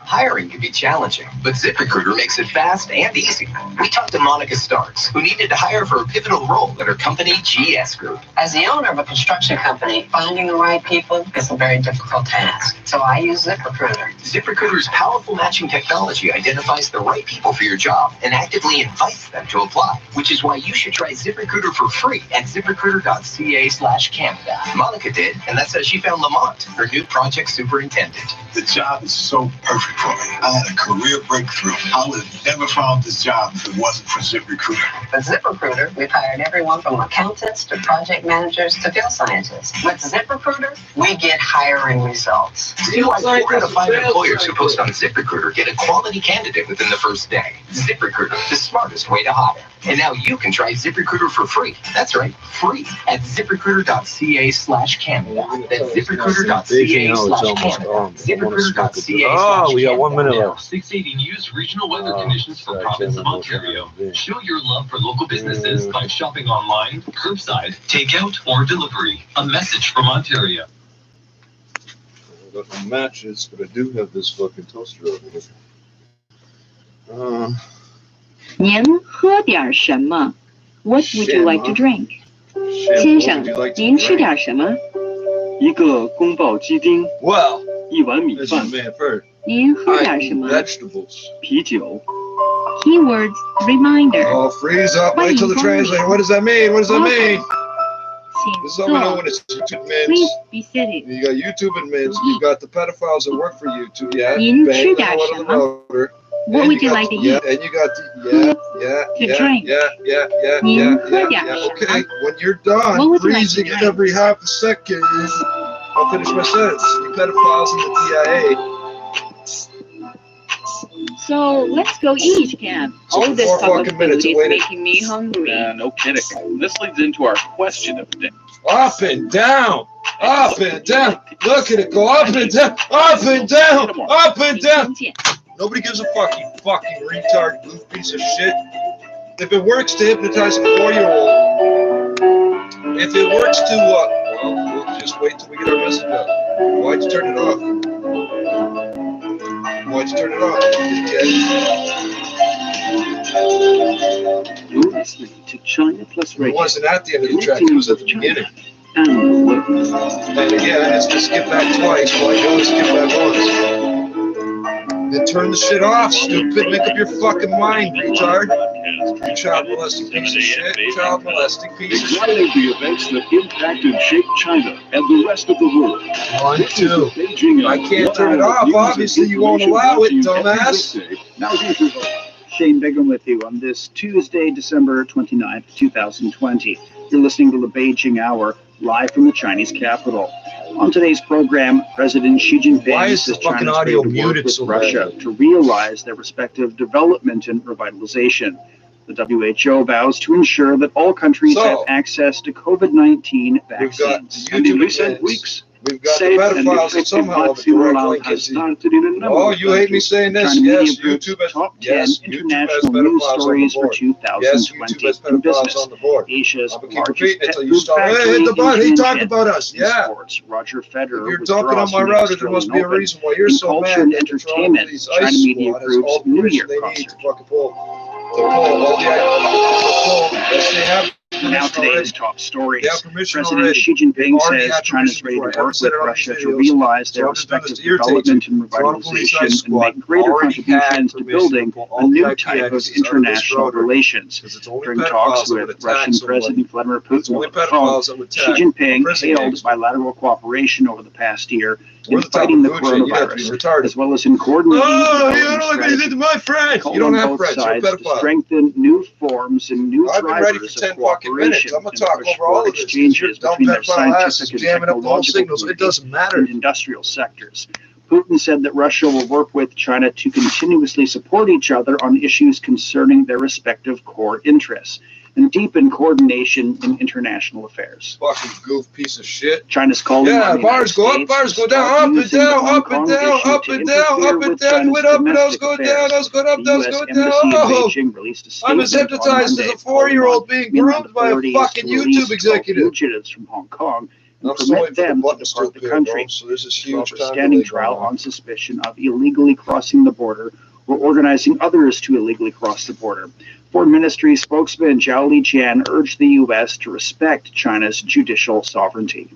Hiring can be challenging, but ZipRecruiter makes it fast and easy. We talked to Monica Starks, who needed to hire for a pivotal role at her company, GS Group. As the owner of a construction company, finding the right people is a very difficult task. So I use ZipRecruiter. ZipRecruiter's powerful matching technology identifies the right people for your job and actively invites them to apply, which is why you should try ZipRecruiter for free at ZipRecruiter.ca/Canada. Monica did, and that's how she found Lamont, her new project superintendent. The job is so perfect for me. I had a career breakthrough. I would have never found this job if it wasn't for ZipRecruiter. With ZipRecruiter, we've hired everyone from accountants to project managers to field scientists. With ZipRecruiter, we get hiring results. See why 4 out of 5 employers who post on ZipRecruiter get a quality candidate within the first day. ZipRecruiter, the smartest way to hire. And now you can try ZipRecruiter for free. That's right, free at ZipRecruiter.ca/Canada. That's ZipRecruiter.ca/Canada. ZipRecruiter.ca/Canada. Oh, we got 1 minute left. 680 News regional weather conditions for province of Ontario. Show your love for local businesses by shopping online, curbside, takeout, or delivery. A message from Ontario. I got no matches, but I do have this fucking toaster over here. 您喝点什么 What would you like to drink? 先生，您吃点什么？一个宫保鸡丁。 Well, 一碗米饭。您喝点什么？ Vegetables. 啤酒。 Keywords reminder. Oh, freeze up. Wait till the translator. What does that mean? What does that mean? This is how we know when it's YouTube mints. Please be seated. You got YouTube and mints. You got the pedophiles that work for YouTube. Yeah.您 Bang 吃 the 点 hell out 什 of the 么 motor. What And would you got like to the- eat? Yeah, and you got the drink. yeah. Yeah. Okay, when you're done What would you like to freezing it drink? every half a second, I'll finish my sentence. You pedophiles in the DIA. So let's go eat, Cam. So All this four talk of fucking food minutes is waiting. making me hungry. No kidding. This leads into our question of the day. Up and down, up and down. Look at it go up and down, up and down, up and down. Nobody gives a fuck, you fucking retard, goof piece of shit. If it works to hypnotize a 4-year-old, if it works to, well, we'll just wait till we get our message up. Why'd you turn it off? Why'd you turn it off? You're listening to China Plus It Radio. wasn't at the end of the track, it was at the beginning. And And again, it's to skip back twice, well, I only skip back once. Then turn the shit off, stupid. Make up your fucking mind, retard. You child molesting piece of shit. Child molesting piece of shit. Examining the events that impact and shape China and the rest of the world. 1, 2. I can't turn it off. Obviously, you won't allow it, dumbass. Now here's your host, Shane Bigham, with you on this Tuesday, December 29th, 2020. You're listening to the Beijing Hour, live from the Chinese capital. On today's program, President Xi Jinping says China's ready to work with Russia to realize their respective development and revitalization. The WHO vows to ensure that all countries have access to COVID-19 vaccines. And in recent weeks, we've got the pedophiles that somehow have a direct link. Oh, you hate me saying this? Yes, YouTube has top 10 international news stories for 2020 in business. Asia's largest pet food factory in he talked about us. Yeah. Sports, Roger Federer. If you're dumping on my router, there must be a reason why you're so mad. Culture and entertainment, China Media Group's New Year concert. Now today's top stories. President Xi Jinping says China's ready to work with Russia to realize their respective development and revitalization and make greater contributions to building a new type of international relations. During talks with Russian President Vladimir Putin on the phone, Xi Jinping hailed bilateral cooperation over the past year in fighting the coronavirus, as well as in coordinating my friend. You don't have friends. You're a pedophile. To strengthen new forms and new drivers of cooperation I'm going to talk over all of this. Exchanges between their scientific and technological it doesn't matter. And industrial sectors. Putin said that Russia will work with China to continuously support each other on issues concerning their respective core interests and deepen coordination in international affairs. Fucking goof piece of shit. China's calling on bars go up, bars go down, up and down, up and down, up and down, up and down, went up, those go down, those go up, those go down. Oh, I'm as hypnotized as a 4-year-old being groomed by a fucking YouTube executive. Fugitives from Hong Kong and permit them to depart the country. So this is huge. For standing trial on suspicion of illegally crossing the border or organizing others to illegally cross the border. Foreign Ministry spokesman Zhao Lijian urged the U.S. to respect China's judicial sovereignty.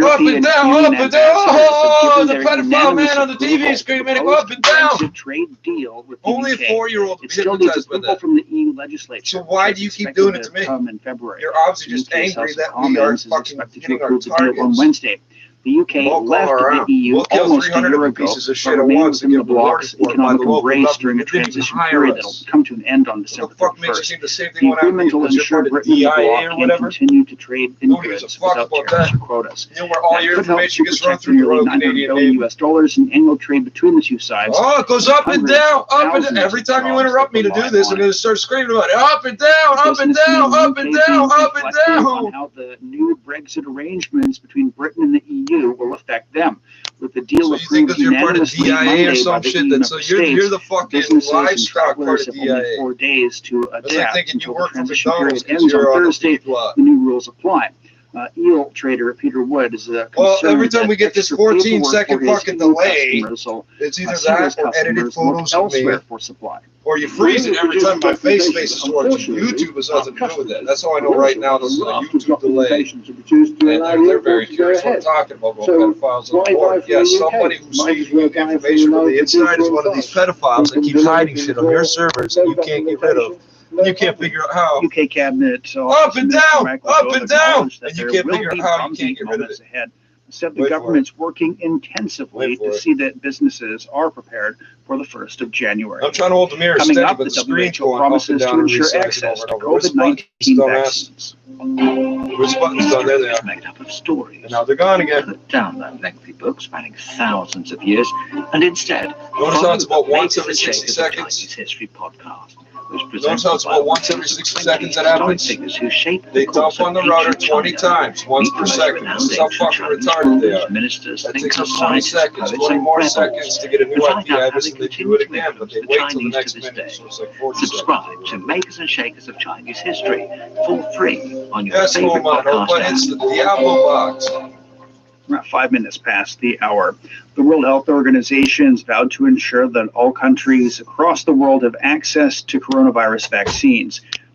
Up and down, up and down. Oh, the pedophile man on the TV screen made it go up and down. Trade deal with only a 4-year-old would be hypnotized by that. From the EU legislature. So why do you keep doing it to me? In February. You're obviously just angry that we are fucking hitting our targets. On Wednesday. The UK left the EU almost a year ago, but remains in the bloc's economic embrace during a transition period that will come to an end on December 31st. The agreement will ensure Britain and the bloc can continue to trade in goods without tariffs or quotas. You know where all your information gets run through nearly $900 billion US in annual trade between the two sides. Oh, it goes up and down, up and down. Every time you interrupt me to do this, I'm going to start screaming about it. Up and down, up and down, up and down, up and down. On how the new Brexit arrangements between Britain and the EU will affect them. With the deal approved unanimously Monday by the EU member states, businesses and travelers have only 4 days to adapt until the transition period ends on Thursday. The new rules apply. Eel trader Peter Wood is concerned. Well, every time we get this 14-second fucking delay, it's either that or edited photos of me, for supply. or you freeze it every time my face faces towards you. YouTube has nothing to do with that. That's all I know right now. This is a YouTube delay. And they're very curious what I'm talking about pedophiles on the board. Yes, somebody who's stealing information from the inside is one of these pedophiles that keeps hiding shit on your servers that you can't get rid of. You can't figure out how. UK cabinet up and down, and you can't figure out how you can't get rid of it. Said the government's working intensively to see that businesses are prepared for the 1st of January. I'm trying to hold the mirror steady, but the the screen's going promises up to and down ensure access to COVID-19 vaccines. Which buttons down there? They are made up of stories. And now they're gone again. Put down that lengthy book spanning thousands of years, and instead, notice how it's about once every 60 seconds. History podcast. Notice how it's about once every 60 seconds that happens. They dump on the router 20 times, once per second. This is how fucking retarded they are. That takes them 20 seconds, 20 more seconds to get a new IP address, and they do it again, but they wait till the next minute, so it's like 40 seconds. Subscribe to Makers and Shakers of Chinese History for free on your favorite podcast but it's the Diablo box. About 5 minutes past the hour. The World Health Organization has vowed to ensure that all countries across the world have access to coronavirus vaccines.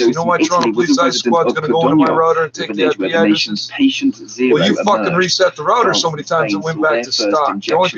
this. You know why Toronto Police Ice Squad's going to go into my router and take the IP addresses? Well, you fucking reset the router so many times it went back to stock. The only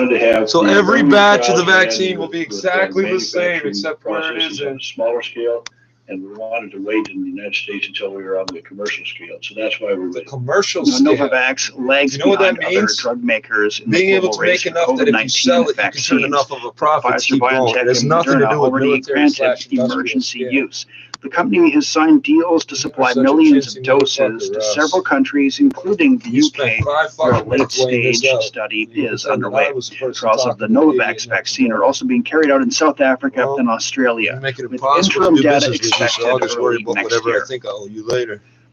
wanted to have. So the every learning batch of the trials vaccine will be exactly the same, manufacturing except where it processes is on in. a smaller scale, and we wanted to wait in the United States until we were on the commercial scale. So that's why we're waiting. Commercial scale. Novavax lags You know what that behind other means? drug makers in Being the able global to race make for enough that if you COVID-19 sell it, you can turn vaccines. enough of a profit to Pfizer, keep going. It BioNTech, has and nothing to Moderna do with already granted military/industrial emergency scale. use. The company has signed deals to supply such a millions chintzy of doses motherfucker, to Russ. several countries, including the You UK, spent 5 where a fucking minutes weighing this late-stage out. study You is pretend that underway. I was the person Trials of the talking to the Novavax idiot vaccine next are door. also being carried out in South Africa Well, and Australia, You make it with impossible interim to do data business with you, so I'll expected just worry early about next whatever I year. think I owe you later.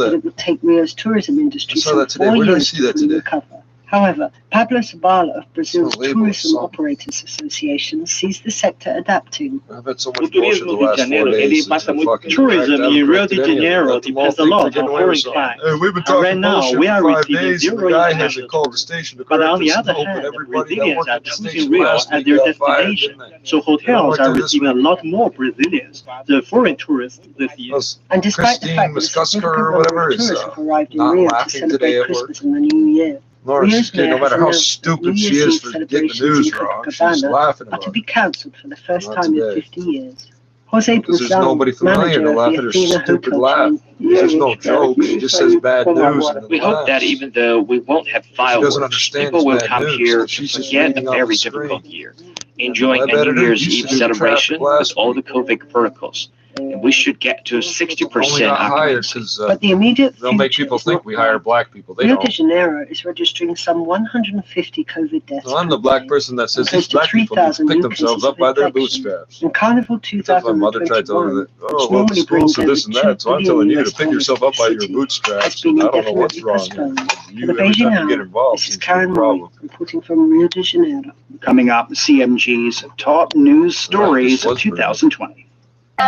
that it would take Rio's tourism industry I saw that today. Where did I see that today? recover. However, Pablo Sabala of Brazil's Tourism Operators Association sees the sector adapting. I've had so much bullshit the last 4 days. Tourism in Rio de Janeiro depends a lot on foreign clients. Right now, we are receiving zero international tourists. But on the other hand, Brazilians are choosing Rio as their destination, so hotels are receiving a lot more Brazilians, the foreign tourists this year. And despite the fact that significant number of tourists have arrived in Rio to celebrate Christmas and the New Year, Rio's mayor, no matter how stupid she is for getting the news wrong, she's laughing are about to be it. cancelled for the first time in 50 years. Jose Because there's Brazil, nobody familiar manager to of laugh the at her Athena stupid Hotel laugh. chain, There's no joke. She just says bad news and We hope that even though we won't have fireworks, people will come here to forget a very difficult year, enjoying a New Year's Eve celebration with all the COVID protocols. And we should get to 60% occupancy. But the immediate they'll make people think we hire black people. They Rio de don't. Janeiro is registering some 150 COVID deaths. So I'm the black person that says these black people need to pick themselves up by their bootstraps. In Carnival My mother tried telling me that, oh, well, the schools are this and that, so I'm telling you to pick yourself up by your bootstraps. And I don't know what's wrong. You, every time you get involved, it's a problem. Reporting from Rio de Janeiro. Coming up, CMG's top news stories of 2020. Hey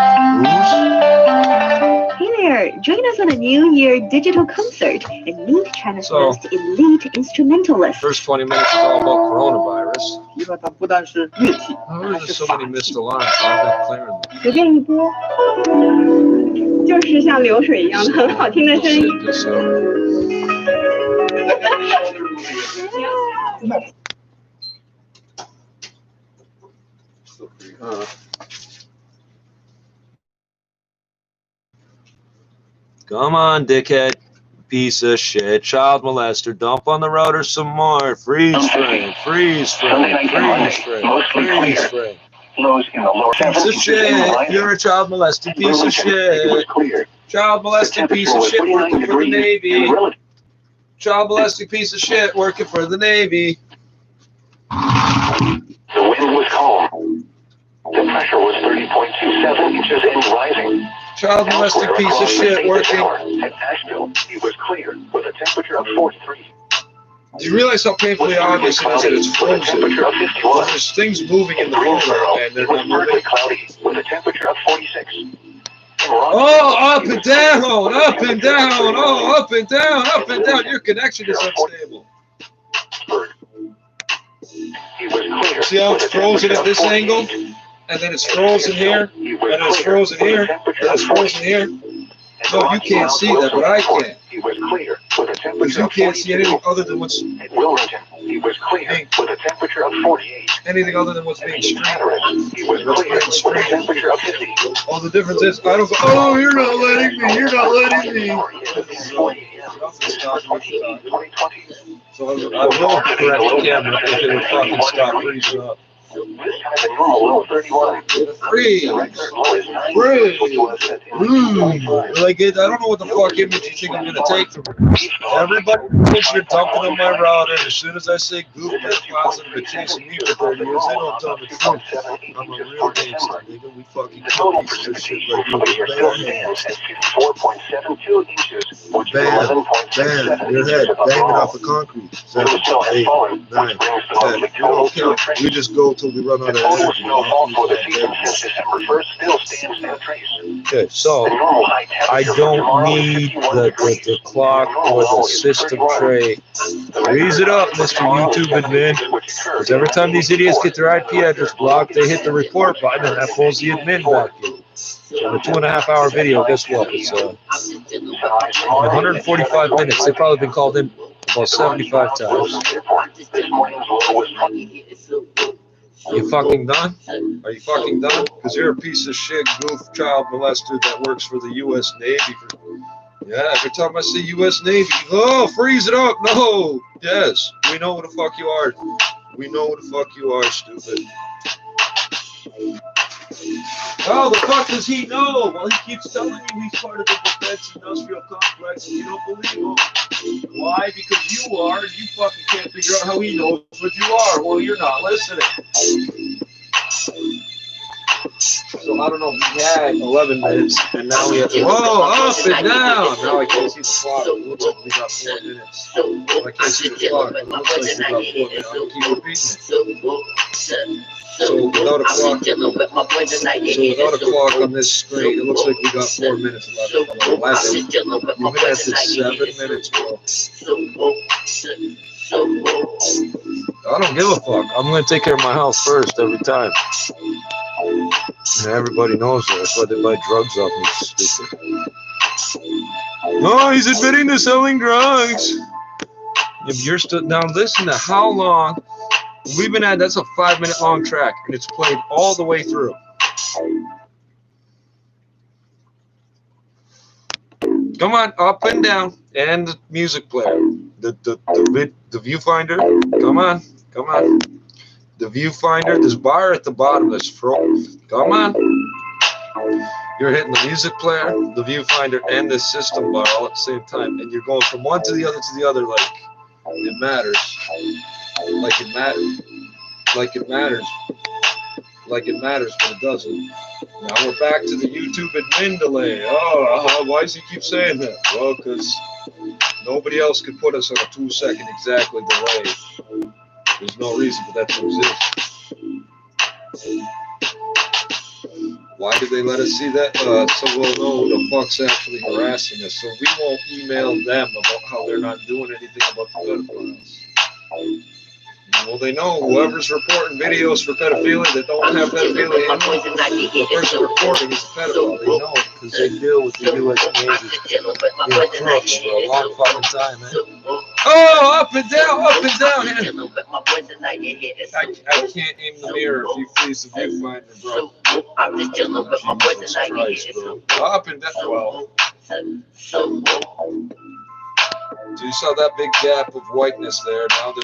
there, join us on a New Year digital concert and meet China's most elite instrumentalists. First 20 minutes is all about coronavirus. Oh, there's so many missed alarms. I've been clearing them. 随便一播，就是像流水一样的很好听的声音。Come on, dickhead. Piece of shit. Child molester. Dump on the router some more. Freeze frame. Freeze frame. Freeze frame. Freeze frame. Piece of shit. You're a child molesting piece of shit. Child molesting piece of shit working for the Navy. Child molesting piece of shit working for the Navy. The wind was calm. The pressure was 30.27 inches and rising. Child molesting piece of shit working. At Asheville, it was clear with a temperature of 43. Do you realize how painfully obvious it is that it's frozen? There's things moving in the roller and they're not moving. Cloudy with a temperature of 46. Oh, up and down, up and down, oh, up and down, up and down. Your connection is unstable. See how it's frozen at this angle? And then it's frozen here, and then it's frozen here, and it's frozen here. No, you can't see that, but I can. Because you can't see anything other than what's being, anything other than what's being streamed. Oh, the difference is, I don't go, oh, you're not letting me, you're not letting me. So I will correct the camera if it would fucking stop freezing up. Freeze! Like it, I don't know what the fuck image you think I'm gonna take from it. Everybody thinks you're dumping on my router, and as soon as I say goof, they're positive and chasing me for 30 years. They don't tell the truth. I'm a real gangster, nigga. We fucking kill pieces of shit like you with bare hands. Bam, bam, your head, banging off the concrete. 7, 8, 9, 10. We don't count. We just go till we run out of energy. Okay, so I don't need the clock or the system tray. Freeze it up, Mr. YouTube admin. Because every time these idiots get their IP address blocked, they hit the report button and that pulls the admin back in. So the 2.5-hour video, guess what? It's 145 minutes. They've probably been called in about 75 times. You fucking done? Are you fucking done? Because you're a piece of shit, goof, child molester that works for the U.S. Navy. Yeah, every time I say U.S. Navy, oh, freeze it up. No. Yes, we know who the fuck you are. We know who the fuck you are, stupid. How the fuck does he know? Well, he keeps telling you he's part of the defense industrial complex and you don't believe him. Why? Because you are, and you fucking can't figure out how he knows what you are. Well, you're not listening. So I don't know if we had 11 minutes, and now we have to, whoa, up and down. Now I can't see the clock. It looks like we got 4 minutes. But I can't see the clock, but it looks like we got 4 minutes. I'll keep repeating it. So without a clock on this screen, it looks like we got 4 minutes left. 11. We've been at this 7 minutes, bro. I don't give a fuck. I'm gonna take care of my health first every time. And everybody knows that. That's why they buy drugs off me, stupid. Oh, he's admitting to selling drugs. If you're still now, listen to how long we've been at. That's a 5-minute long track, and it's played all the way through. Come on, up and down, and the music player, the viewfinder. Come on. The viewfinder, this bar at the bottom, this front. Come on. You're hitting the music player, the viewfinder, and the system bar all at the same time, and you're going from one to the other like it matters. Like it matters. Like it matters, but it doesn't. Now we're back to the YouTube admin delay. Why does he keep saying that? Well, because nobody else could put us on a 2-second exactly delay. There's no reason for that to exist. Why did they let us see that? So we'll know who the fuck's actually harassing us. So we won't email them about how they're not doing anything about the pedophiles. Well, they know whoever's reporting videos for pedophilia that don't have pedophilia in them, the person reporting is a pedophile. They know it because they deal with the U.S. Navy in Trippz for a long fucking time, man. Oh, up and down, man. I can't aim the mirror if you please the viewfinder, bro. Jesus Christ, bro. Up and down. Well. So you saw that big gap of whiteness there. Now the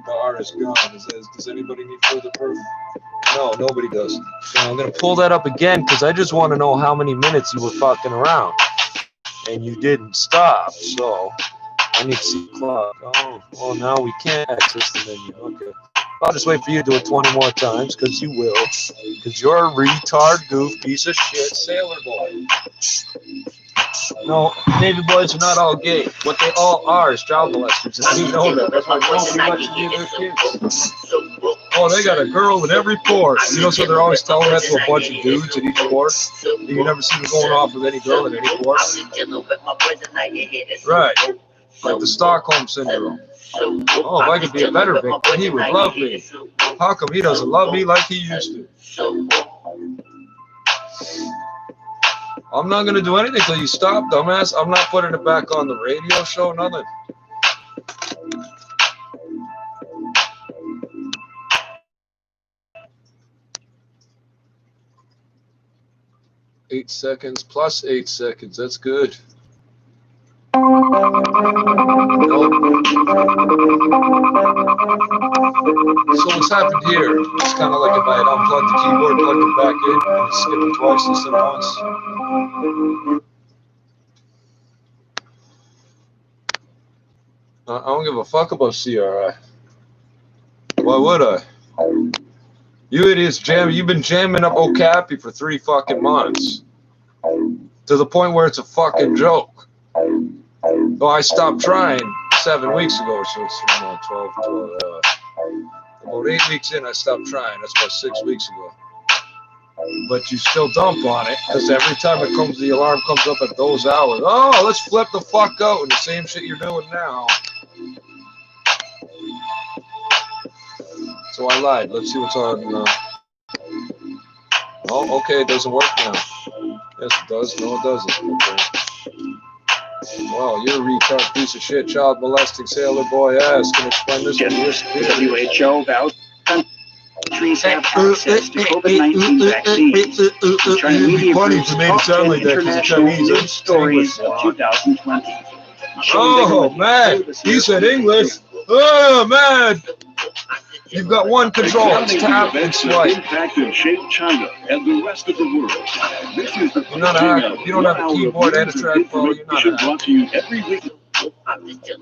bar is gone. Does anybody need further proof? No, nobody does. So I'm going to pull that up again because I just want to know how many minutes you were fucking around. And you didn't stop. So I need to see the clock. Oh, well, now we can't access the menu. Okay. I'll just wait for you to do it 20 more times because you will. Because you're a retard, goof, piece of shit sailor boy. No, Navy boys are not all gay. What they all are is child molesters, and you know that. That's why nobody lets you near their kids. Oh, they got a girl in every port. You know, so they're always telling that to a bunch of dudes at each port. You never see them going off with any girl at any port. Right. Like the Stockholm Syndrome. Oh, if I could be a better victim, he would love me. How come he doesn't love me like he used to? I'm not going to do anything until you stop, dumbass. I'm not putting it back on the radio show, nothing. Eight seconds plus 8 seconds. That's good. Nope. So what's happened here? It's kind of like if I had unplugged the keyboard, plugged it back in, and skipped it twice instead of once. I don't give a fuck about CRI. Why would I? You idiots you've been jamming up Okapi for 3 fucking months. To the point where it's a fucking joke. Oh, I stopped trying 7 weeks ago, so it's 12, about 8 weeks in, I stopped trying. That's about 6 weeks ago. But you still dump on it, because every time it comes, the alarm comes up at those hours. Oh, let's flip the fuck out, and the same shit you're doing now. So I lied. Let's see what's on. Oh, okay, it doesn't work now. Yes, it does. No, it doesn't. Okay. Wow, you're a retard piece of shit, child molesting sailor boy ass. Can explain this to your WHO about countries have access to COVID-19 vaccines. China media groups top 10 international news stories of 2020. Oh, man, he said English. Oh, man. You've got one control. It's tap and swipe. Impact and shape China and the rest of the world. This is the you're not a hacker. You don't have a keyboard and a trackball. You're not a hacker.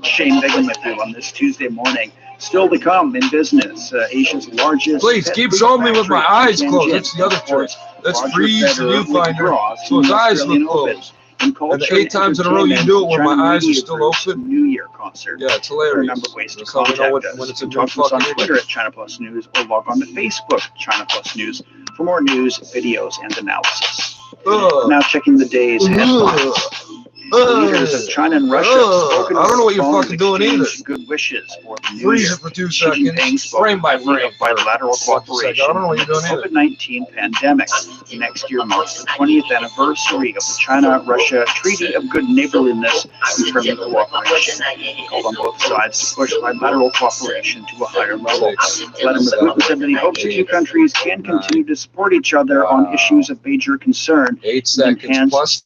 Shane Bigham with you on this Tuesday morning. Still to come in business, Asia's largest. Please keep showing me with my eyes closed. That's the other trick. Let's freeze the viewfinder so his eyes look closed. And the 8 times in a row you do it when my eyes are still open. New Year concert. Yeah, it's hilarious. There are a number of ways to That's how we know contact us. when it's a Talk to us on fucking Twitter at China Plus News or log on to Facebook, China Plus News, for more news, videos, and analysis. Now checking the day's headlines. Leaders of China and Russia have spoken I don't know what you're on the phone fucking doing either. exchanged good wishes for the new Freeze year. it for 2 Xi Jinping seconds, spoke frame by frame. of bilateral cooperation I don't know what you're doing on the either. COVID-19 pandemic. Next year marks the 20th anniversary of the China-Russia Treaty of Good Neighborliness and terms of cooperation. He called on both sides to push bilateral cooperation to a higher level. Vladimir Putin said that he hopes the two countries can continue to support each other on issues of major concern. 8 seconds plus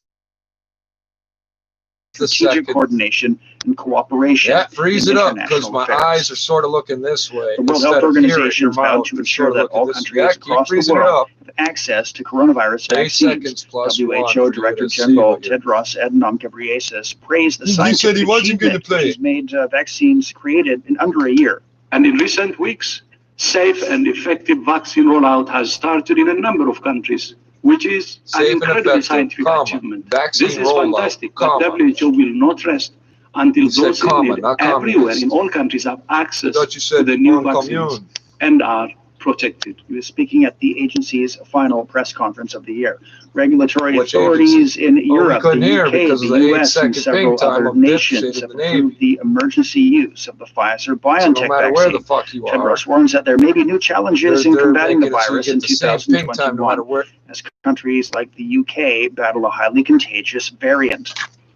the Strategic second. coordination and cooperation. Yeah, freeze in it up because international my affairs. eyes are sort of looking this way. The World instead Health of here at Organization your has vowed mouth. to It's ensure sort of that looking all this way. countries Yeah, keep across the freezing it world up. have access to coronavirus 8 vaccines. seconds plus WHO one for you Director to see General what you're- Tedros Adhanom Ghebreyesus praised the He said he scientific wasn't gonna achievement play which it. has made vaccines created in under a year. And in recent weeks, safe and effective vaccine rollout has started in a number of countries, which is an Safe and incredible effective, scientific comma, achievement. vaccine This is rollout, fantastic, comma. but WHO will not rest until You said those in comma, need not everywhere communist. in all countries have access I thought you to said the new non vaccines commune. and are protected. He was speaking at the agency's final press conference of the year. Regulatory Which authorities in Europe, couldn't the hear UK, because of the the 8 US, and second several ping time other of dipshit nations in have the Navy. approved the emergency use of the Pfizer So BioNTech no matter where the vaccine. fuck you are, Tedros warns that there may be new challenges in they're combating the making it so you virus get in the same ping time no matter 2021 where. as countries like the UK battle a highly contagious variant.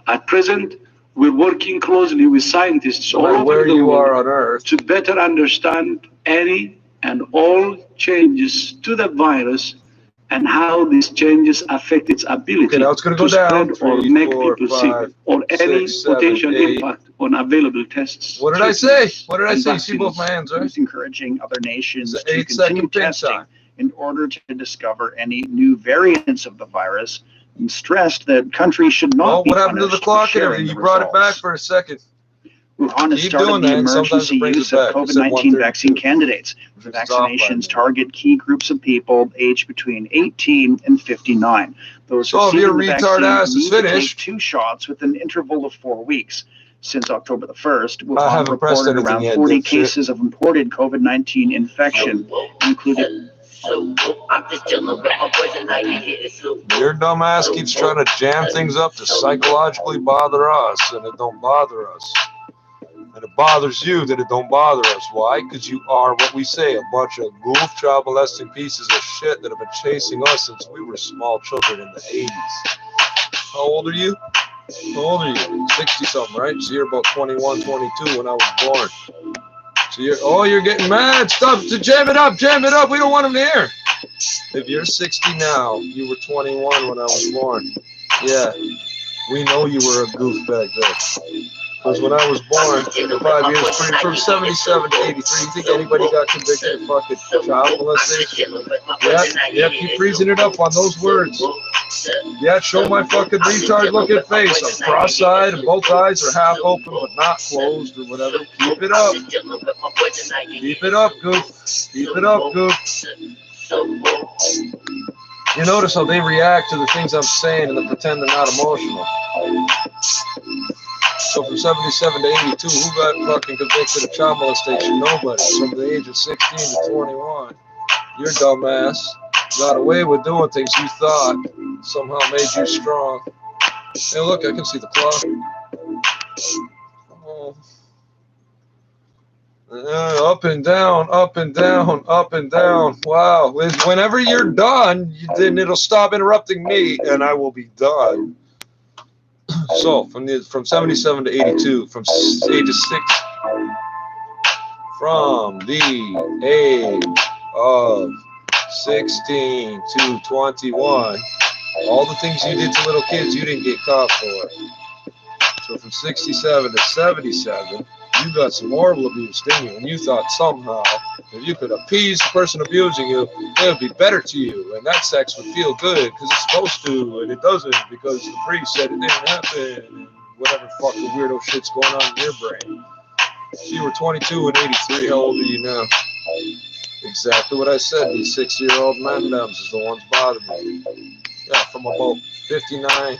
At present, we're working closely with scientists No all matter over where the you are world on Earth, to better understand any and all changes to the virus and how these changes affect its ability okay, now it's going to go to down. spread or 3, make 4, people 5. sick, or any 6, 7, potential 8. impact on available tests. What did I say? treatments, What did I and say? You see both vaccines. my hands, He right? was encouraging other nations It's to an 8 continue second ping testing time. in order to discover any new variants of the virus, and stressed that countries should not Oh, be what happened to the punished for clock and sharing everything? the You brought it back results. for a second. Wuhan has Keep started doing the that, and sometimes emergency it brings use it of back. You said COVID-19 vaccine 132. candidates. The It's off by a vaccinations minute. target key groups of people aged between 18 and 59. Those So if your receiving the retard vaccine ass is need to take finished, 2 shots with an interval of 4 weeks. Since October the 1st, I Wuhan haven't pressed reported anything around yet, 40 dipshit. cases of imported COVID-19 infection, including Your dumb ass keeps trying to jam things up to psychologically bother us, and it don't bother us. And it bothers you that it don't bother us. Why? Because you are what we say, a bunch of goof child molesting pieces of shit that have been chasing us since we were small children in the 80s. How old are you? How old are you? 60 something, right? So you're about 21, 22 when I was born. So you're getting mad. Stop to jam it up. We don't want them to hear. If you're 60 now, you were 21 when I was born. Yeah, we know you were a goof back then. Because when I was born, 5 years from 77 to 83, you think anybody got convicted of fucking child molestation? Yeah, keep freezing it up on those words. Yeah, show my fucking retard looking face. I'm cross-eyed and both eyes are half open but not closed or whatever. Keep it up. Keep it up, goof. Keep it up, goof. You notice how they react to the things I'm saying and they pretend they're not emotional. So from 77 to 82, who got fucking convicted of child molestation? Nobody. From the age of 16 to 21, your dumbass got away with doing things you thought somehow made you strong. Hey, look, I can see the clock. Oh. Up and down, up and down, up and down. Wow. Whenever you're done, then it'll stop interrupting me, and I will be done. So from 77 to 82, from age of 6, from the age of 16 to 21, all the things you did to little kids you didn't get caught for. So from 67 to 77, you got some horrible abuse, didn't you? And you thought somehow if you could appease the person abusing you, it would be better to you, and that sex would feel good because it's supposed to, and it doesn't because the priest said it didn't happen, and whatever fucking weirdo shit's going on in your brain. You were 22 and 83. How old are you now? Exactly what I said. These 6-year-old men-dems is the ones bothering me. Yeah, from about 59,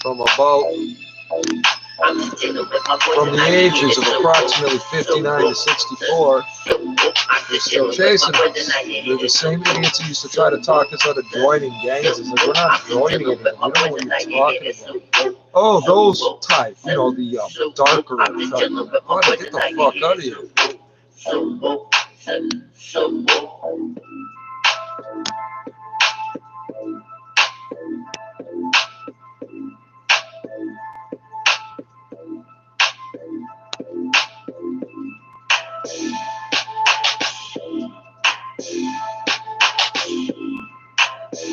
from the ages of approximately 59 to 64, they're still chasing us. They're the same idiots who used to try to talk us out of joining gangs. It's like, we're not joining anything. You don't know what you're talking about. Oh, those type, you know, the darker type. Oh, get the fuck out of here.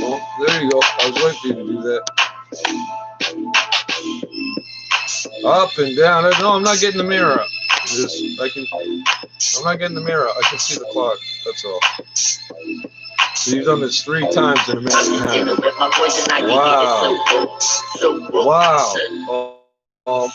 Oh, there you go. I was waiting for you to do that. Up and down. No, I'm not getting the mirror up. I'm not getting the mirror up. I can see the clock. That's all. So you've done this 3 times in a minute and a half. Wow. Wow.